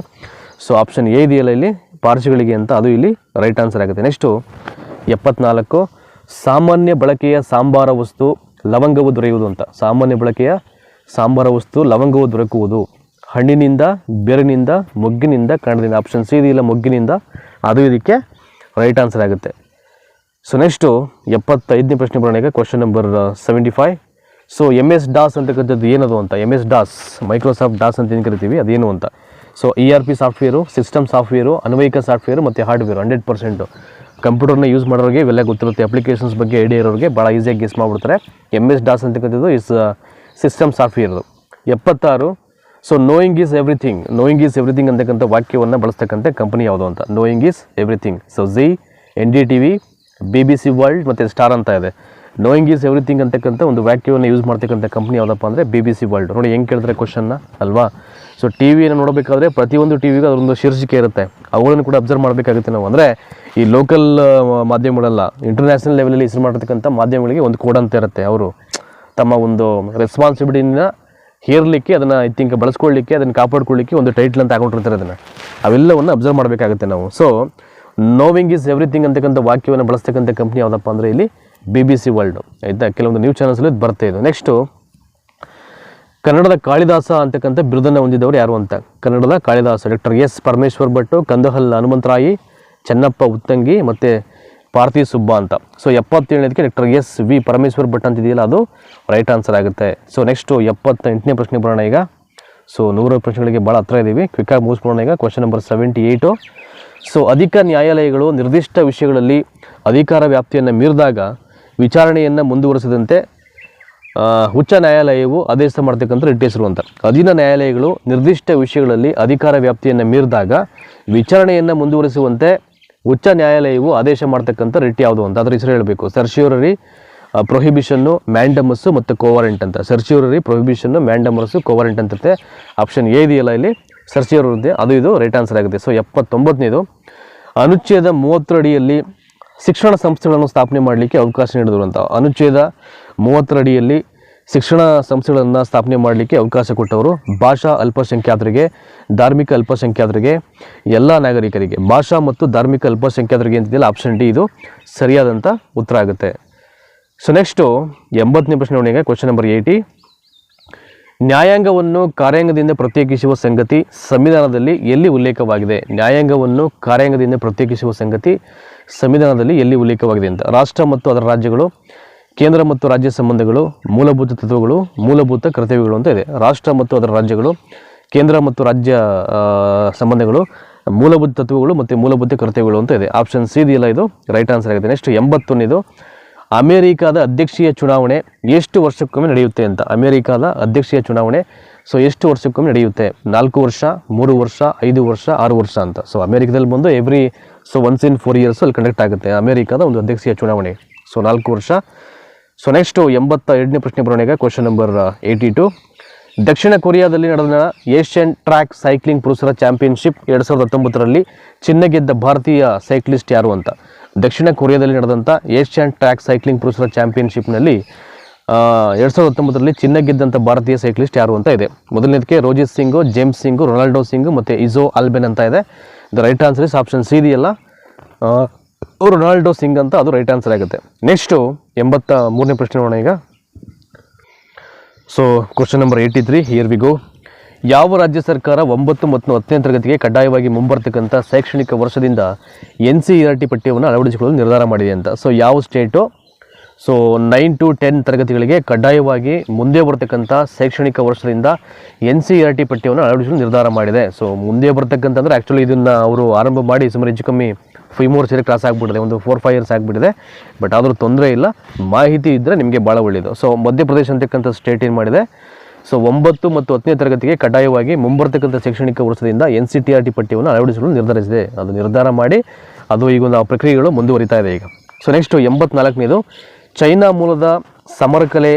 ಸೊ ಆಪ್ಷನ್ ಎ ಇದೆಯಲ್ಲ ಇಲ್ಲಿ, ಪಾರ್ಸಿಗಳಿಗೆ ಅಂತ, ಅದು ಇಲ್ಲಿ ರೈಟ್ ಆನ್ಸರ್ ಆಗುತ್ತೆ. ನೆಕ್ಸ್ಟು 74 ಸಾಮಾನ್ಯ ಬಳಕೆಯ ಸಾಂಬಾರ ವಸ್ತು ಲವಂಗವು ದೊರೆಯುವುದು ಅಂತ. ಸಾಮಾನ್ಯ ಬಳಕೆಯ ಸಾಂಬಾರ ವಸ್ತು ಲವಂಗವು ದೊರಕುವುದು ಹಣ್ಣಿನಿಂದ, ಬೇರಿನಿಂದ, ಮೊಗ್ಗಿನಿಂದ, ಕಾಂಡದಿಂದ. ಆಪ್ಷನ್ ಸಿ ಇದೆಯಲ್ಲ, ಮೊಗ್ಗಿನಿಂದ, ಅದು ಇದಕ್ಕೆ ರೈಟ್ ಆನ್ಸರ್ ಆಗುತ್ತೆ. ಸೊ ನೆಕ್ಸ್ಟು 75ನೇ ಪ್ರಶ್ನೆ ಬರೋಣ. ಈಗ ಕ್ವಶನ್ ನಂಬರ್ 75. ಸೊ MS-DOS ಅಂತಕ್ಕಂಥದ್ದು ಏನದು ಅಂತ, MS-DOS ಮೈಕ್ರೋಸಾಫ್ಟ್ ಡಾಸ್ ಅಂತ ಏನು ಕರಿತೀವಿ ಅದೇನು ಅಂತ. So ERP software, system software, ಅನ್ವಯಿಕ ಸಾಫ್ಟ್ವೇರು ಮತ್ತು ಹಾರ್ಡ್ವೇರು 100% ಕಂಪ್ಯೂಟರ್ನ ಯೂಸ್ ಮಾಡೋರಿಗೆ ಇವೆಲ್ಲ ಗೊತ್ತಿರುತ್ತೆ. ಅಪ್ಲಿಕೇಶನ್ಸ್ ಬಗ್ಗೆ ಐಡಿಯಾ ಇರೋರಿಗೆ ಭಾಳ ಈಸಿಯಾಗಿ ಗೆಸ್ ಮಾಡಿಬಿಡ್ತಾರೆ. MS-DOS ಅಂತಕ್ಕಂಥದ್ದು ಇಸ್ ಸಿಸ್ಟಮ್ ಸಾಫ್ಟ್ವೇರ್ದು. 76 ಸೊ ನೋಯಿಂಗ್ ಈಸ್ ಎವ್ರಿಥಿಂಗ್ ಅಂತಕ್ಕಂಥ ವಾಕ್ಯವನ್ನು ಬಳಸ್ತಕ್ಕಂಥ ಕಂಪನಿ ಯಾವುದು ಅಂತ. Knowing is everything. So Zee, NDTV, BBC world ಮತ್ತು ಸ್ಟಾರ್ ಅಂತ ಇದೆ. ನೋಯಿಂಗ್ ಈಸ್ ಎವ್ರಿಥಿಂಗ್ ಅಂತಕ್ಕಂಥ ಒಂದು ವಾಕ್ಯವನ್ನು ಯೂಸ್ ಮಾಡ್ತಕ್ಕಂಥ ಕಂಪ್ನಿ ಯಾವುದಪ್ಪ ಅಂದರೆ BBC ವರ್ಲ್ಡ್. ನೋಡಿ ಹೆಂಗೆ ಕೇಳ್ತಾರೆ ಕ್ವಶನ್ನ ಅಲ್ವಾ. ಸೊ ಟಿ ವಿಯನ್ನು ನೋಡಬೇಕಾದ್ರೆ ಪ್ರತಿಯೊಂದು ಟಿ ವಿಗೂ ಅದರೊಂದು ಶೀರ್ಷಿಕೆ ಇರುತ್ತೆ, ಅವುಗಳನ್ನು ಕೂಡ ಅಬ್ಸರ್ವ್ ಮಾಡಬೇಕಾಗುತ್ತೆ ನಾವು. ಅಂದರೆ ಈ ಲೋಕಲ್ ಮಾಧ್ಯಮಗಳಲ್ಲ, ಇಂಟರ್ನ್ಯಾಷನಲ್ ಲೆವೆಲಲ್ಲಿ ಹೆಸರು ಮಾಡಿರ್ತಕ್ಕಂಥ ಮಾಧ್ಯಮಗಳಿಗೆ ಒಂದು ಕೋಡ್ ಅಂತ ಇರುತ್ತೆ. ಅವರು ತಮ್ಮ ಒಂದು ರೆಸ್ಪಾನ್ಸಿಬಿಲಿಟಿನ ಹೇರಲಿಕ್ಕೆ, ಅದನ್ನು ಐ ಥಿಂಕ್ ಬಳಸ್ಕೊಳ್ಳಿಕ್ಕೆ, ಅದನ್ನು ಕಾಪಾಡ್ಕೊಳ್ಳಿಕ್ಕೆ ಒಂದು ಟೈಟ್ಲ್ ಅಂತ ಹಾಕೊಂಡಿರ್ತಾರೆ. ಅದನ್ನು ಅವೆಲ್ಲವನ್ನು ಅಬ್ಸರ್ವ್ ಮಾಡಬೇಕಾಗುತ್ತೆ ನಾವು. ಸೊ ನೋವಿಂಗ್ ಈಸ್ ಎವ್ರಿಥಿಂಗ್ ಅಂತಕ್ಕಂಥ ವಾಕ್ಯವನ್ನು ಬಳಸ್ತಕ್ಕಂಥ ಕಂಪ್ನಿ ಯಾವುದಪ್ಪ ಅಂದರೆ ಇಲ್ಲಿ BBC ವರ್ಲ್ಡು. ಆಯಿತಾ, ಕೆಲವೊಂದು ನ್ಯೂಸ್ ಚಾನಲ್ಸಲ್ಲಿ ಬರ್ತಾ ಇದೆ. ನೆಕ್ಸ್ಟು ಕನ್ನಡದ ಕಾಳಿದಾಸ ಅಂತಕ್ಕಂಥ ಬಿರುದನ್ನು ಹೊಂದಿದವರು ಯಾರು ಅಂತ. ಕನ್ನಡದ ಕಾಳಿದಾಸ ಡಾಕ್ಟರ್ S ಪರಮೇಶ್ವರ್ ಭಟ್, ಕಂದಹಲ್ ಹನುಮಂತರಾಯಿ, ಚೆನ್ನಪ್ಪ ಉತ್ತಂಗಿ ಮತ್ತು ಪಾರ್ಥಿ ಸುಬ್ಬ ಅಂತ. ಸೊ 77ನೇದಕ್ಕೆ ಡಾಕ್ಟರ್ SV ಪರಮೇಶ್ವರ್ ಭಟ್ ಅಂತಿದೆಯಲ್ಲ, ಅದು ರೈಟ್ ಆನ್ಸರ್ ಆಗುತ್ತೆ. ಸೊ ನೆಕ್ಸ್ಟು 78ನೇ ಪ್ರಶ್ನೆ ಬರೋಣ ಈಗ. ಸೊ 100 ಪ್ರಶ್ನೆಗಳಿಗೆ ಭಾಳ ಹತ್ರ ಇದ್ದೀವಿ, ಕ್ವಿಕ್ಕಾಗಿ ಮುಗಿಸ್ಬೋಣ ಈಗ. Question number 78. ಸೊ ಅಧಿಕ ನ್ಯಾಯಾಲಯಗಳು ನಿರ್ದಿಷ್ಟ ವಿಷಯಗಳಲ್ಲಿ ಅಧಿಕಾರ ವ್ಯಾಪ್ತಿಯನ್ನು ಮೀರಿದಾಗ ವಿಚಾರಣೆಯನ್ನು ಮುಂದುವರಿಸಿದಂತೆ ಉಚ್ಚ ನ್ಯಾಯಾಲಯವು ಆದೇಶ ಮಾಡ್ತಕ್ಕಂಥ ರಿಟ್ ಹೆಸರು ಅಂತ. ಅಧೀನ ನ್ಯಾಯಾಲಯಗಳು ನಿರ್ದಿಷ್ಟ ವಿಷಯಗಳಲ್ಲಿ ಅಧಿಕಾರ ವ್ಯಾಪ್ತಿಯನ್ನು ಮೀರಿದಾಗ ವಿಚಾರಣೆಯನ್ನು ಮುಂದುವರಿಸುವಂತೆ ಉಚ್ಚ ನ್ಯಾಯಾಲಯವು ಆದೇಶ ಮಾಡ್ತಕ್ಕಂಥ ರಿಟ್ ಯಾವುದು ಅಂತ. ಅದರ ಹೆಸರು ಹೇಳಬೇಕು. ಸರ್ಶ್ಯೂರರಿ, ಪ್ರೊಹಿಬಿಷನ್ನು, ಮ್ಯಾಂಡಮಸ್ಸು ಮತ್ತು ಕೋವಾರೆಂಟ್ ಅಂತ. ಸರ್ಶ್ಯೂರರಿ, ಪ್ರೊಹಿಬಿಷನ್ನು, ಮ್ಯಾಂಡಮಸ್ಸು, ಕೋವಾರೆಂಟ್ ಅಂತಿರುತ್ತೆ. ಆಪ್ಷನ್ ಎ ಇದೆಯಲ್ಲ ಇಲ್ಲಿ ಸರ್ಶ್ಯೂರರಿ, ಅದು ಇದು ರೈಟ್ ಆನ್ಸರ್ ಆಗುತ್ತೆ. ಸೊ 79ನೇದು ಅನುಚ್ಛೇದ 30 ಅಡಿಯಲ್ಲಿ ಶಿಕ್ಷಣ ಸಂಸ್ಥೆಗಳನ್ನು ಸ್ಥಾಪನೆ ಮಾಡಲಿಕ್ಕೆ ಅವಕಾಶ ನೀಡಿದರು ಅಂತ. ಅನುಚ್ಛೇದ 30 ಅಡಿಯಲ್ಲಿ ಶಿಕ್ಷಣ ಸಂಸ್ಥೆಗಳನ್ನು ಸ್ಥಾಪನೆ ಮಾಡಲಿಕ್ಕೆ ಅವಕಾಶ ಕೊಟ್ಟವರು ಭಾಷಾ ಅಲ್ಪಸಂಖ್ಯಾತರಿಗೆ, ಧಾರ್ಮಿಕ ಅಲ್ಪಸಂಖ್ಯಾತರಿಗೆ, ಎಲ್ಲ ನಾಗರಿಕರಿಗೆ. ಭಾಷಾ ಮತ್ತು ಧಾರ್ಮಿಕ ಅಲ್ಪಸಂಖ್ಯಾತರಿಗೆ ಅಂತಿದೆಯಲ್ಲ, ಆಪ್ಷನ್ ಡಿ ಇದು ಸರಿಯಾದಂಥ ಉತ್ತರ ಆಗುತ್ತೆ. ಸೊ ನೆಕ್ಸ್ಟು 80ನೇ ಪ್ರಶ್ನೆ ನೋಡಿ. Question number 80. ನ್ಯಾಯಾಂಗವನ್ನು ಕಾರ್ಯಾಂಗದಿಂದ ಪ್ರತ್ಯೇಕಿಸುವ ಸಂಗತಿ ಸಂವಿಧಾನದಲ್ಲಿ ಎಲ್ಲಿ ಉಲ್ಲೇಖವಾಗಿದೆ? ನ್ಯಾಯಾಂಗವನ್ನು ಕಾರ್ಯಾಂಗದಿಂದ ಪ್ರತ್ಯೇಕಿಸುವ ಸಂಗತಿ ಸಂವಿಧಾನದಲ್ಲಿ ಎಲ್ಲಿ ಉಲ್ಲೇಖವಾಗಿದೆ ಅಂತ. ರಾಷ್ಟ್ರ ಮತ್ತು ಅದರ ರಾಜ್ಯಗಳು, ಕೇಂದ್ರ ಮತ್ತು ರಾಜ್ಯ ಸಂಬಂಧಗಳು, ಮೂಲಭೂತ ತತ್ವಗಳು, ಮೂಲಭೂತ ಕರ್ತವ್ಯಗಳು ಅಂತ ಇದೆ. ರಾಷ್ಟ್ರ ಮತ್ತು ಅದರ ರಾಜ್ಯಗಳು, ಕೇಂದ್ರ ಮತ್ತು ರಾಜ್ಯ ಸಂಬಂಧಗಳು, ಮೂಲಭೂತ ತತ್ವಗಳು ಮತ್ತು ಮೂಲಭೂತ ಕರ್ತವ್ಯಗಳು ಅಂತ ಇದೆ. ಆಪ್ಷನ್ ಸಿ ಇದೆಯಲ್ಲ, ಇದು ರೈಟ್ ಆನ್ಸರ್ ಆಗಿದೆ. ನೆಕ್ಸ್ಟ್ 81ನೇದು ಅಮೇರಿಕಾದ ಅಧ್ಯಕ್ಷೀಯ ಚುನಾವಣೆ ಎಷ್ಟು ವರ್ಷಕ್ಕೊಮ್ಮೆ ನಡೆಯುತ್ತೆ ಅಂತ. ಅಮೇರಿಕಾದ ಅಧ್ಯಕ್ಷೀಯ ಚುನಾವಣೆ ಸೊ ಎಷ್ಟು ವರ್ಷಕ್ಕೊಮ್ಮೆ ನಡೆಯುತ್ತೆ? 4 ವರ್ಷ, 3 ವರ್ಷ, 5 ವರ್ಷ, 6 ವರ್ಷ ಅಂತ. ಸೊ ಅಮೇರಿಕಾದಲ್ಲಿ ಬಂದು ಒನ್ಸ್ ಇನ್ 4 ಇಯರ್ಸ್ ಅಲ್ಲಿ ಕಂಡಕ್ಟ್ ಆಗುತ್ತೆ ಅಮೇರಿಕಾದ ಒಂದು ಅಧ್ಯಕ್ಷೀಯ ಚುನಾವಣೆ. ಸೊ 4 ವರ್ಷ. ಸೊ ನೆಕ್ಸ್ಟು 82ನೇ ಪ್ರಶ್ನೆ ಬರೋಣ ಈಗ. Question number 82. ದಕ್ಷಿಣ ಕೊರಿಯಾದಲ್ಲಿ ನಡೆದ ಏಷ್ಯನ್ ಟ್ರ್ಯಾಕ್ ಸೈಕ್ಲಿಂಗ್ ಪುರುಷರ ಚಾಂಪಿಯನ್ಶಿಪ್ 2019ರಲ್ಲಿ ಚಿನ್ನ ಗೆದ್ದ ಭಾರತೀಯ ಸೈಕ್ಲಿಸ್ಟ್ ಯಾರು ಅಂತ. ದಕ್ಷಿಣ ಕೊರಿಯಾದಲ್ಲಿ ನಡೆದಂಥ ಏಷ್ಯನ್ ಟ್ರ್ಯಾಕ್ ಸೈಕ್ಲಿಂಗ್ ಪುರುಷರ ಚಾಂಪಿಯನ್ಶಿಪ್ನಲ್ಲಿ 2019ರಲ್ಲಿ ಚಿನ್ನ ಗೆದ್ದಂಥ ಭಾರತೀಯ ಸೈಕ್ಲಿಸ್ಟ್ ಯಾರು ಅಂತ ಇದೆ. ಮೊದಲನೇದಕ್ಕೆ ರೋಜಿತ್ ಸಿಂಗು, ಜೇಮ್ಸ್ ಸಿಂಗು, ರೊನಾಲ್ಡೋ ಸಿಂಗು ಮತ್ತು ಇಜೋ ಆಲ್ಬೆನ್ ಅಂತ ಇದೆ. The right answer is option C ಇದೆಯಲ್ಲ, ರೊನಾಲ್ಡೋ ಸಿಂಗ್ ಅಂತ, ಅದು ರೈಟ್ ಆನ್ಸರ್ ಆಗುತ್ತೆ. ನೆಕ್ಸ್ಟು 83ನೇ ಪ್ರಶ್ನೆ ನೋಡೋಣ ಈಗ. So question number 83, here we ಗೋ. ಯಾವ ರಾಜ್ಯ ಸರ್ಕಾರ 9 ಮತ್ತು 10ನೇ ತರಗತಿಗೆ ಕಡ್ಡಾಯವಾಗಿ ಮುಂಬರ್ತಕ್ಕಂಥ ಶೈಕ್ಷಣಿಕ ವರ್ಷದಿಂದ NCERT ಪಠ್ಯವನ್ನು ಅಳವಡಿಸಿಕೊಳ್ಳಲು ನಿರ್ಧಾರ ಮಾಡಿದೆ ಅಂತ. ಸೊ ಯಾವ ಸ್ಟೇಟು? ಸೊ 9 to 10 ತರಗತಿಗಳಿಗೆ ಕಡ್ಡಾಯವಾಗಿ ಮುಂದೆ ಬರ್ತಕ್ಕಂಥ ಶೈಕ್ಷಣಿಕ ವರ್ಷದಿಂದ NCERT ಪಠ್ಯವನ್ನು ಅಳವಡಿಸಲು ನಿರ್ಧಾರ ಮಾಡಿದೆ. ಸೊ ಮುಂದೆ ಬರ್ತಕ್ಕಂಥಂದ್ರೆ ಆ್ಯಕ್ಚುಲಿ ಇದನ್ನು ಅವರು ಆರಂಭ ಮಾಡಿ ಸುಮಾರು ಹೆಚ್ಚು ಕಮ್ಮಿ 5 more ಇಯರ್ ಕ್ಲಾಸ್ ಆಗಿಬಿಟ್ಟಿದೆ, ಒಂದು 4-5 years ಆಗಿಬಿಟ್ಟಿದೆ. ಬಟ್ ಆದರೂ ತೊಂದರೆ ಇಲ್ಲ, ಮಾಹಿತಿ ಇದ್ದರೆ ನಿಮಗೆ ಭಾಳ ಒಳ್ಳೆಯದು. ಸೊ ಮಧ್ಯಪ್ರದೇಶ ಅಂತಕ್ಕಂಥ ಸ್ಟೇಟ್ ಏನು ಮಾಡಿದೆ, ಸೊ 9 ಮತ್ತು 10ನೇ ತರಗತಿಗೆ ಕಡ್ಡಾಯವಾಗಿ ಮುಂಬರ್ತಕ್ಕಂಥ ಶೈಕ್ಷಣಿಕ ವರ್ಷದಿಂದ NCERT ಪಠ್ಯವನ್ನು ಅಳವಡಿಸಲು ನಿರ್ಧರಿಸಿದೆ. ಅದು ನಿರ್ಧಾರ ಮಾಡಿ ಅದು ಈಗೊಂದು ಪ್ರಕ್ರಿಯೆಗಳು ಮುಂದುವರಿತಾ ಇದೆ ಈಗ. ಸೊ ನೆಕ್ಸ್ಟು 84ನೇದು ಚೈನಾ ಮೂಲದ ಸಮರಕಲೆ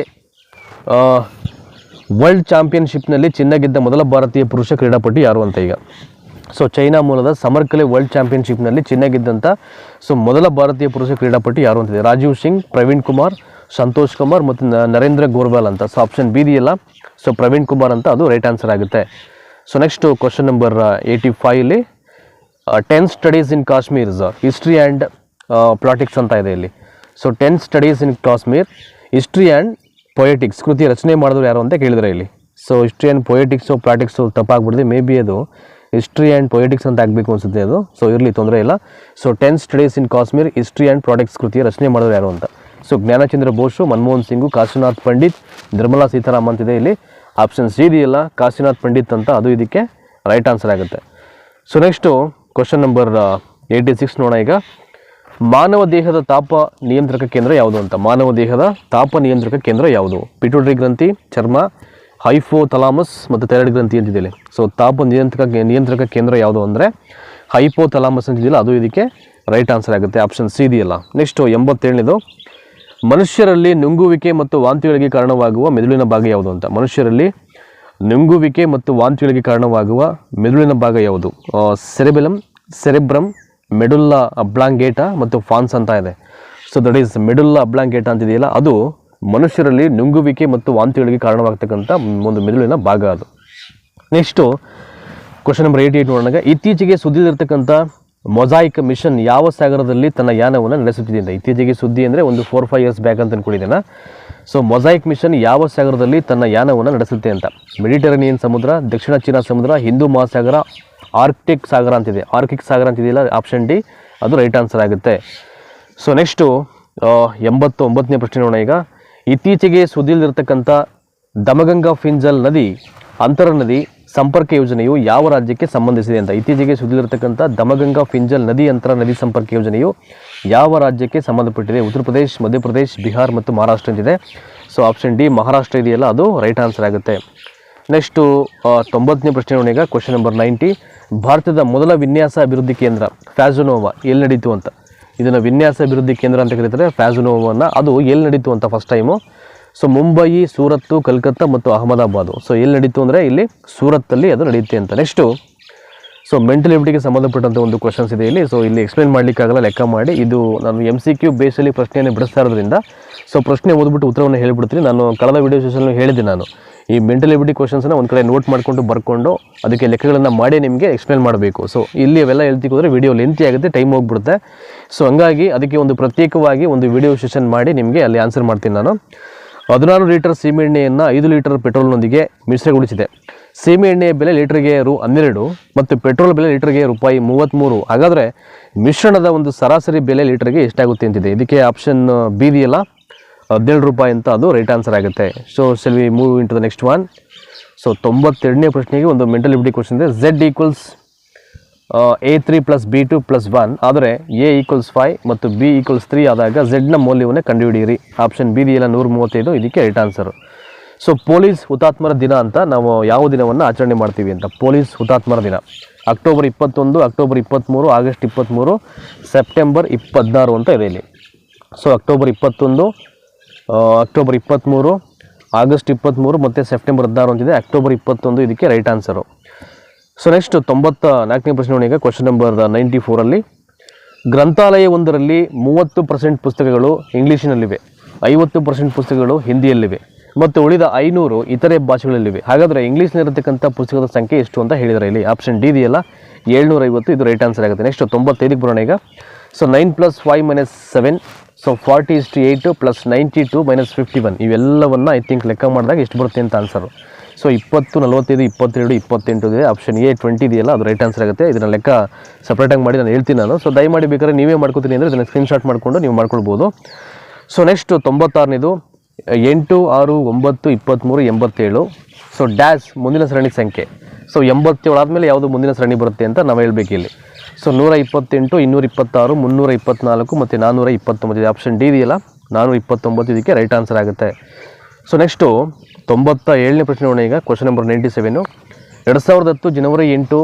ವರ್ಲ್ಡ್ ಚಾಂಪಿಯನ್ಶಿಪ್ನಲ್ಲಿ ಚಿನ್ನ ಗೆದ್ದ ಮೊದಲ ಭಾರತೀಯ ಪುರುಷ ಕ್ರೀಡಾಪಟು ಯಾರು ಅಂತ ಈಗ. ಸೊ ಚೈನಾ ಮೂಲದ ಸಮರಕಲೆ ವರ್ಲ್ಡ್ ಚಾಂಪಿಯನ್ಶಿಪ್ನಲ್ಲಿ ಚಿನ್ನ ಗೆದ್ದಂಥ ಸೊ ಮೊದಲ ಭಾರತೀಯ ಪುರುಷ ಕ್ರೀಡಾಪಟು ಯಾರು ಅಂತಿದೆ. ರಾಜೀವ್ ಸಿಂಗ್, ಪ್ರವೀಣ್ ಕುಮಾರ್, ಸಂತೋಷ್ ಕುಮಾರ್ ಮತ್ತು ನರೇಂದ್ರ ಗೋರ್ವಾಲ್ ಅಂತ. ಸೊ ಆಪ್ಷನ್ ಬಿ ಇದೆಯಲ್ಲ, ಸೊ ಪ್ರವೀಣ್ ಕುಮಾರ್ ಅಂತ, ಅದು ರೈಟ್ ಆನ್ಸರ್ ಆಗುತ್ತೆ. So next question number 85 10 studies in Kashmir history and politics ಅಂತ ಇದೆ ಇಲ್ಲಿ. So 10 studies in Kashmir history and poetics ಕೃತಿ ರಚನೆ ಮಾಡಿದ್ರು ಯಾರು ಅಂತ ಕೇಳಿದರೆ ಇಲ್ಲಿ. So history and poetics politics ತಪ್ಪಾಗ್ಬಿಡಿದೆ, ಮೇ ಬಿ ಅದು ಹಿಸ್ಟ್ರಿ ಆ್ಯಂಡ್ ಪೊಯೆಟಿಕ್ಸ್ ಅಂತ ಆಗಬೇಕು ಅನಿಸುತ್ತೆ ಅದು. ಸೊ ಇರಲಿ, ತೊಂದರೆ ಇಲ್ಲ. So 10 studies in Kashmir history and ಪ್ಲಾಟಿಕ್ಸ್ ಕೃತಿಯ ರಚನೆ ಮಾಡಿದ್ರು ಯಾರು ಅಂತ. ಸೊ ಜ್ಞಾನಚಂದ್ರ ಬೋಸು, ಮನಮೋಹನ್ ಸಿಂಗು, ಕಾಶಿನಾಥ್ ಪಂಡಿತ್, ನಿರ್ಮಲಾ ಸೀತಾರಾಮನ್ ಅಂತಿದೆ ಇಲ್ಲಿ. ಆಪ್ಷನ್ ಸಿ ಇದೆಯಲ್ಲ ಕಾಶಿನಾಥ್ ಪಂಡಿತ್ ಅಂತ, ಅದು ಇದಕ್ಕೆ ರೈಟ್ ಆನ್ಸರ್ ಆಗುತ್ತೆ. ಸೊ ನೆಕ್ಸ್ಟು ಕ್ವಶನ್ ನಂಬರ್ 86 ನೋಡೋಣ ಈಗ. ಮಾನವ ದೇಹದ ತಾಪ ನಿಯಂತ್ರಕ ಕೇಂದ್ರ ಯಾವುದು ಅಂತ. ಮಾನವ ದೇಹದ ತಾಪ ನಿಯಂತ್ರಕ ಕೇಂದ್ರ ಯಾವುದು? ಪಿಟ್ಯೂಟರಿ ಗ್ರಂಥಿ, ಚರ್ಮ, ಹೈಪೋಥಲಾಮಸ್ ಮತ್ತು ಥೈರಾಯ್ಡ್ ಗ್ರಂಥಿ ಅಂತಿದೆ. ಸೊ ತಾಪ ನಿಯಂತ್ರಕ ಕೇಂದ್ರ ಯಾವುದು ಅಂದರೆ ಹೈಪೋಥಲಾಮಸ್ ಅಂತಿದೆಯಲ್ಲ, ಅದು ಇದಕ್ಕೆ ರೈಟ್ ಆನ್ಸರ್ ಆಗುತ್ತೆ. ಆಪ್ಷನ್ ಸಿ ಇದೆಯಲ್ಲ. ನೆಕ್ಸ್ಟು 87ನೇದು, ಮನುಷ್ಯರಲ್ಲಿ ನುಂಗುವಿಕೆ ಮತ್ತು ವಾಂತಿಗಳಿಗೆ ಕಾರಣವಾಗುವ ಮೆದುಳಿನ ಭಾಗ ಯಾವುದು ಅಂತ. ಮನುಷ್ಯರಲ್ಲಿ ನುಂಗುವಿಕೆ ಮತ್ತು ವಾಂತಿಗಳಿಗೆ ಕಾರಣವಾಗುವ ಮೆದುಳಿನ ಭಾಗ ಯಾವುದು? ಸೆರೆಬ್ರಮ್, ಮೆಡುಲ್ಲಾ ಅಬ್ಲಾಂಗೇಟಾ ಮತ್ತು ಫಾನ್ಸ್ ಅಂತ ಇದೆ. ಸೊ ದಟ್ ಈಸ್ ಮೆಡುಲ್ಲಾ ಅಬ್ಲಾಂಗೇಟಾ ಅಂತಿದೆಯಲ್ಲ, ಅದು ಮನುಷ್ಯರಲ್ಲಿ ನುಂಗುವಿಕೆ ಮತ್ತು ವಾಂತಿಗಳಿಗೆ ಕಾರಣವಾಗ್ತಕ್ಕಂಥ ಒಂದು ಮೆದುಳಿನ ಭಾಗ ಅದು. ನೆಕ್ಸ್ಟು ಕ್ವಶನ್ ನಂಬರ್ 88 ನೋಡೋಣ. ಇತ್ತೀಚೆಗೆ ಸುದ್ದಿಲಿರ್ತಕ್ಕಂಥ ಮೊಸಾಯಿಕ್ ಮಿಷನ್ ಯಾವ ಸಾಗರದಲ್ಲಿ ತನ್ನ ಯಾನವನ್ನು ನಡೆಸುತ್ತಿದೆ ಅಂತ. ಇತ್ತೀಚೆಗೆ ಸುದ್ದಿ ಅಂದರೆ ಒಂದು 4-5 ಇಯರ್ಸ್ ಬ್ಯಾಕ್ ಅಂತ ಅಂದ್ಕೊಂಡಿದ್ದೇನೆ. ಸೊ ಮೊಸಾಯಿಕ್ ಮಿಷನ್ ಯಾವ ಸಾಗರದಲ್ಲಿ ತನ್ನ ಯಾನವನ್ನು ನಡೆಸುತ್ತೆ ಅಂತ. ಮೆಡಿಟರೇನಿಯನ್ ಸಮುದ್ರ, ದಕ್ಷಿಣ ಚೀನಾ ಸಮುದ್ರ, ಹಿಂದೂ ಮಹಾಸಾಗರ, ಆರ್ಕ್ಟಿಕ್ ಸಾಗರ ಅಂತಿದೆ. ಆರ್ಕಿಕ್ ಸಾಗರ ಅಂತಿದೆಯಲ್ಲ, ಆಪ್ಷನ್ ಡಿ ಅದು ರೈಟ್ ಆನ್ಸರ್ ಆಗುತ್ತೆ. ಸೊ ನೆಕ್ಸ್ಟು 89ನೇ ಪ್ರಶ್ನೆ ನೋಡೋಣ ಈಗ. ಇತ್ತೀಚೆಗೆ ಸುದ್ದಿಯಲ್ಲಿರ್ತಕ್ಕಂಥ ದಮಗಂಗಾ ಫಿಂಜಲ್ ನದಿ ಅಂತರ ನದಿ ಸಂಪರ್ಕ ಯೋಜನೆಯು ಯಾವ ರಾಜ್ಯಕ್ಕೆ ಸಂಬಂಧಿಸಿದೆ ಅಂತ. ಇತ್ತೀಚೆಗೆ ಸುದ್ದಿಯಲ್ಲಿರ್ತಕ್ಕಂಥ ದಮಗಂಗಾ ಫಿಂಜಲ್ ನದಿ ಅಂತರ ನದಿ ಸಂಪರ್ಕ ಯೋಜನೆಯು ಯಾವ ರಾಜ್ಯಕ್ಕೆ ಸಂಬಂಧಪಟ್ಟಿದೆ? ಉತ್ತರ ಪ್ರದೇಶ್, ಮಧ್ಯಪ್ರದೇಶ್, ಬಿಹಾರ್ ಮತ್ತು ಮಹಾರಾಷ್ಟ್ರ ಅಂತಿದೆ. ಸೊ ಆಪ್ಷನ್ ಡಿ ಮಹಾರಾಷ್ಟ್ರ ಇದೆಯಲ್ಲ, ಅದು ರೈಟ್ ಆನ್ಸರ್ ಆಗುತ್ತೆ. ನೆಕ್ಸ್ಟು 90ನೇ ಪ್ರಶ್ನೆ ನೋಡೋಣ ಈಗ. ಕ್ವಶನ್ ನಂಬರ್ 90, ಭಾರತದ ಮೊದಲ ವಿನ್ಯಾಸ ಅಭಿವೃದ್ಧಿ ಕೇಂದ್ರ ಫ್ಯಾಜುನೋವಾ ಎಲ್ಲಿ ನಡೀತು ಅಂತ. ಇದನ್ನು ವಿನ್ಯಾಸ ಅಭಿವೃದ್ಧಿ ಕೇಂದ್ರ ಅಂತ ಕರೀತಾರೆ ಫ್ಯಾಜುನೋವನ್ನು. ಅದು ಎಲ್ಲಿ ನಡೀತು ಅಂತ first time? So Mumbai, Surat, Calcutta ಮತ್ತು ಅಹಮದಾಬಾದು. ಸೊ ಎಲ್ಲಿ ನಡೀತು ಅಂದರೆ ಇಲ್ಲಿ ಸೂರತ್ತಲ್ಲಿ ಅದು ನಡೆಯುತ್ತೆ ಅಂತ. ನೆಕ್ಸ್ಟು ಸೊ ಮೆಂಟಲ್ ಎಬಿಲಿಟಿಗೆ ಸಂಬಂಧಪಟ್ಟಂಥ ಒಂದು ಕ್ವಶನ್ಸ್ ಇದೆ ಇಲ್ಲಿ. ಸೊ ಇಲ್ಲಿ ಎಕ್ಸ್ಪ್ಲೈನ್ ಮಾಡಲಿಕ್ಕಾಗಲ್ಲ, ಲೆಕ್ಕ ಮಾಡಿ. ಇದು ನಾನು MCQ ಬೇಸಲ್ಲಿ ಪ್ರಶ್ನೆಯನ್ನು ಬಿಡಿಸ್ತಾ ಇರೋದ್ರಿಂದ ಸೊ ಪ್ರಶ್ನೆ ಓದ್ಬಿಟ್ಟು ಉತ್ತರವನ್ನು ಹೇಳಿಬಿಡ್ತೀನಿ. ನಾನು ಕಳೆದ ವಿಡಿಯೋ ಸೆಷನ್ನಲ್ಲಿ ಹೇಳಿದ್ದೆ, ನಾನು ಈ ಮೆಂಟಲ್ ಎಬಿಲಿಟಿ ಕ್ವಶನ್ಸ್ನ ಒಂದು ಕಡೆ ನೋಟ್ ಮಾಡಿಕೊಂಡು ಬರ್ಕೊಂಡು ಅದಕ್ಕೆ ಲೆಕ್ಕಗಳನ್ನು ಮಾಡಿ ನಿಮಗೆ ಎಕ್ಸ್ಪ್ಲೈನ್ ಮಾಡಬೇಕು. ಸೊ ಇಲ್ಲಿ ಅವೆಲ್ಲ ಹೇಳ್ತಿಕ್ಕೆ ಹೋದರೆ ವಿಡಿಯೋ ಲೆಂತಿ ಆಗುತ್ತೆ, ಟೈಮ್ ಹೋಗ್ಬಿಡುತ್ತೆ. ಸೊ ಹಂಗಾಗಿ ಅದಕ್ಕೆ ಒಂದು ಪ್ರತ್ಯೇಕವಾಗಿ ಒಂದು ವಿಡಿಯೋ ಸೆಷನ್ ಮಾಡಿ ನಿಮಗೆ ಅಲ್ಲಿ ಆನ್ಸರ್ ಮಾಡ್ತೀನಿ ನಾನು. 16 ಲೀಟರ್ ಸೀಮೆಎಣ್ಣೆಯನ್ನು 5 ಲೀಟರ್ ಪೆಟ್ರೋಲ್ನೊಂದಿಗೆ ಮಿಶ್ರಗೊಳಿಸಿದೆ. ಸೀಮೆಎಣ್ಣೆಯ ಬೆಲೆ ಲೀಟರ್ಗೆ ₹12 ಮತ್ತು ಪೆಟ್ರೋಲ್ ಬೆಲೆ ಲೀಟರ್ಗೆ ₹33. ಹಾಗಾದರೆ ಮಿಶ್ರಣದ ಒಂದು ಸರಾಸರಿ ಬೆಲೆ ಲೀಟರ್ಗೆ ಎಷ್ಟಾಗುತ್ತೆ ಅಂತಿದೆ. ಇದಕ್ಕೆ ಆಪ್ಷನ್ ಬಿ ಇದೆಯಲ್ಲ ₹17 ಅಂತ, ಅದು ರೈಟ್ ಆನ್ಸರ್ ಆಗುತ್ತೆ. So shall we move in to the next one. So 92ನೇ ಪ್ರಶ್ನೆಗೆ ಒಂದು ಮೆಂಟಲ್ ಎಬಿಲಿಟಿ ಕ್ವಶನ್ ಇದೆ. Z ಈಕ್ವಲ್ಸ್ A3 + B2 + 1 ಆದರೆ A = 5 ಮತ್ತು B = 3 ಆದಾಗ Z ನ ಮೌಲ್ಯವನ್ನು ಕಂಡುಹಿಡಿಯಿರಿ. ಆಪ್ಷನ್ ಬಿ ಇದೆಯಲ್ಲ 135, ಇದಕ್ಕೆ ರೈಟ್ ಆನ್ಸರು. ಸೊ ಪೊಲೀಸ್ ಹುತಾತ್ಮರ ದಿನ ಅಂತ ನಾವು ಯಾವ ದಿನವನ್ನು ಆಚರಣೆ ಮಾಡ್ತೀವಿ ಅಂತ. ಪೊಲೀಸ್ ಹುತಾತ್ಮರ ದಿನ ಅಕ್ಟೋಬರ್ 21, ಅಕ್ಟೋಬರ್ 23, ಆಗಸ್ಟ್ 23, ಸೆಪ್ಟೆಂಬರ್ 16 ಅಂತ ಇದೆ ಇಲ್ಲಿ. ಸೊ ಅಕ್ಟೋಬರ್ 21, ಅಕ್ಟೋಬರ್ 23, ಆಗಸ್ಟ್ 23 ಮತ್ತು ಸೆಪ್ಟೆಂಬರ್ 16 ಅಂತಿದೆ. ಅಕ್ಟೋಬರ್ 21 ಇದಕ್ಕೆ ರೈಟ್ ಆನ್ಸರು. ಸೊ ನೆಕ್ಸ್ಟ್ 94ನೇ ಪ್ರಶ್ನೆ ಈಗ. ಕ್ವಶನ್ ನಂಬರ್ 94ಅಲ್ಲಿ, ಗ್ರಂಥಾಲಯವೊಂದರಲ್ಲಿ 30% ಪುಸ್ತಕಗಳು ಇಂಗ್ಲೀಷಿನಲ್ಲಿವೆ, 50% ಪುಸ್ತಕಗಳು ಹಿಂದಿಯಲ್ಲಿವೆ ಮತ್ತು ಉಳಿದ 500 ಇತರೆ ಭಾಷೆಗಳಲ್ಲಿವೆ. ಹಾಗಾದರೆ ಇಂಗ್ಲೀಷ್ನಲ್ಲಿರತಕ್ಕಂಥ ಪುಸ್ತಕದ ಸಂಖ್ಯೆ ಎಷ್ಟು ಅಂತ ಹೇಳಿದರೆ ಇಲ್ಲಿ. ಆಪ್ಷನ್ ಡಿ ಇದೆಯಲ್ಲ 750, ಇದು ರೈಟ್ ಆನ್ಸರ್ ಆಗುತ್ತೆ. ನೆಕ್ಸ್ಟ್ 95ಗೆ ಬರೋಣ ಈಗ. ಸೊ 9 + 5 - 7, ಸೊ 40:8 + 92 - 51 ಇವೆಲ್ಲವನ್ನು ಐ ಥಿಂಕ್ ಲೆಕ್ಕ ಮಾಡಿದಾಗ ಎಷ್ಟು ಬರುತ್ತೆ ಅಂತ ಆನ್ಸರು. ಸೊ 20, 45, 22, 28 ಇದೆ. ಆಪ್ಷನ್ ಎ 20 ಇದೆಯಲ್ಲ, ಅದು ರೈಟ್ ಆನ್ಸರ್ ಆಗುತ್ತೆ. ಇದನ್ನು ಲೆಕ್ಕ ಸಪ್ರೇಟಾಗಿ ಮಾಡಿ ನಾನು ಹೇಳ್ತೀನಿ ನಾನು. ಸೊ ದಯಮಾಡಿ ಬೇಕಾದ್ರೆ ನೀವೇ ಮಾಡ್ಕೋತೀನಿ ಅಂದರೆ ಇದನ್ನು ಸ್ಕ್ರೀನ್ಶಾಟ್ ಮಾಡಿಕೊಂಡು ನೀವು ಮಾಡ್ಕೊಳ್ಬೋದು. ಸೊ ನೆಕ್ಸ್ಟ್ 96ನೇದು 8, 6, 9, 23, 87. ಸೊ ಡ್ಯಾಶ್ ಮುಂದಿನ ಸರಣಿ ಸಂಖ್ಯೆ. ಸೊ 87 ಆದಮೇಲೆ ಯಾವುದು ಮುಂದಿನ ಸರಣಿ ಬರುತ್ತೆ ಅಂತ ನಾವು ಹೇಳಬೇಕು ಇಲ್ಲಿ. ಸೊ 128, 226, 324 ಮತ್ತು 429 ಇದೆ. ಆಪ್ಷನ್ ಡಿ ಇದೆಯಲ್ಲ 429, ಇದಕ್ಕೆ ರೈಟ್ ಆನ್ಸರ್ ಆಗುತ್ತೆ. ಸೊ ನೆಕ್ಸ್ಟು 97ನೇ ಪ್ರಶ್ನೆ ನೋಡೋಣ ಈಗ. ಕ್ವಶನ್ ನಂಬರ್ 97, 2010 ಜನವರಿ 8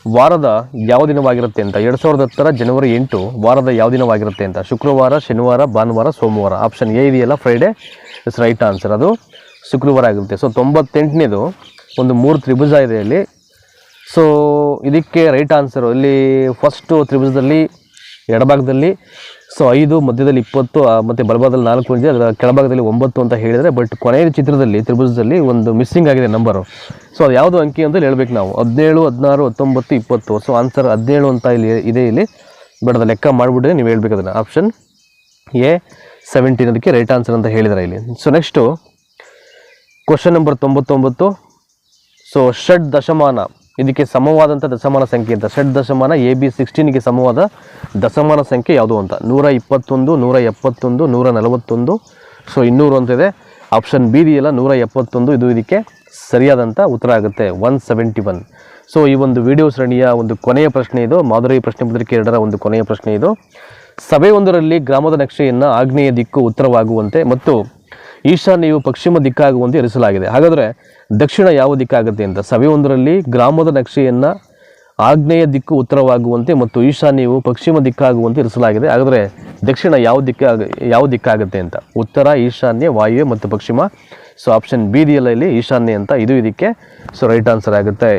ವಾರದ ಯಾವ ದಿನವಾಗಿರುತ್ತೆ ಅಂತ. 2010 ಜನವರಿ 8 ವಾರದ ಯಾವ ದಿನವಾಗಿರುತ್ತೆ ಅಂತ. ಶುಕ್ರವಾರ, ಶನಿವಾರ, ಭಾನುವಾರ, ಸೋಮವಾರ. ಆಪ್ಷನ್ ಎ ಇದೆಯಲ್ಲ ಫ್ರೈಡೆ, ಇಟ್ಸ್ ರೈಟ್ ಆನ್ಸರ್, ಅದು ಶುಕ್ರವಾರ ಆಗಿರುತ್ತೆ. ಸೊ 98ನೇದು ಒಂದು 3 ತ್ರಿಭುಜ ಇದೆ ಇಲ್ಲಿ. ಸೊ ಇದಕ್ಕೆ ರೈಟ್ ಆನ್ಸರು ಇಲ್ಲಿ ಫಸ್ಟು ತ್ರಿಭುಜದಲ್ಲಿ ಎಡಭಾಗದಲ್ಲಿ ಸೊ 5, ಮಧ್ಯದಲ್ಲಿ 20 ಮತ್ತು ಬಲಭಾಗದಲ್ಲಿ 4 ಇದೆ, ಅದರ ಕೆಳಭಾಗದಲ್ಲಿ 9 ಅಂತ ಹೇಳಿದರೆ, ಬಟ್ ಕೊನೆಯ ಚಿತ್ರದಲ್ಲಿ ತ್ರಿಭುಜದಲ್ಲಿ ಒಂದು ಮಿಸ್ಸಿಂಗ್ ಆಗಿದೆ ನಂಬರು. ಸೊ ಅದು ಯಾವುದು ಅಂಕಿ ಅಂತ ಹೇಳಬೇಕು ನಾವು. 17, 16, 19, 20. ಸೊ ಆನ್ಸರ್ 17 ಅಂತ ಇಲ್ಲಿ ಇದೆ ಇಲ್ಲಿ, ಬಟ್ ಅದು ಲೆಕ್ಕ ಮಾಡಿಬಿಟ್ರೆ ನೀವು ಹೇಳ್ಬೇಕು ಅದನ್ನು. ಆಪ್ಷನ್ ಎ 17 ಅದಕ್ಕೆ ರೈಟ್ ಆನ್ಸರ್ ಅಂತ ಹೇಳಿದರೆ ಇಲ್ಲಿ. So next question number 99. So ಷಡ್ ದಶಮಾನ ಇದಕ್ಕೆ ಸಮವಾದಂಥ ದಶಮಾನ ಸಂಖ್ಯೆ ಅಂತ, ಷಡ್ ದಶಮಾನ AB 16ಗೆ ಸಮವಾದ ದಶಮಾನ ಸಂಖ್ಯೆ ಯಾವುದು ಅಂತ. 121, 171, 141, ಸೊ 200 ಅಂತಿದೆ. ಆಪ್ಷನ್ ಬಿ ಇದೆಯಲ್ಲ 171, ಇದು ಇದಕ್ಕೆ ಸರಿಯಾದಂಥ ಉತ್ತರ ಆಗುತ್ತೆ, 171. ಸೊ ಈ ಒಂದು ವಿಡಿಯೋ ಸರಣಿಯ ಒಂದು ಕೊನೆಯ ಪ್ರಶ್ನೆ ಇದು, ಮಾದರಿ ಪ್ರಶ್ನೆ ಪತ್ರಿಕೆ 2ರ ಒಂದು ಕೊನೆಯ ಪ್ರಶ್ನೆ ಇದು. ಸಭೆಯೊಂದರಲ್ಲಿ ಗ್ರಾಮದ ನಕ್ಷೆಯನ್ನು ಆಗ್ನೇಯ ದಿಕ್ಕು ಉತ್ತರವಾಗುವಂತೆ ಮತ್ತು ಈಶಾನ್ಯವು ಪಶ್ಚಿಮ ದಿಕ್ಕಾಗುವಂತೆ ಇರಿಸಲಾಗಿದೆ. ಹಾಗಾದರೆ ದಕ್ಷಿಣ ಯಾವ ದಿಕ್ಕಾಗುತ್ತೆ ಅಂತ. ಸಭೆಯೊಂದರಲ್ಲಿ ಗ್ರಾಮದ ನಕ್ಷೆಯನ್ನು ಆಗ್ನೇಯ ದಿಕ್ಕು ಉತ್ತರವಾಗುವಂತೆ ಮತ್ತು ಈಶಾನ್ಯವು ಪಶ್ಚಿಮ ದಿಕ್ಕಾಗುವಂತೆ ಇರಿಸಲಾಗಿದೆ. ಹಾಗಾದರೆ ದಕ್ಷಿಣ ಯಾವ ದಿಕ್ಕಾಗುತ್ತೆ ಅಂತ. ಉತ್ತರ, ಈಶಾನ್ಯ, ವಾಯುವ್ಯ ಮತ್ತು ಪಶ್ಚಿಮ. ಸೊ ಆಪ್ಷನ್ ಬಿ ಇದೆಯಲ್ಲ ಇಲ್ಲಿ ಈಶಾನ್ಯ ಅಂತ, ಇದು ಇದಕ್ಕೆ ಸೊ ರೈಟ್ ಆನ್ಸರ್ ಆಗುತ್ತೆ.